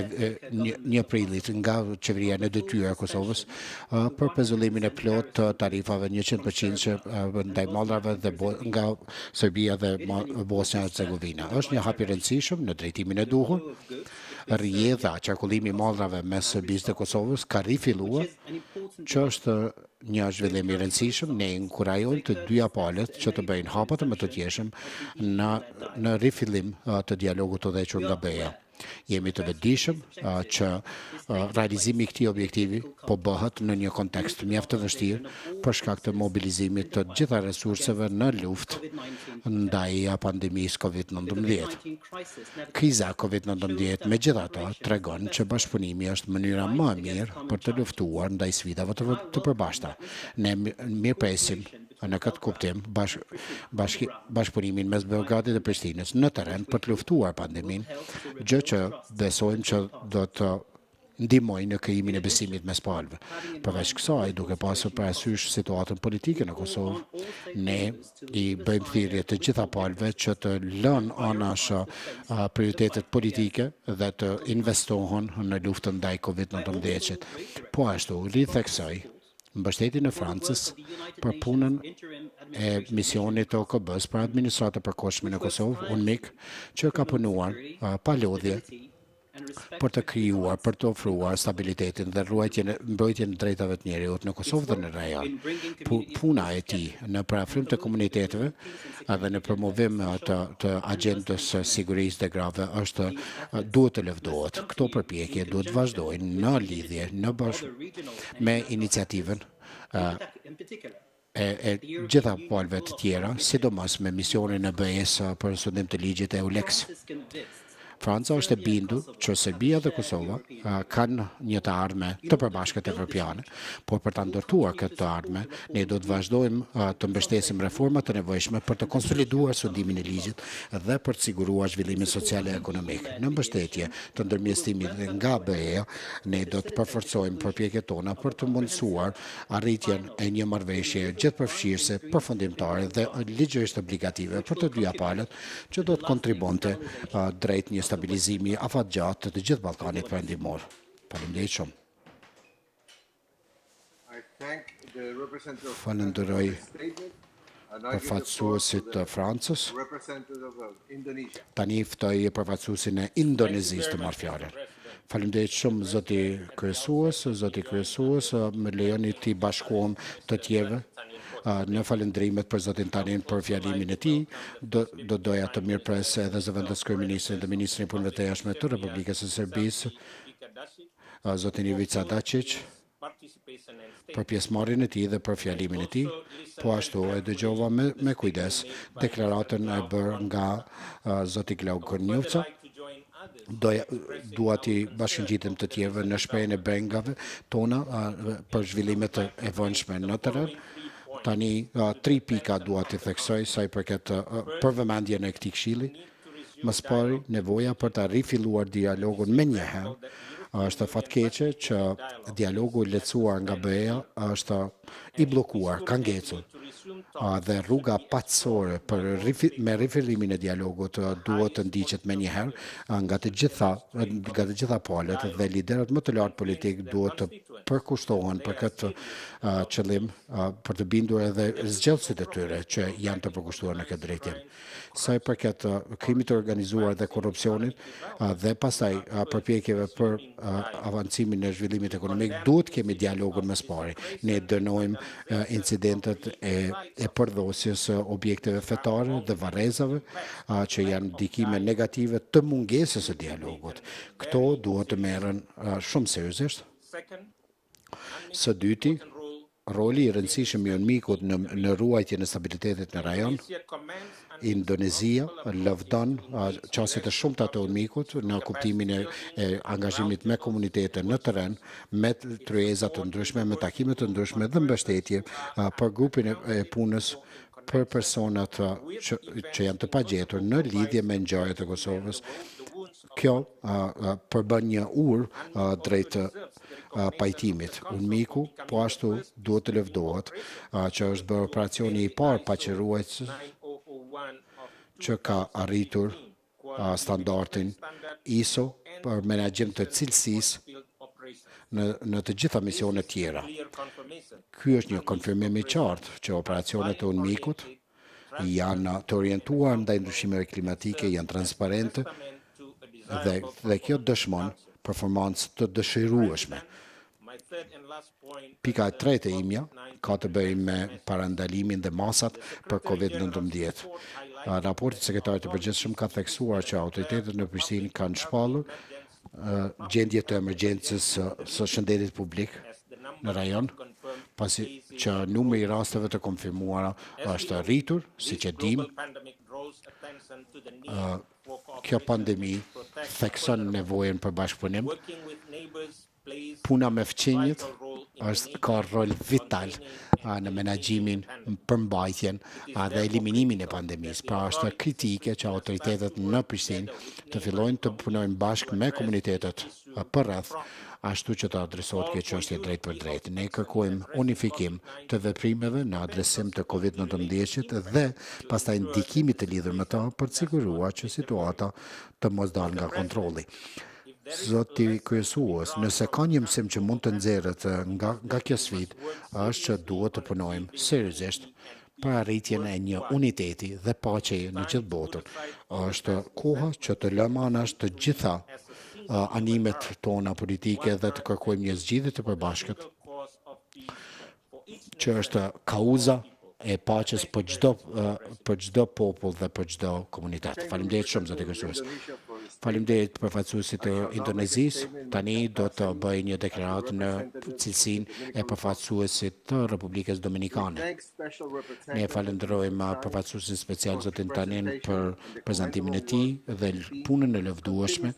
1 aprillit nga qeveria në detyrë e Kosovës për pezullimin e plot të tarifave 100% që ndaj mallrave dhe nga Serbia dhe Bosnia e Hercegovina. Është një hap i rëndësishëm në drejtimin e duhur. Rrjedha, qarkullimi i mallrave mes Serbisë dhe Kosovës ka rifilluar, që është një zhvillim i rëndësishëm. Ne inkurajojmë të dyja palët që të bëjnë hapa të më të tjeshëm në rifillim të dialogut të udhëhequr nga BE-ja. Jemi të vetëdijshëm që realizimi i këtij objektivi po bëhet në një kontekst mjaft të vështirë për shkak të mobilizimit të gjitha resurseve në luftë ndaj pandemisë COVID-19. Kriza COVID-19 megjithatë tregon që bashkëpunimi është mënyra më e mirë për të luftuar ndaj sfidave të përbashkëta. Ne mirëpresim në këtë kuptim bashkëpunimin mes Beogradit dhe Prishtinës në terren për të luftuar pandeminë, gjë që besojmë që do të ndihmojë në krijimin e besimit mes palëve. Përveç kësaj, duke pasur parasysh situatën politike në Kosovë, ne I bëjmë thirrje të gjitha palëve që të lënë anash prioritetet politike dhe të investohen në luftën ndaj COVID-19. Po ashtu, ritheksoj mbështetjen e Francës për punën e misionit të OKB-së për administratë e përkohshme në Kosovë, UNMIK, që ka punuar pa lodhje për të krijuar, për të ofruar stabilitetin dhe mbrojtjen e drejtave të njerëzit në Kosovë dhe në rajon. Puna e tij në parafrim të komuniteteve dhe në promovim të agjendës së sigurisë dhe grave duhet të lëvdohet. Këto përpjekje duhet të vazhdojnë në lidhje me iniciativën e gjitha palëve të tjera, sidomos me misionin e BE-s për studim të ligjit EULEX. Franca është e bindur që Serbia dhe Kosova kanë një të ardhme të përbashkët evropiane, por për ta ndërtuar këtë ardhme, ne do të vazhdojmë të mbështesim reformat të nevojshme për të konsoliduar sundimin e ligjit dhe për të siguruar zhvillimin social e ekonomik. Në mbështetje të ndërmjetësimit nga BE-ja, ne do të përforcojmë përpjekjet tona për të mundësuar arritjen e një marrëveshje gjithëpërfshirëse, përfundimtare dhe ligjërisht obligative për të dyja palët, që do të kontribonte drejt një stabilizimi afatgjatë të gjithë Ballkanit Perëndimor. Faleminderit shumë. Falenderoj përfaqësuesit të Francës. Tani ftoj përfaqësuesin e Indonezisë të marrë fjalën. Faleminderit shumë zoti kryesues, më lejoni të bashkohem të tjerëve në falendrimet për zotin Tanin për fjalimin e tij. Do doja të mirëpres edhe zëvendës kryeministrin dhe ministrin e punëve të jashtme të Republikës së Serbisë, zotin Ivica Dačić, për pjesëmarrjen e tij dhe për fjalimin e tij. Po ashtu e dëgjova me kujdes deklaratën e bërë nga zoti Glauk Kornjovca. Dua t'i bashkëngjitem të tjerëve në shprehjen e brengave tona për zhvillimet e vëndshme në terren. Tani 3 pika dua t'i theksoj sa I përket për vëmendjen e këtij këshilli. Më së pari, nevoja për ta rifilluar dialogun menjëherë. Është fatkeqe që dialogu I lehtësuar nga BE-ja është I bllokuar, ka ngecur. Dhe rruga paçore me rifillimin e dialogut duhet të ndiqet menjëherë nga të gjitha palët dhe liderët më të lartë politik duhet të përkushtohen për këtë qëllim, për të bindur edhe zgjedhësit e tyre që janë të përkushtuar në këtë drejtim. Sa I përket krimit të organizuar dhe korrupsionit dhe pastaj përpjekjeve për avancimin e zhvillimit ekonomik, duhet kemi dialogun mes pari. Ne dënojmë incidentet e përdhosjes objekteve fetare dhe varrezave që janë ndikime negative të mungesës së dialogut. Këto duhet të merren shumë seriozisht. Së dyti, roli I rëndësishëm I UNMIK-ut në ruajtjen e stabilitetit në rajon. Indonezia lëvdon qasjet e shumta të UNMIK-ut në kuptimin e angazhimit me komunitete në terren, me tryeza të ndryshme, me takime të ndryshme dhe mbështetje për grupin e punës për personat që janë të pagjetur në lidhje me ngjarjet e Kosovës. Kjo përbën një urë drejt pajtimit. UNMIK-u po ashtu duhet të lëvdohet që është bërë operacioni i parë paqërues që ka arritur standardin ISO për menaxhim të cilësisë në të gjitha misionet tjera. Ky është një konfirmim i qartë që operacionet e UNMIK-ut janë të orientuar ndaj ndryshimeve klimatike, janë transparente dhe kjo dëshmon performancë të dëshirueshme. Pika e tretë e imja ka të bëjë me parandalimin dhe masat për COVID-19. Raporti i sekretarit të përgjithshëm ka theksuar që autoritetet në Prishtinë kanë shpallur gjendje të emergjencës së shëndetit publik në rajon, pasi që numri i rasteve të konfirmuara është rritur, siç e dimë. Kjo pandemi thekson nevojën për bashkëpunim. Puna me fëmijët ka rol vital në menaxhimin, përmbajtjen dhe eliminimin e pandemisë. Pra është kritike që autoritetet në Prishtinë të fillojnë të punojnë bashkë me komunitetet përreth, ashtu që të adresohet kjo çështje drejt për drejt. Ne kërkojmë unifikim të veprimeve në adresim të COVID-19 dhe pastaj ndikimit të lidhur me ta për të siguruar që situata të mos dalë nga kontrolli. Zoti kryesues, nëse ka një mësim që mund të nxjerrët nga kjo sfidë, është që duhet të punojmë seriozisht për arritjen e një uniteti dhe paqeje në gjithë botën. Është koha që të lëmë anash të gjitha animet tona politike dhe të kërkojmë një zgjidhje të përbashkët, që është kauza e paqes për çdo popull dhe për çdo komunitet. Faleminderit shumë zoti kryesues. Faleminderit përfaqësuesit të Indonezisë. Tani do të bëj një deklaratë në cilësinë e përfaqësuesit të Republikës Dominikane. Ne falenderojmë përfaqësuesin special zotin Tanin për prezantimin e tij dhe punën e lëvdueshme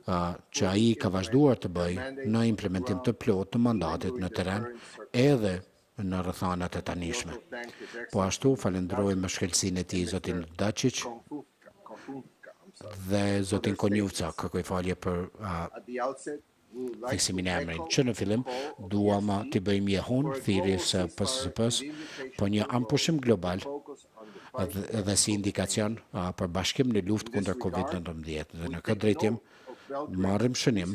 që ai ka vazhduar të bëjë në implementim të plotë të mandatit në terren edhe në rrethanat e tanishme. Po ashtu falenderojmë shkelësinë e tij zotin Dačić dhe zotin Konjuca, kërkoj falje për theksimin e emrin. Që në fillim duam të bëjmë jehun thirrjes së PSSP-s për një ampushim global dhe si indikacion për bashkim në luftë kundër COVID-19. Dhe në këtë drejtim marrim shënim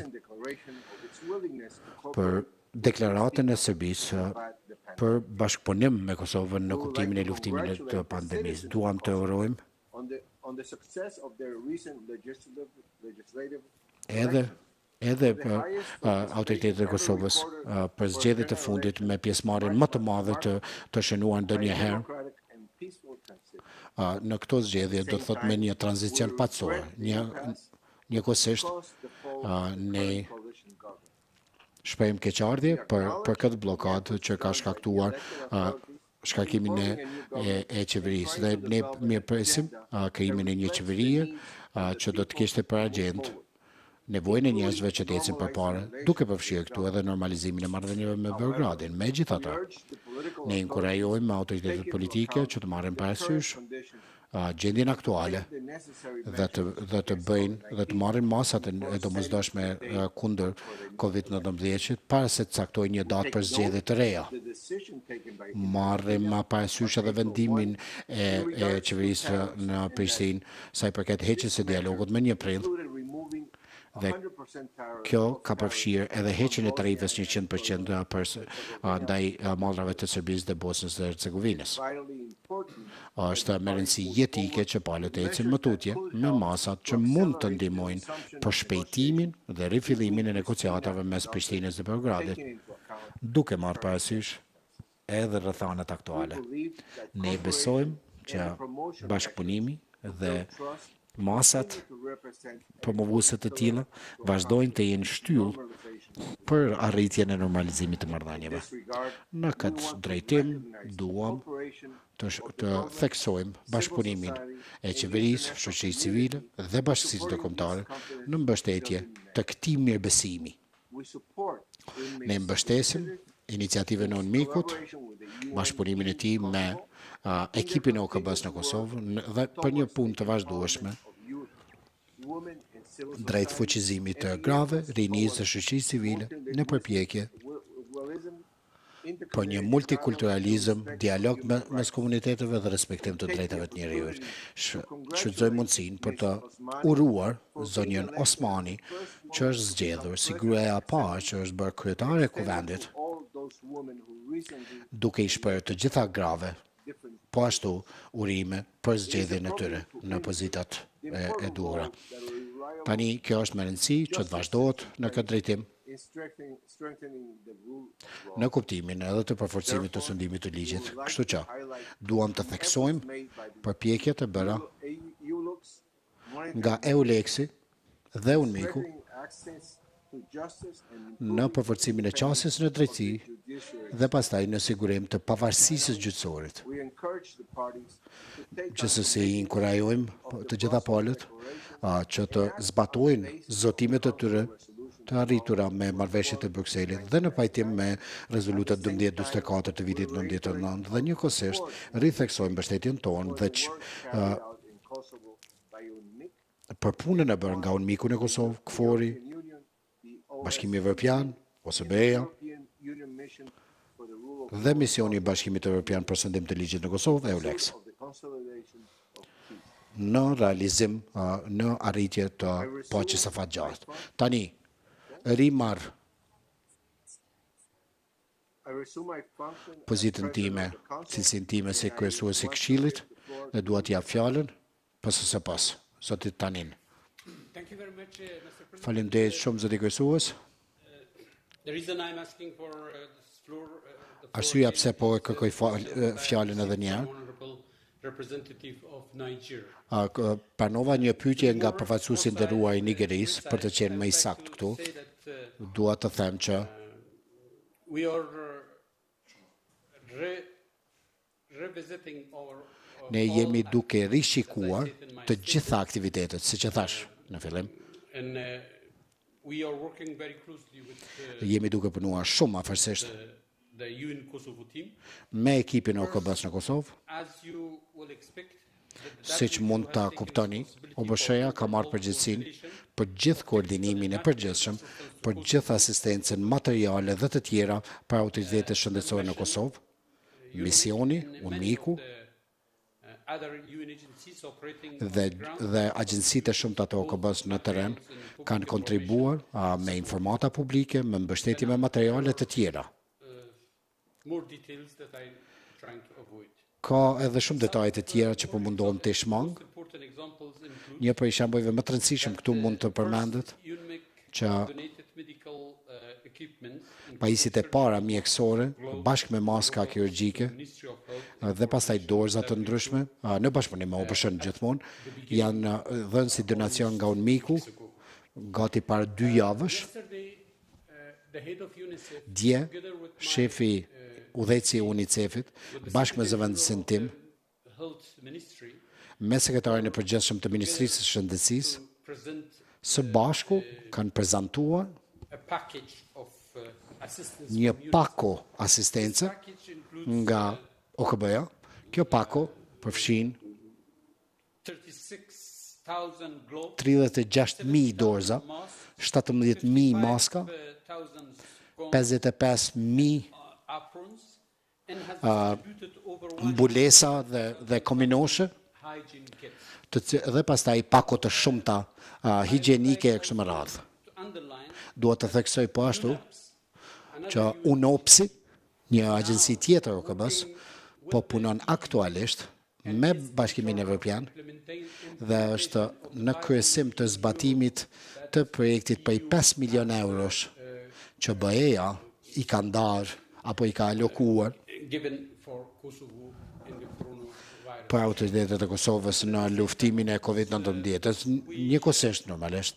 për deklaratën e Serbisë për bashkëpunim me Kosovën në kuptimin e luftimit të pandemisë. Duam të urojmë edhe për autoritetet e Kosovës për zgjedhjet e fundit me pjesëmarrjen më të madhe të shënuar ndonjëherë. Në këto zgjedhje do të thotë me një tranzicion paqësor. Njëkohësisht ne shprehim keqardhje për këtë blokadë që ka shkaktuar shkarkimin e qeverisë. Dhe ne mirëpresim krijimin e një qeverie që do të kishte për agjendë nevojën e njerëzve që të ecin përpara, duke përfshirë këtu edhe normalizimin e marrëdhënieve me Beogradin. Megjithatë, ne inkurajojmë autoritetet politike që të marrin parasysh gjendjen aktuale dhe të marrin masat e domosdoshme kundër COVID-19 para se të caktojnë një datë për zgjedhje të reja. Marrim parasysh edhe vendimin e qeverisë në Prishtinë sa i përket heqjes së dialogut me 1 prill. Dhe kjo ka përfshirë edhe heqjen e tarifës 100% ndaj mallrave të Serbisë dhe Bosnjës dhe Hercegovinës. Është me rëndësi jetike që palët ecin më tutje me masat që mund të ndihmojnë për shpejtimin dhe rifillimin e negociatave mes Prishtinës dhe Beogradit, duke marrë parasysh edhe rrethanat aktuale. Ne besojmë që bashkëpunimi dhe masat promovuese të tilla vazhdojnë të jenë shtyllë për arritjen e normalizimit të marrëdhënieve. Në këtë drejtim duam të theksojmë bashkëpunimin e qeverisë, shoqërisë civile dhe bashkësisë ndërkombëtare në mbështetje të këtij mirëbesimi. Ne mbështesim iniciativën e UNMIK-ut, bashkëpunimin e tij me ekipin e OKB-s në Kosovë dhe për një punë të vazhdueshme drejt fuqizimit të grave, rinisë dhe shoqërisë civile në përpjekje për një multikulturalizëm, dialog mes komuniteteve dhe respektim të drejtave të njerëzit. Shfrytëzoj mundësinë për të uruar zonjën Osmani, që është zgjedhur si gruaja e parë që është bërë kryetare e kuvendit, duke i shprehur të gjitha grave, po ashtu urime për zgjedhjen e tyre në pozitat e duhura. Tani kjo është me rëndësi që të vazhdohet në këtë drejtim, në kuptimin edhe të përforcimit të sundimit të ligjit. Kështu që, duam të theksojmë përpjekjet e bëra nga EULEX-i dhe UNMIK-u në përforcimin e qasjes në drejtësi dhe pastaj në sigurim të pavarësisë së gjyqësorit. Gjithsesi inkurajojmë të gjitha palët që të zbatojnë zotimet e tyre të arritura me marrëveshjet e Brukselit dhe në pajtim me rezolutat 1244 të vitit 1999 dhe njëkohësisht ritheksojmë mbështetjen tonë dhe për punën e bërë nga UNMIK-u në Kosovë, KFOR-i, Bashkimi Evropian, OKB-ja dhe misioni i Bashkimit Evropian për shëndim të ligjit në Kosovë, EULEX, në realizim, në arritje të paqes së afatgjatë. Tani, rimarr pozitën time, cilësinë time si kryesues i Këshillit dhe dua t'i jap fjalën së pas, zotit Tanin. Faleminderit shumë zoti kryesues. Arsyeja pse po e kërkoj fjalën edhe një herë. Pranova një pyetje nga përfaqësuesi i nderuar i Nigerisë për të qenë më i saktë këtu. Dua të them që ne jemi duke rishikuar të gjitha aktivitetet, siç e thash në fillim. Jemi duke punuar shumë afërsisht me ekipin e OKB-s në Kosovë. Siç mund ta kuptoni, OBSH-ja ka marrë përgjegjësinë për gjithë koordinimin e përgjithshëm, për gjithë asistencën materiale dhe të tjera për autoritetet shëndetësore në Kosovë. Misioni, UNMIK-u dhe agjencitë e shumta të OKB-s në terren kanë kontribuar me informata publike, me mbështetje me materiale të tjera. Ka edhe shumë detaje të tjera që po mundohem të shmang. Një prej shembujve më të rëndësishëm këtu mund të përmendet që pajisjet e para mjekësore bashkë me maska kirurgjike dhe pastaj dorza të ndryshme në bashkëpunim me OBSH-n gjithmonë janë dhënë si donacion nga UNMIK-u gati para 2 javësh. Dje, shefi udhëheqësi i UNICEF-it bashkë me zëvendësin tim me sekretarin e përgjithshëm të Ministrisë së Shëndetësisë së bashku kanë prezantuar një pako asistence nga OKB-ja. Kjo pako përfshin 36.000 dorza, 17.000 maska, 55.000 mbulesa dhe kominoshe, dhe pastaj pako të shumta higjienike e kështu me radhë. Dua të theksoj po ashtu që UNOPS-i, një agjenci tjetër OKB-s, po punon aktualisht me Bashkimin Evropian dhe është në kryesim të zbatimit të projektit për 5 milion eurosh që BE-ja i ka ndarë apo i ka alokuar për autoritetet e Kosovës në luftimin e COVID-19, njëkohësisht normalisht.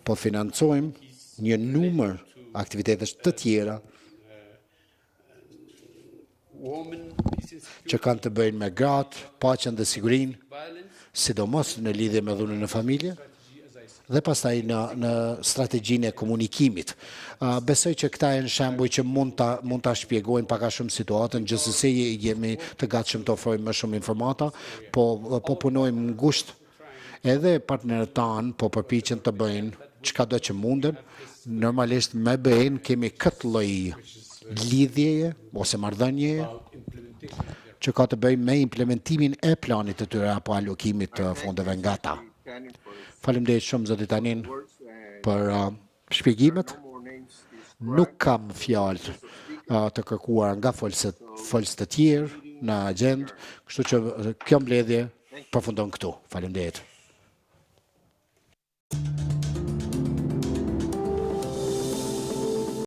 Po financojmë një numër aktivitetesh të tjera që kanë të bëjnë me gratë, paqen dhe sigurinë, sidomos në lidhje me dhunën në familje, dhe pastaj në strategjinë e komunikimit. Besoj që këta janë shembuj që mund ta shpjegojnë pak a shumë situatën, gjithsesi jemi të gatshëm të ofrojmë më shumë informata, po punojmë ngushtë Edhe partnerët tanë po përpiqen të bëjnë çkado që munden, normalisht me bëjnë kemi këtë lloj lidhjeje ose marrëdhënieje që ka të bëjë me implementimin e planit të tyre apo alokimit të fondeve nga ta. Faleminderit shumë zotit Tanin për shpjegimet. Nuk kam fjalë të kërkuar nga folës të tjerë në agjendë, kështu që kjo mbledhje përfundon këtu. Faleminderit.